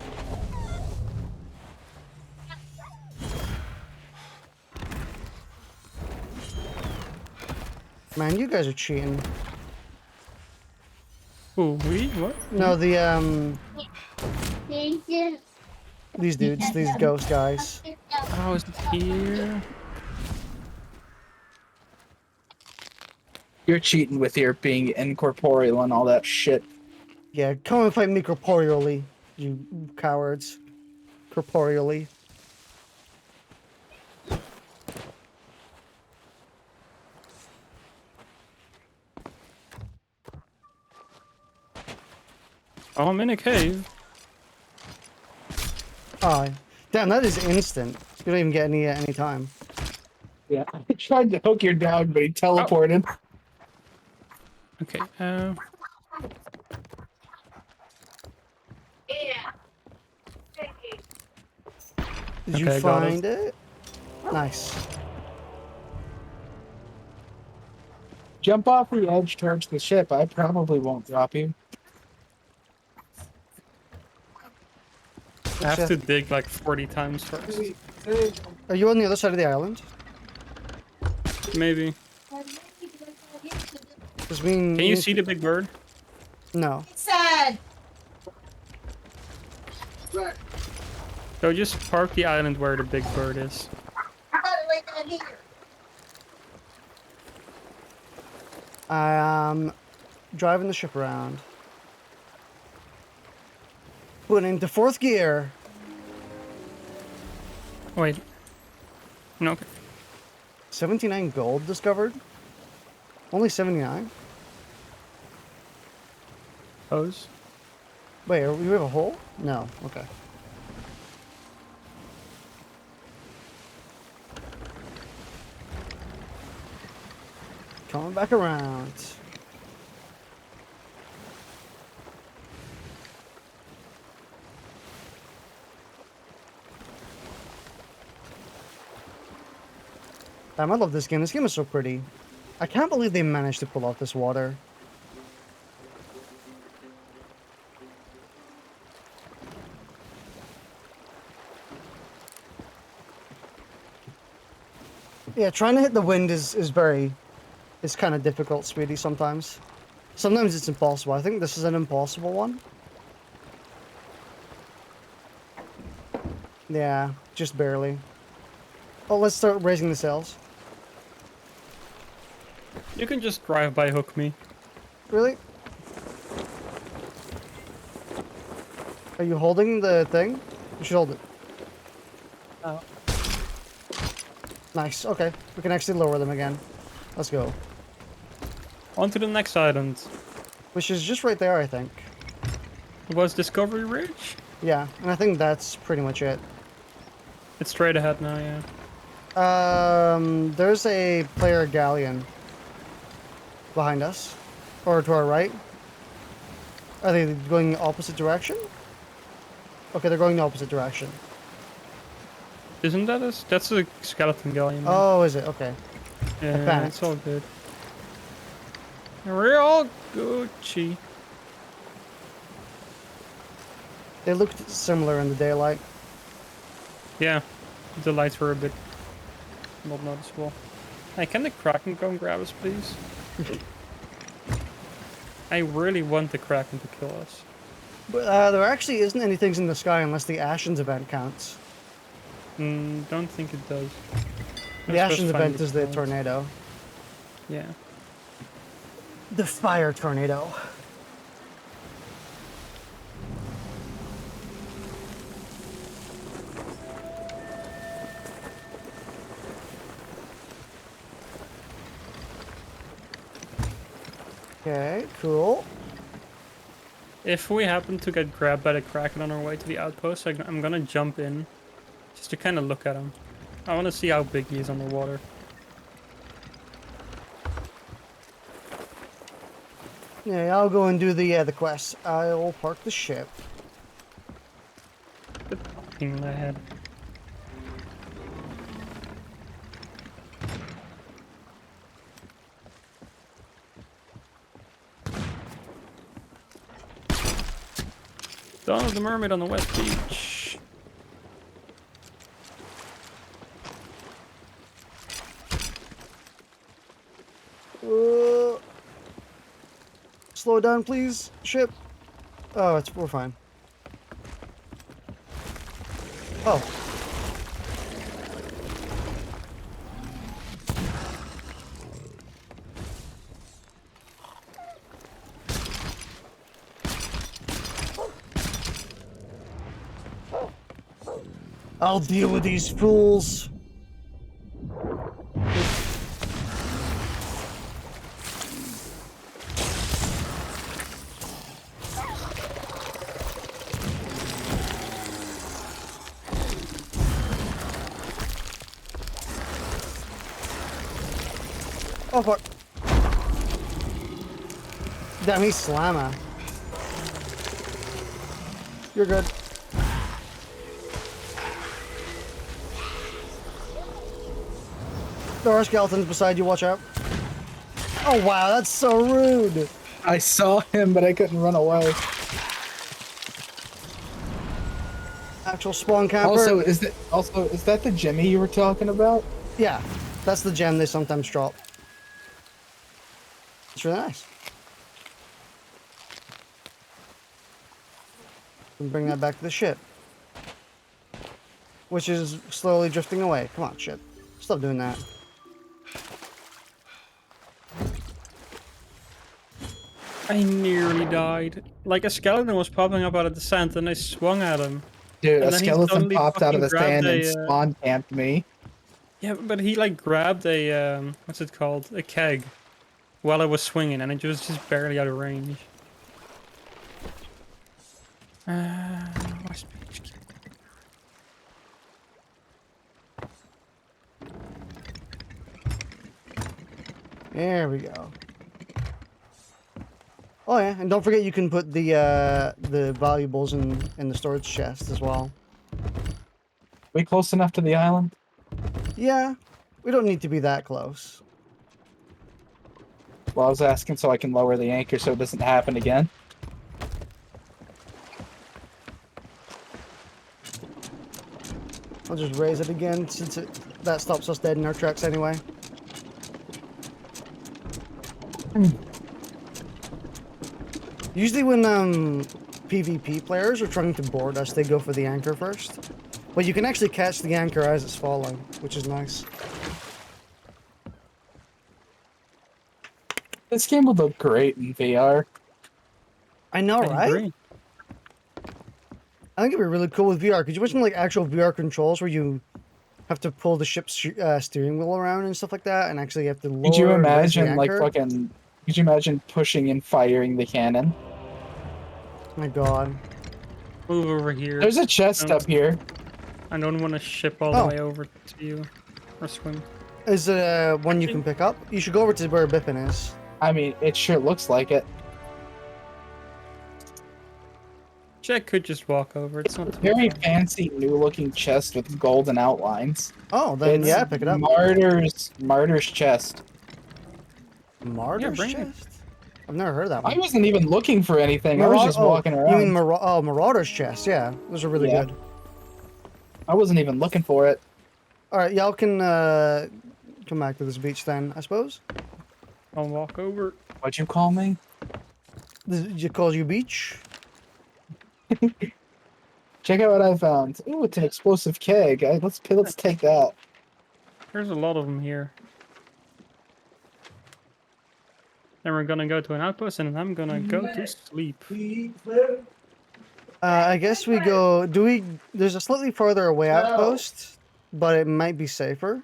Man, you guys are cheating. Ooh, we? What? No, these dudes, these ghost guys. Oh, is it here? You're cheating with your being incorporeal and all that shit. Yeah, come and fight me corporeally, you cowards. Corporeally. Oh, I'm in a cave. Oh, damn, that is instant. You don't even get any time. Yeah, I tried to hook your dog, but he teleported. Okay, Did you Okay, got it. find it? Nice. Jump off the edge towards the ship. I probably won't drop you. I have to dig like 40 times first. Are you on the other side of the island? Maybe. Does mean Can you see the big bird? No. Sad. So just park the island where the big bird is. I driving the ship around. Putting into fourth gear. Wait. No. Okay. 79 gold discovered. Only 79. Pose. Wait, we have a hole? No. Okay. Coming back around. Damn, I love this game. This game is so pretty. I can't believe they managed to pull off this water. Yeah, trying to hit the wind is kind of difficult, Speedy, sometimes. Sometimes it's impossible. I think this is an impossible one. Yeah, just barely. Oh, let's start raising the sails. You can just drive by hook me. Really? Are you holding the thing? You should hold it. Oh. Nice, okay. We can actually lower them again. Let's go. On to the next island. Which is just right there, I think. It was Discovery Ridge? Yeah, and I think that's pretty much it. It's straight ahead now, yeah. There's a player galleon behind us, or to our right. Are they going the opposite direction? Okay, they're going the opposite direction. Isn't that that's a skeleton galleon? man. Oh, is it? Okay. yeah, panicked. it's all good. We're all Gucci. They looked similar in the daylight. Yeah, the lights were a bit not noticeable. Hey, can the Kraken come grab us, please? I really want the Kraken to kill us. But there actually isn't any things in the sky unless the Ashen's event counts. Don't think it does. The Let's Ashen's just find event is the clouds. tornado. Yeah. The fire tornado. Okay, cool. If we happen to get grabbed by the Kraken on our way to the outpost, I'm gonna jump in just to kind of look at him. I want to see how big he is on the water. Yeah, I'll go and do the quest. I'll park the ship. The ping ahead. Dawn of the Mermaid on the West Beach. Slow down, please, ship. Oh, we're fine. Oh. I'll deal with these fools. Oh fuck. Damn, he's slammer. You're good. There are skeletons beside you, watch out. Oh wow, that's so rude. I saw him, but I couldn't run away. Actual spawn camper. Also, is that the Jimmy you were talking about? Yeah, that's the gem they sometimes drop. It's really nice. And bring that back to the ship. Which is slowly drifting away. Come on, ship. Stop doing that. I nearly died. Like a skeleton was popping up out of the sand and I swung at him. Dude, And a then he skeleton suddenly popped out of the fucking sand grabbed and a, spawn camped me. Yeah, but he like grabbed a, what's it called? A keg. While I was swinging and it was just barely out of range. West Beach. There we go. Oh yeah, and don't forget you can put the valuables in the storage chest as well. We close enough to the island? Yeah, we don't need to be that close. Well, I was asking so I can lower the anchor so it doesn't happen again. I'll just raise it again since that stops us dead in our tracks anyway. Usually when PvP players are trying to board us, they go for the anchor first. But you can actually catch the anchor as it's falling, which is nice. This game would look great in VR. I know, I right? agree. I think it'd be really cool with VR. Could you imagine like actual VR controls where you have to pull the ship's steering wheel around and stuff like that, and actually have to lower Could you and raise the imagine like anchor? fucking? Could you imagine pushing and firing the cannon? My God. Move over here. There's a chest up here. I don't want to ship all Oh. the way over to you. Or swim. Is it one you can pick up? You should go over to where Bipin is. I mean, it sure looks like it. Jack could just walk over. It's not too Very far. fancy, new-looking chest with golden outlines. Oh, then It's yeah, pick it up. Martyr's chest. Martyr's bring it. chest? I've never heard of that I one. wasn't even looking for anything. I was just walking around. You mean Marauder's Chest? Yeah, those are really Yeah. good. I wasn't even looking for it. All right, y'all can come back to this beach then, I suppose. I'll walk over. What'd you call me? You call you beach? Check out what I found. Ooh, it's an explosive keg. Let's take that. There's a lot of them here. Then we're gonna go to an outpost, and I'm gonna go to sleep. I guess we go. Do we? There's a slightly further away outpost, but it might be safer.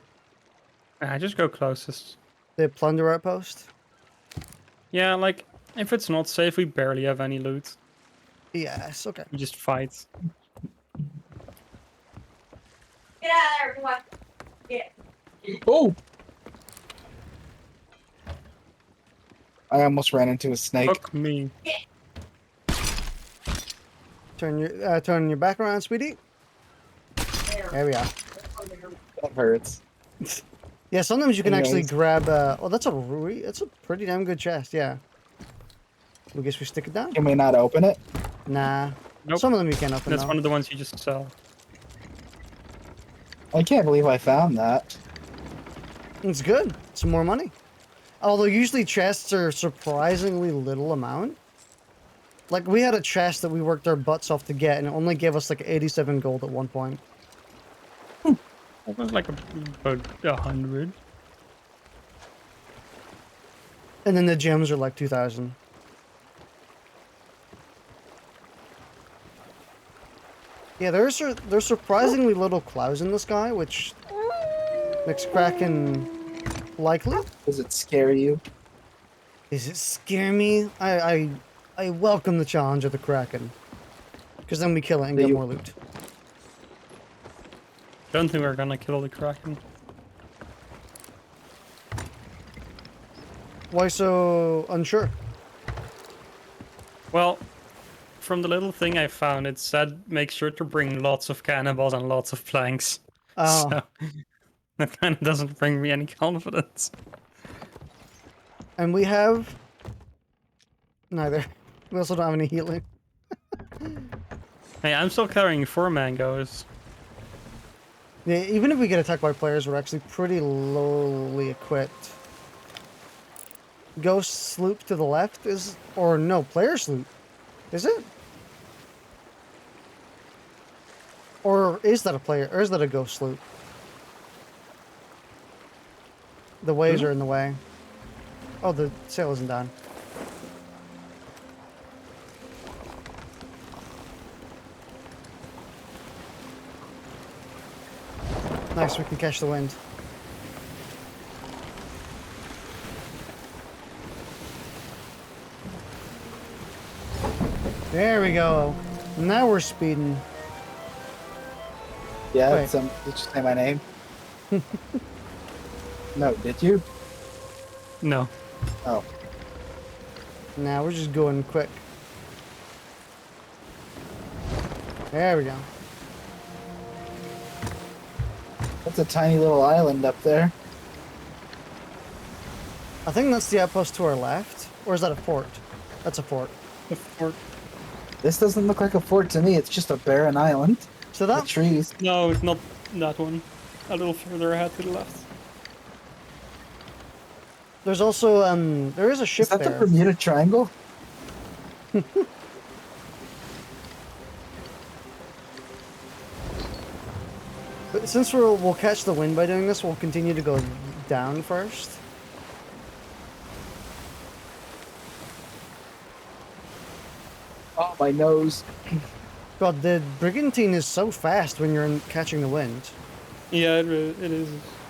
I just go closest. The plunder outpost. Yeah, like if it's not safe, we barely have any loot. Yes. Okay. We just fight. Get out of there, everyone. Get. Oh! I almost ran into a snake. Fuck me. Turn your back around, Speedy. There we are. That hurts. Yeah, sometimes you can actually Anyways. grab. Oh, that's a pretty damn good chest. Yeah. I guess we stick it down. Can we not open it? Nah. Nope. Some of them you can open. That's though. one of the ones you just sell. I can't believe I found that. It's good. Some more money. Although usually chests are surprisingly little amount. Like we had a chest that we worked our butts off to get, and it only gave us like 87 gold at one point. It was like about 100. And then the gems are like 2,000. Yeah, there's surprisingly little clouds in the sky, which makes Kraken likely. Does it scare you? Does it scare me? I welcome the challenge of the Kraken. Because then we kill it and get more loot. Don't think we're gonna kill the Kraken. Why so unsure? Well, from the little thing I found, it said make sure to bring lots of cannonballs and lots of planks. Oh. So that kind of doesn't bring me any confidence. And we have neither. We also don't have any healing. Hey, I'm still carrying 4 mangoes. Yeah, even if we get attacked by players, we're actually pretty lowly equipped. Ghost sloop to the left is, or no, player sloop. Is it? Or is that a player, or is that a ghost sloop? The waves are in the way. Oh, the sail isn't down. Nice, we can catch the wind. There we go. Now we're speeding. Yeah, Wait. did you say my name? No, did you? No. Oh. Now we're just going quick. There we go. That's a tiny little island up there. I think that's the outpost to our left. Or is that a fort? That's a fort. The fort. This doesn't look like a fort to me. It's just a barren island. So The that trees. No, it's not that one. A little further ahead to the left. there's also there is a ship Is that there. the Bermuda Triangle? But since we'll catch the wind by doing this, we'll continue to go down first. Oh, my nose. God, the brigantine is so fast when you're catching the wind. Yeah, it is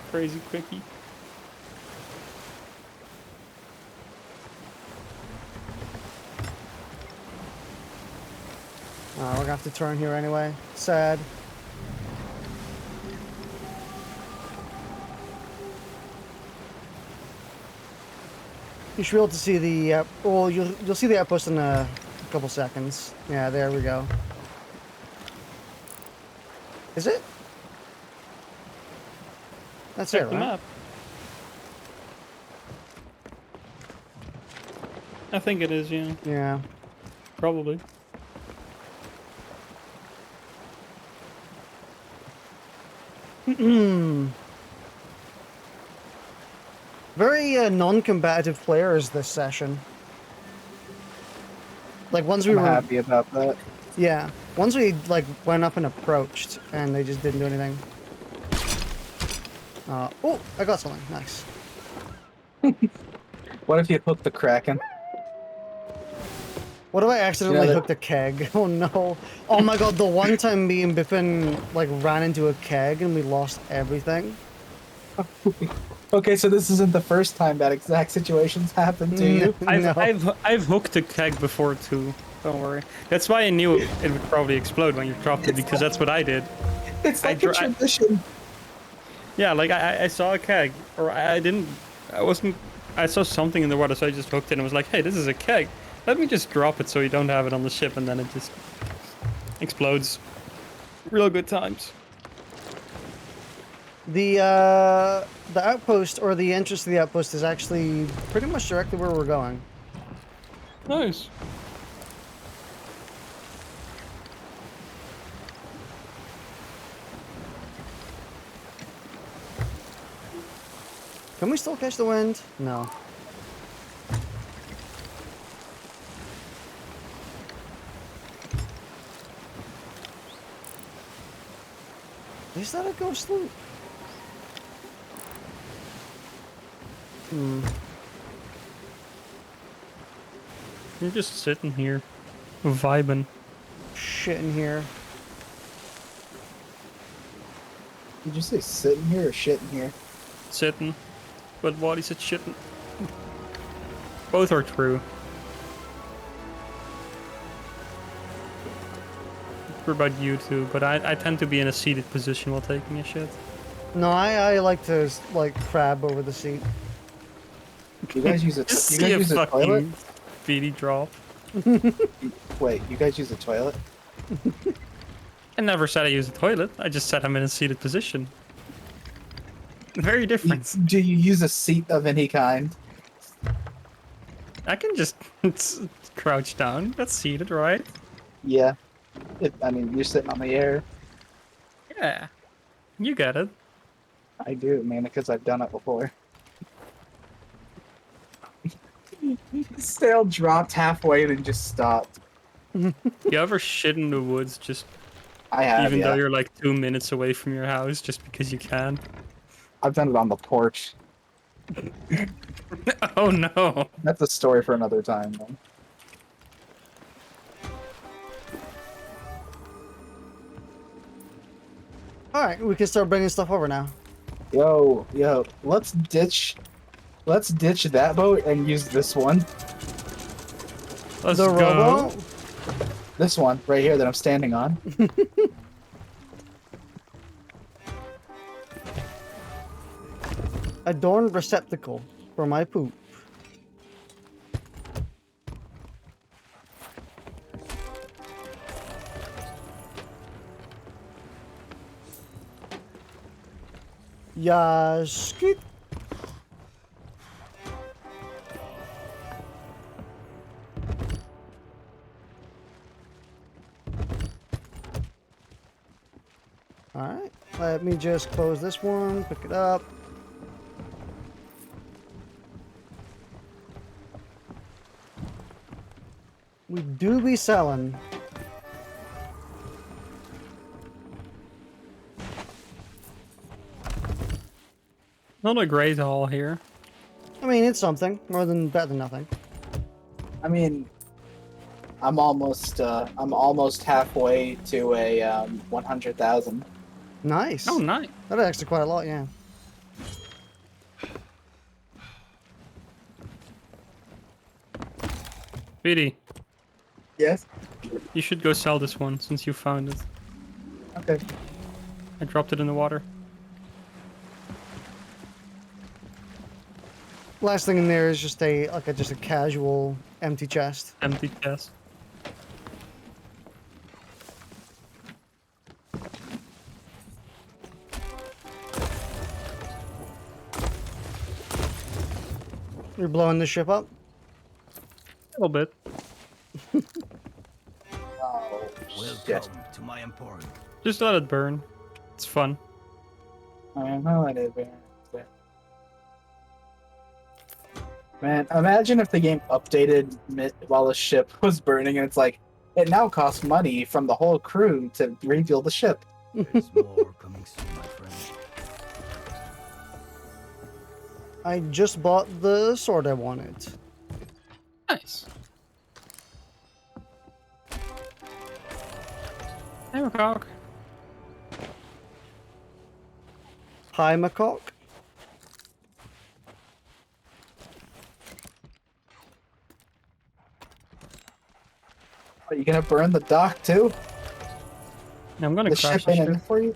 crazy quickie. We're gonna have to turn here anyway. Sad. You should be able to see the. Well, you'll see the outpost in a couple seconds. Yeah, there we go. Is it? That's Check it, the right? map. I think it is, yeah. Yeah. Probably. Very non-combative players this session. Like once we I'm were happy about that. Yeah. Once we like went up and approached, and they just didn't do anything. Oh, I got something. Nice. What if you hook the Kraken? What if I accidentally that- hooked a keg? Oh no. Oh my god, the one time me and Bipin like ran into a keg and we lost everything. Okay, so this isn't the first time that exact situation's happened to you. No. I've hooked a keg before too. Don't worry. That's why I knew it would probably explode when you dropped it, because that's what I did. It's like a tradition. Yeah, like I saw a keg, or I saw something in the water, so I just hooked it and was like, hey, this is a keg. Let me just drop it so you don't have it on the ship, and then it just explodes. Real good times. The outpost, or the entrance to the outpost, is actually pretty much directly where we're going. Nice. Can we still catch the wind? No. Is that a ghost loop? You're just sitting here, vibing. Shit in here. Did you say sit in here or shit in here? Sitting. But Waddy said shitting. Both are true. True about you too, but I tend to be in a seated position while taking a shit. No, I like to like crab over the seat. You guys use a Just you see guys a use a toilet? fucking Speedy drop. Wait, you guys use a toilet? I never said I use a toilet. I just said I'm in a seated position. Very different. Do you use a seat of any kind? I can just crouch down. That's seated, right? Yeah. I mean, you're sitting on the air. Yeah. You get it. I do, man, because I've done it before. Sail dropped halfway and then just stopped. You ever shit in the woods just I have, even yeah. though you're like 2 minutes away from your house just because you can? I've done it on the porch. Oh no. That's a story for another time, though. Alright, we can start bringing stuff over now. Yo, let's ditch that boat and use this one. Let's The go. rowboat? This one right here that I'm standing on. Adorned receptacle for my poop. Yeah, scoot. Alright, let me just close this one, pick it up. We do be selling. Not a great haul here. I mean, it's something. Better than nothing. I mean, I'm almost halfway to a 100,000. Nice. Oh, nice. That actually quite a lot, yeah. Speedy, Yes. you should go sell this one since you found it. Okay. I dropped it in the water. Last thing in there is just just a casual empty chest. Empty chest. You're blowing the ship up? little bit. Oh, shit. Welcome to my emporium. Just let it burn. It's fun. I know it is. Man, imagine if the game updated while the ship was burning and it's like, it now costs money from the whole crew to refuel the ship. There's more coming soon, my friend. I just bought the sword I wanted. Nice. Hey, Macaque. Hi, Macaque. Are you gonna burn the dock too? I'm gonna The crash ship the ain't ship. in it for you?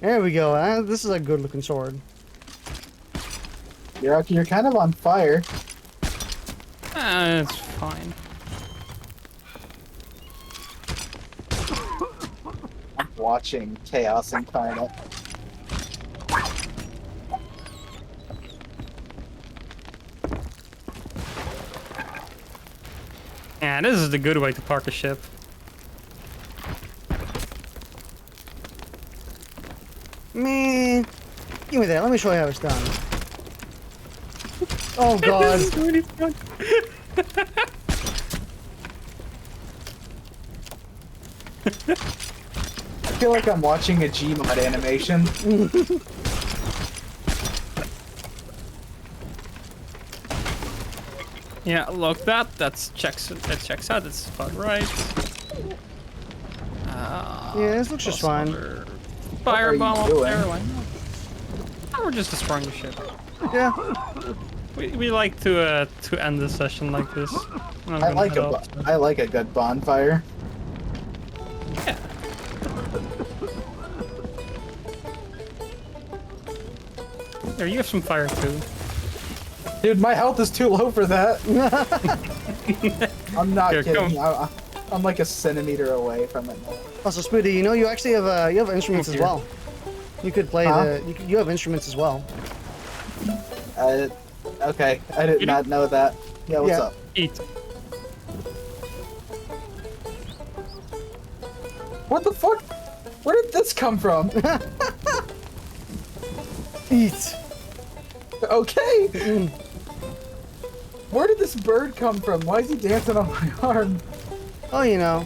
There we go. This is a good looking sword. You're kind of on fire. It's fine. I'm watching Chaos Incarnate. Yeah, this is the good way to park a ship. Man, give me that. Let me show you how it's done. Oh god. This is really fun. I feel like I'm watching a Gmod animation. Yeah, look, that checks out. That's about right. Yeah, this looks just fine. Firebomb up doing? there. Why not? Oh, we're just destroying the ship. Yeah. We like to end the session like this. I'm I gonna like head off. I like a good bonfire. Yeah. There, you have some fire too. Dude, my health is too low for that. I'm not Here, kidding. come. I'm like a centimeter away from it now. Also, Speedy, you know you actually have you have instruments as Here. well. You could play Huh? you have instruments as well. Okay, I did You not know that. Yeah, what's Yeah. up? Eat. What the fuck? Where did this come from? Eat. Okay. Where did this bird come from? Why is he dancing on my arm? Oh, you know.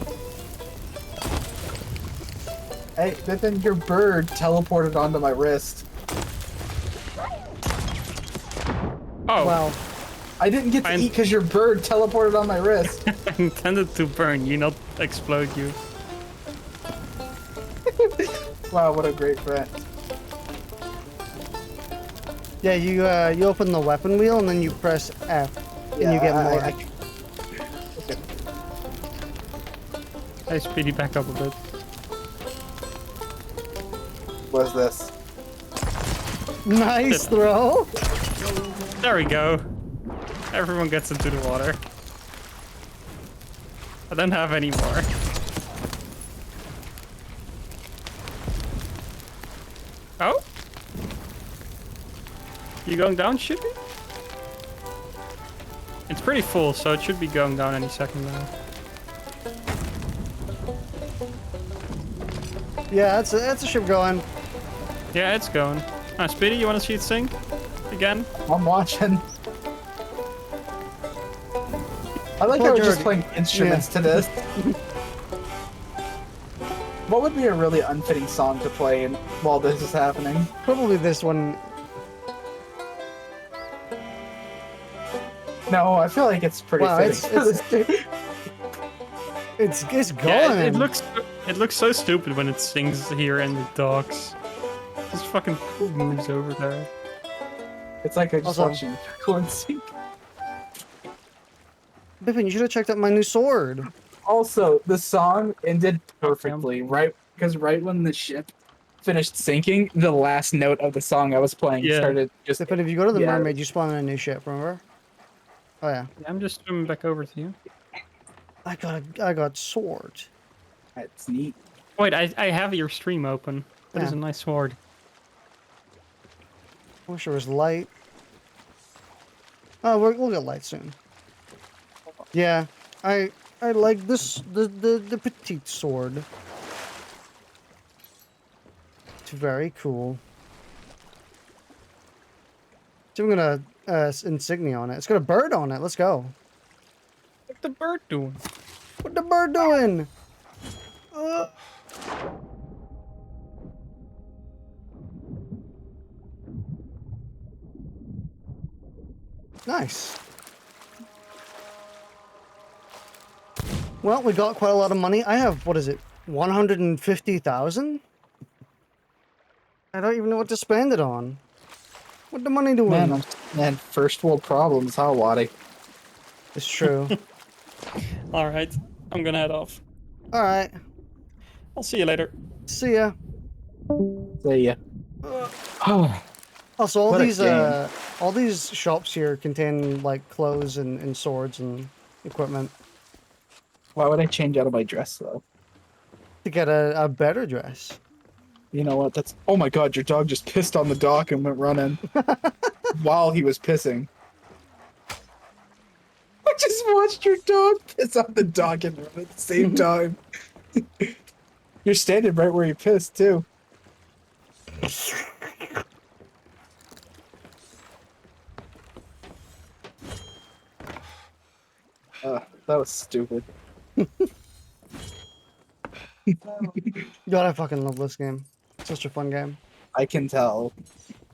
Hey, Bipin, your bird teleported onto my wrist. Oh, Wow. I didn't get to I'm- eat because your bird teleported on my wrist. I intended to burn you, not explode you. Wow, what a great friend. Yeah, you open the weapon wheel and then you press F and you get more. Okay. Hey, Speedy, back up a bit. What's this? Nice throw. There we go. Everyone gets into the water. I don't have any more. Oh? You going down, should be? It's pretty full, so it should be going down any second now. Yeah, that's a ship going. Yeah, it's going. Speedy, you want to see it sink? Again? I'm watching. I like how we're just playing instruments to this. What would be a really unfitting song to play while this is happening? Probably this one. No, I feel like it's pretty Wow, fitting for this game. It's going. Yeah, it looks so stupid when it sings here in the docks. Just fucking moves over there. It's like I just Also- watching Clone Sync. Bipin, you should have checked out my new sword. Also, the song ended perfectly, right? Because right when the ship finished sinking, the last note of the song I was playing Yeah. started just. Bipin, if you go to the Yeah. mermaid, you spawn in a new ship. Remember? Oh yeah. Yeah, I'm just swimming back over to you. I got sword. It's neat. Wait, I have your stream open. That is Yeah. a nice sword. I wish there was light. Oh, we'll get light soon. Yeah, I like this the petite sword. It's very cool. So I'm gonna insignia on it. It's got a bird on it. Let's go. What's the bird doing? What the bird doing? Nice. Well, we got quite a lot of money. I have, what is it, 150,000? I don't even know what to spend it on. What the money doing? Man, first world problems, huh, Waddy? It's true. All right, I'm gonna head off. All right. I'll see you later. See ya. See ya. Also, What a game. all these shops here contain like clothes and swords and equipment Why would I change out of my dress though? to get a better dress. You know what? That's oh my god! Your dog just pissed on the dock and went running while he was pissing. I just watched your dog piss on the dock and run at the same time. You're standing right where he pissed too. That was stupid. God, I fucking love this game. It's such a fun game. I can tell.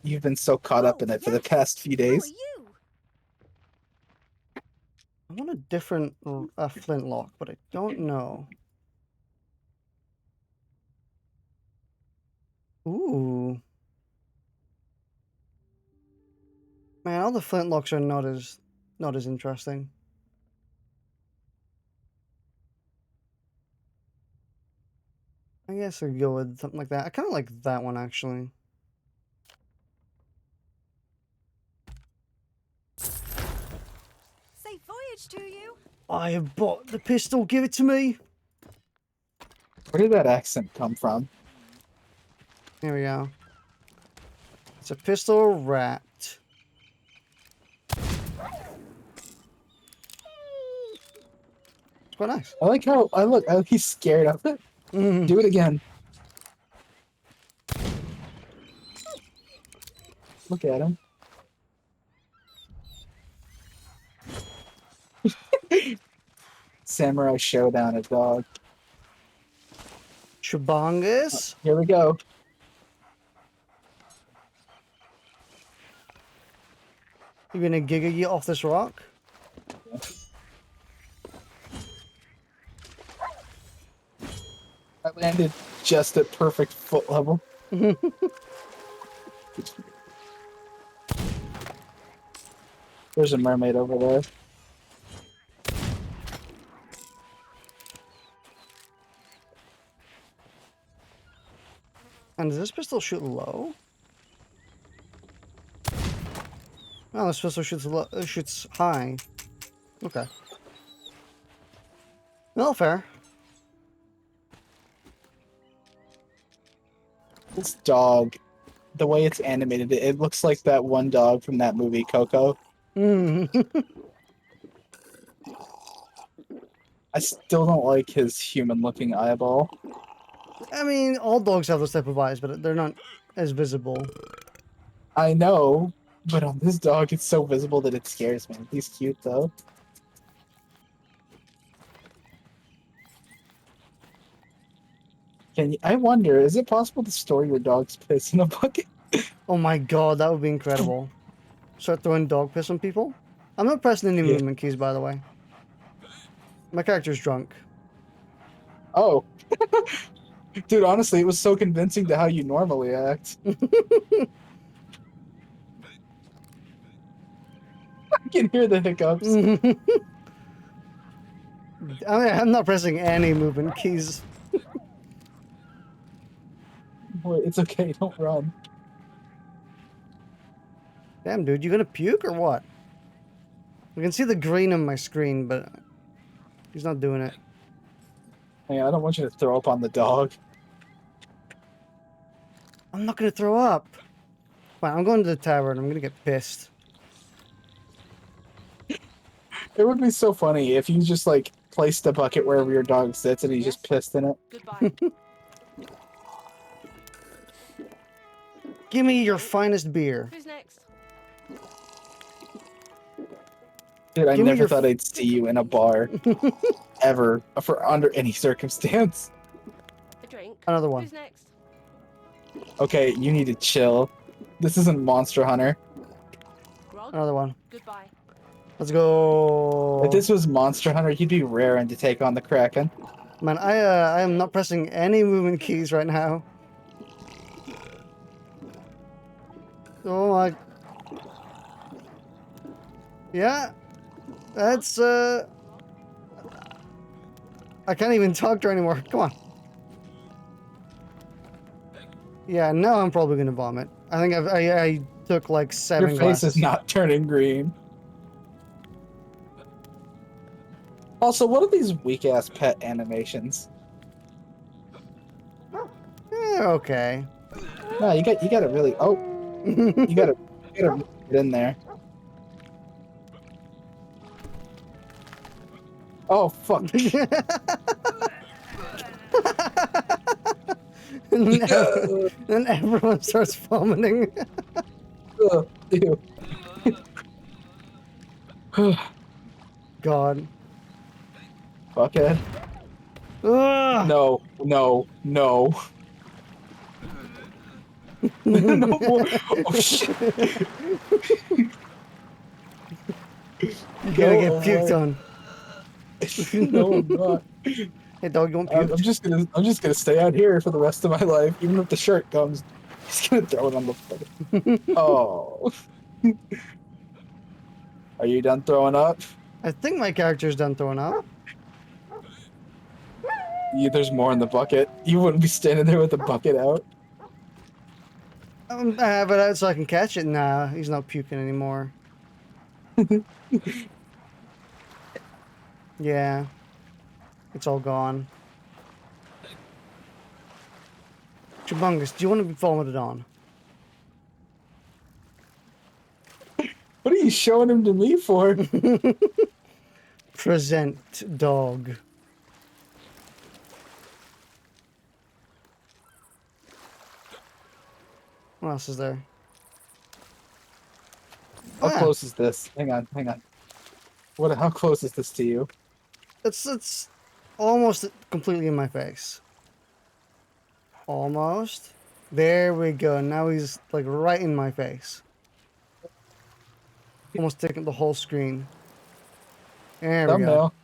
You've been so caught up in it for the past few How are days. you? I want a different flintlock, but I don't know. Ooh. Man, all the flintlocks are not as interesting. I guess I'd go with something like that. I kind of like that one actually. Safe voyage to you. I have bought the pistol. Give it to me. Where did that accent come from? Here we go. It's a pistol wrapped. It's quite nice. I like how I look. He's scared of it. Mhm. Do it again. Look at him. Samurai Showdown, a dog. Shabongus. Here we go. You gonna giga you off this rock? I landed just at perfect foot level. There's a mermaid over there. And does this pistol shoot low? Oh, this pistol shoots low, shoots high. Okay. Well, fair. This dog, the way it's animated, it looks like that one dog from that movie, Coco. Mm. I still don't like his human-looking eyeball. I mean, all dogs have those type of eyes, but they're not as visible. I know, but on this dog, it's so visible that it scares me. He's cute, though. I wonder, is it possible to store your dog's piss in a bucket? Oh my god, that would be incredible. Start throwing dog piss on people? I'm not pressing any Yeah. movement keys, by the way. My character's drunk. Oh. Dude, honestly, it was so convincing to how you normally act. I can hear the hiccups. I'm not pressing any movement keys. Boy, it's okay, don't run. Damn, dude, you gonna puke or what? I can see the green on my screen, but he's not doing it. Hey, I don't want you to throw up on the dog. I'm not gonna throw up. Fine, I'm going to the tavern. I'm gonna get pissed. It would be so funny if you just like placed a bucket wherever your dog sits and he just pissed in it. Goodbye. Give me your finest beer. Who's next? Dude, I Give me never your thought I'd see you in a bar ever for under any circumstance. A drink. Another one. Who's next? Okay, you need to chill. This isn't Monster Hunter. Grog. Another one. Goodbye. Let's go. If this was Monster Hunter, you'd be raring to take on the Kraken. Man, I am not pressing any movement keys right now. Oh my. Yeah. That's I can't even talk to her anymore. Come on. Yeah, now I'm probably gonna vomit. I think I took like 7 Your face glasses. is not turning green. Also, what are these weak-ass pet animations? Okay. No, you gotta really. Oh, you gotta get in there. Oh fuck! And everyone starts vomiting. Ugh, ew. God. Fuckhead. Ugh. No, no, no. No more. Oh shit. You gotta get puked on. No, I'm not. Hey dog, you want I'm puked? just gonna stay out here for the rest of my life, even if the shirt comes. He's gonna throw it on the fucking. Oh. Are you done throwing up? I think my character's done throwing up. There's more in the bucket. You wouldn't be standing there with the bucket out. I have it out so I can catch it. Nah, he's not puking anymore. Yeah. It's all gone. Chubungus, do you want to be vomited on? What are you showing him to me for? Present dog. What else is there? How Ah, close is this? Hang on, hang on. How close is this to you? it's almost completely in my face. Almost. There we go. Now he's like right in my face. Almost taking the whole screen. There we go. Thumbnail.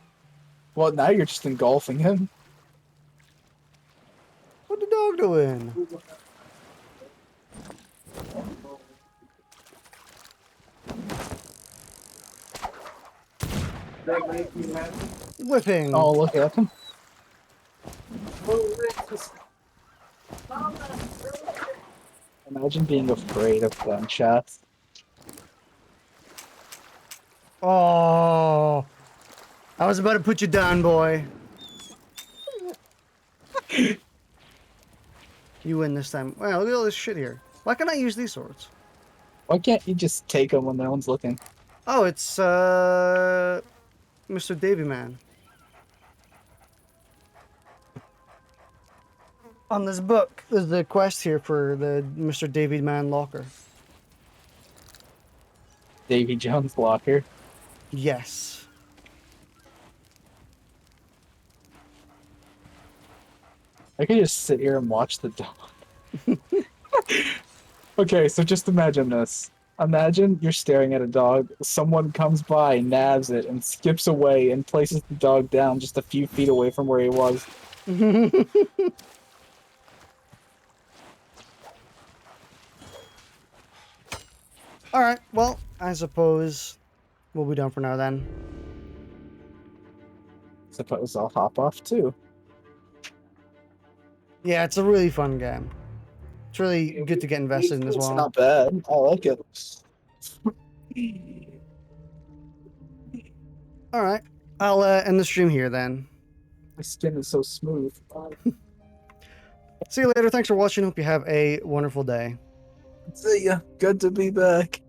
Well, now you're just engulfing him. What the dog doing? That make you happy? Whipping. Oh, look at him. Oh, this is- Imagine being afraid of gunshots. Oh. I was about to put you down, boy. You win this time. Wow, look at all this shit here. Why can't I use these swords? Why can't you just take them when no one's looking? Oh, it's Mr. Davy Man. On this book, there's the quest here for the Mr. Davy Man locker. Davy Jones locker. Yes. I could just sit here and watch the dog. Okay, so just imagine this. Imagine you're staring at a dog, someone comes by, nabs it, and skips away and places the dog down just a few feet away from where he was. Alright, well, I suppose we'll be done for now then. Suppose I'll hop off too. Yeah, it's a really fun game. It's really good to get invested in as It's well. not bad. I like it. Alright, I'll end the stream here then. My skin is so smooth. See you later. Thanks for watching. Hope you have a wonderful day. See ya. Good to be back.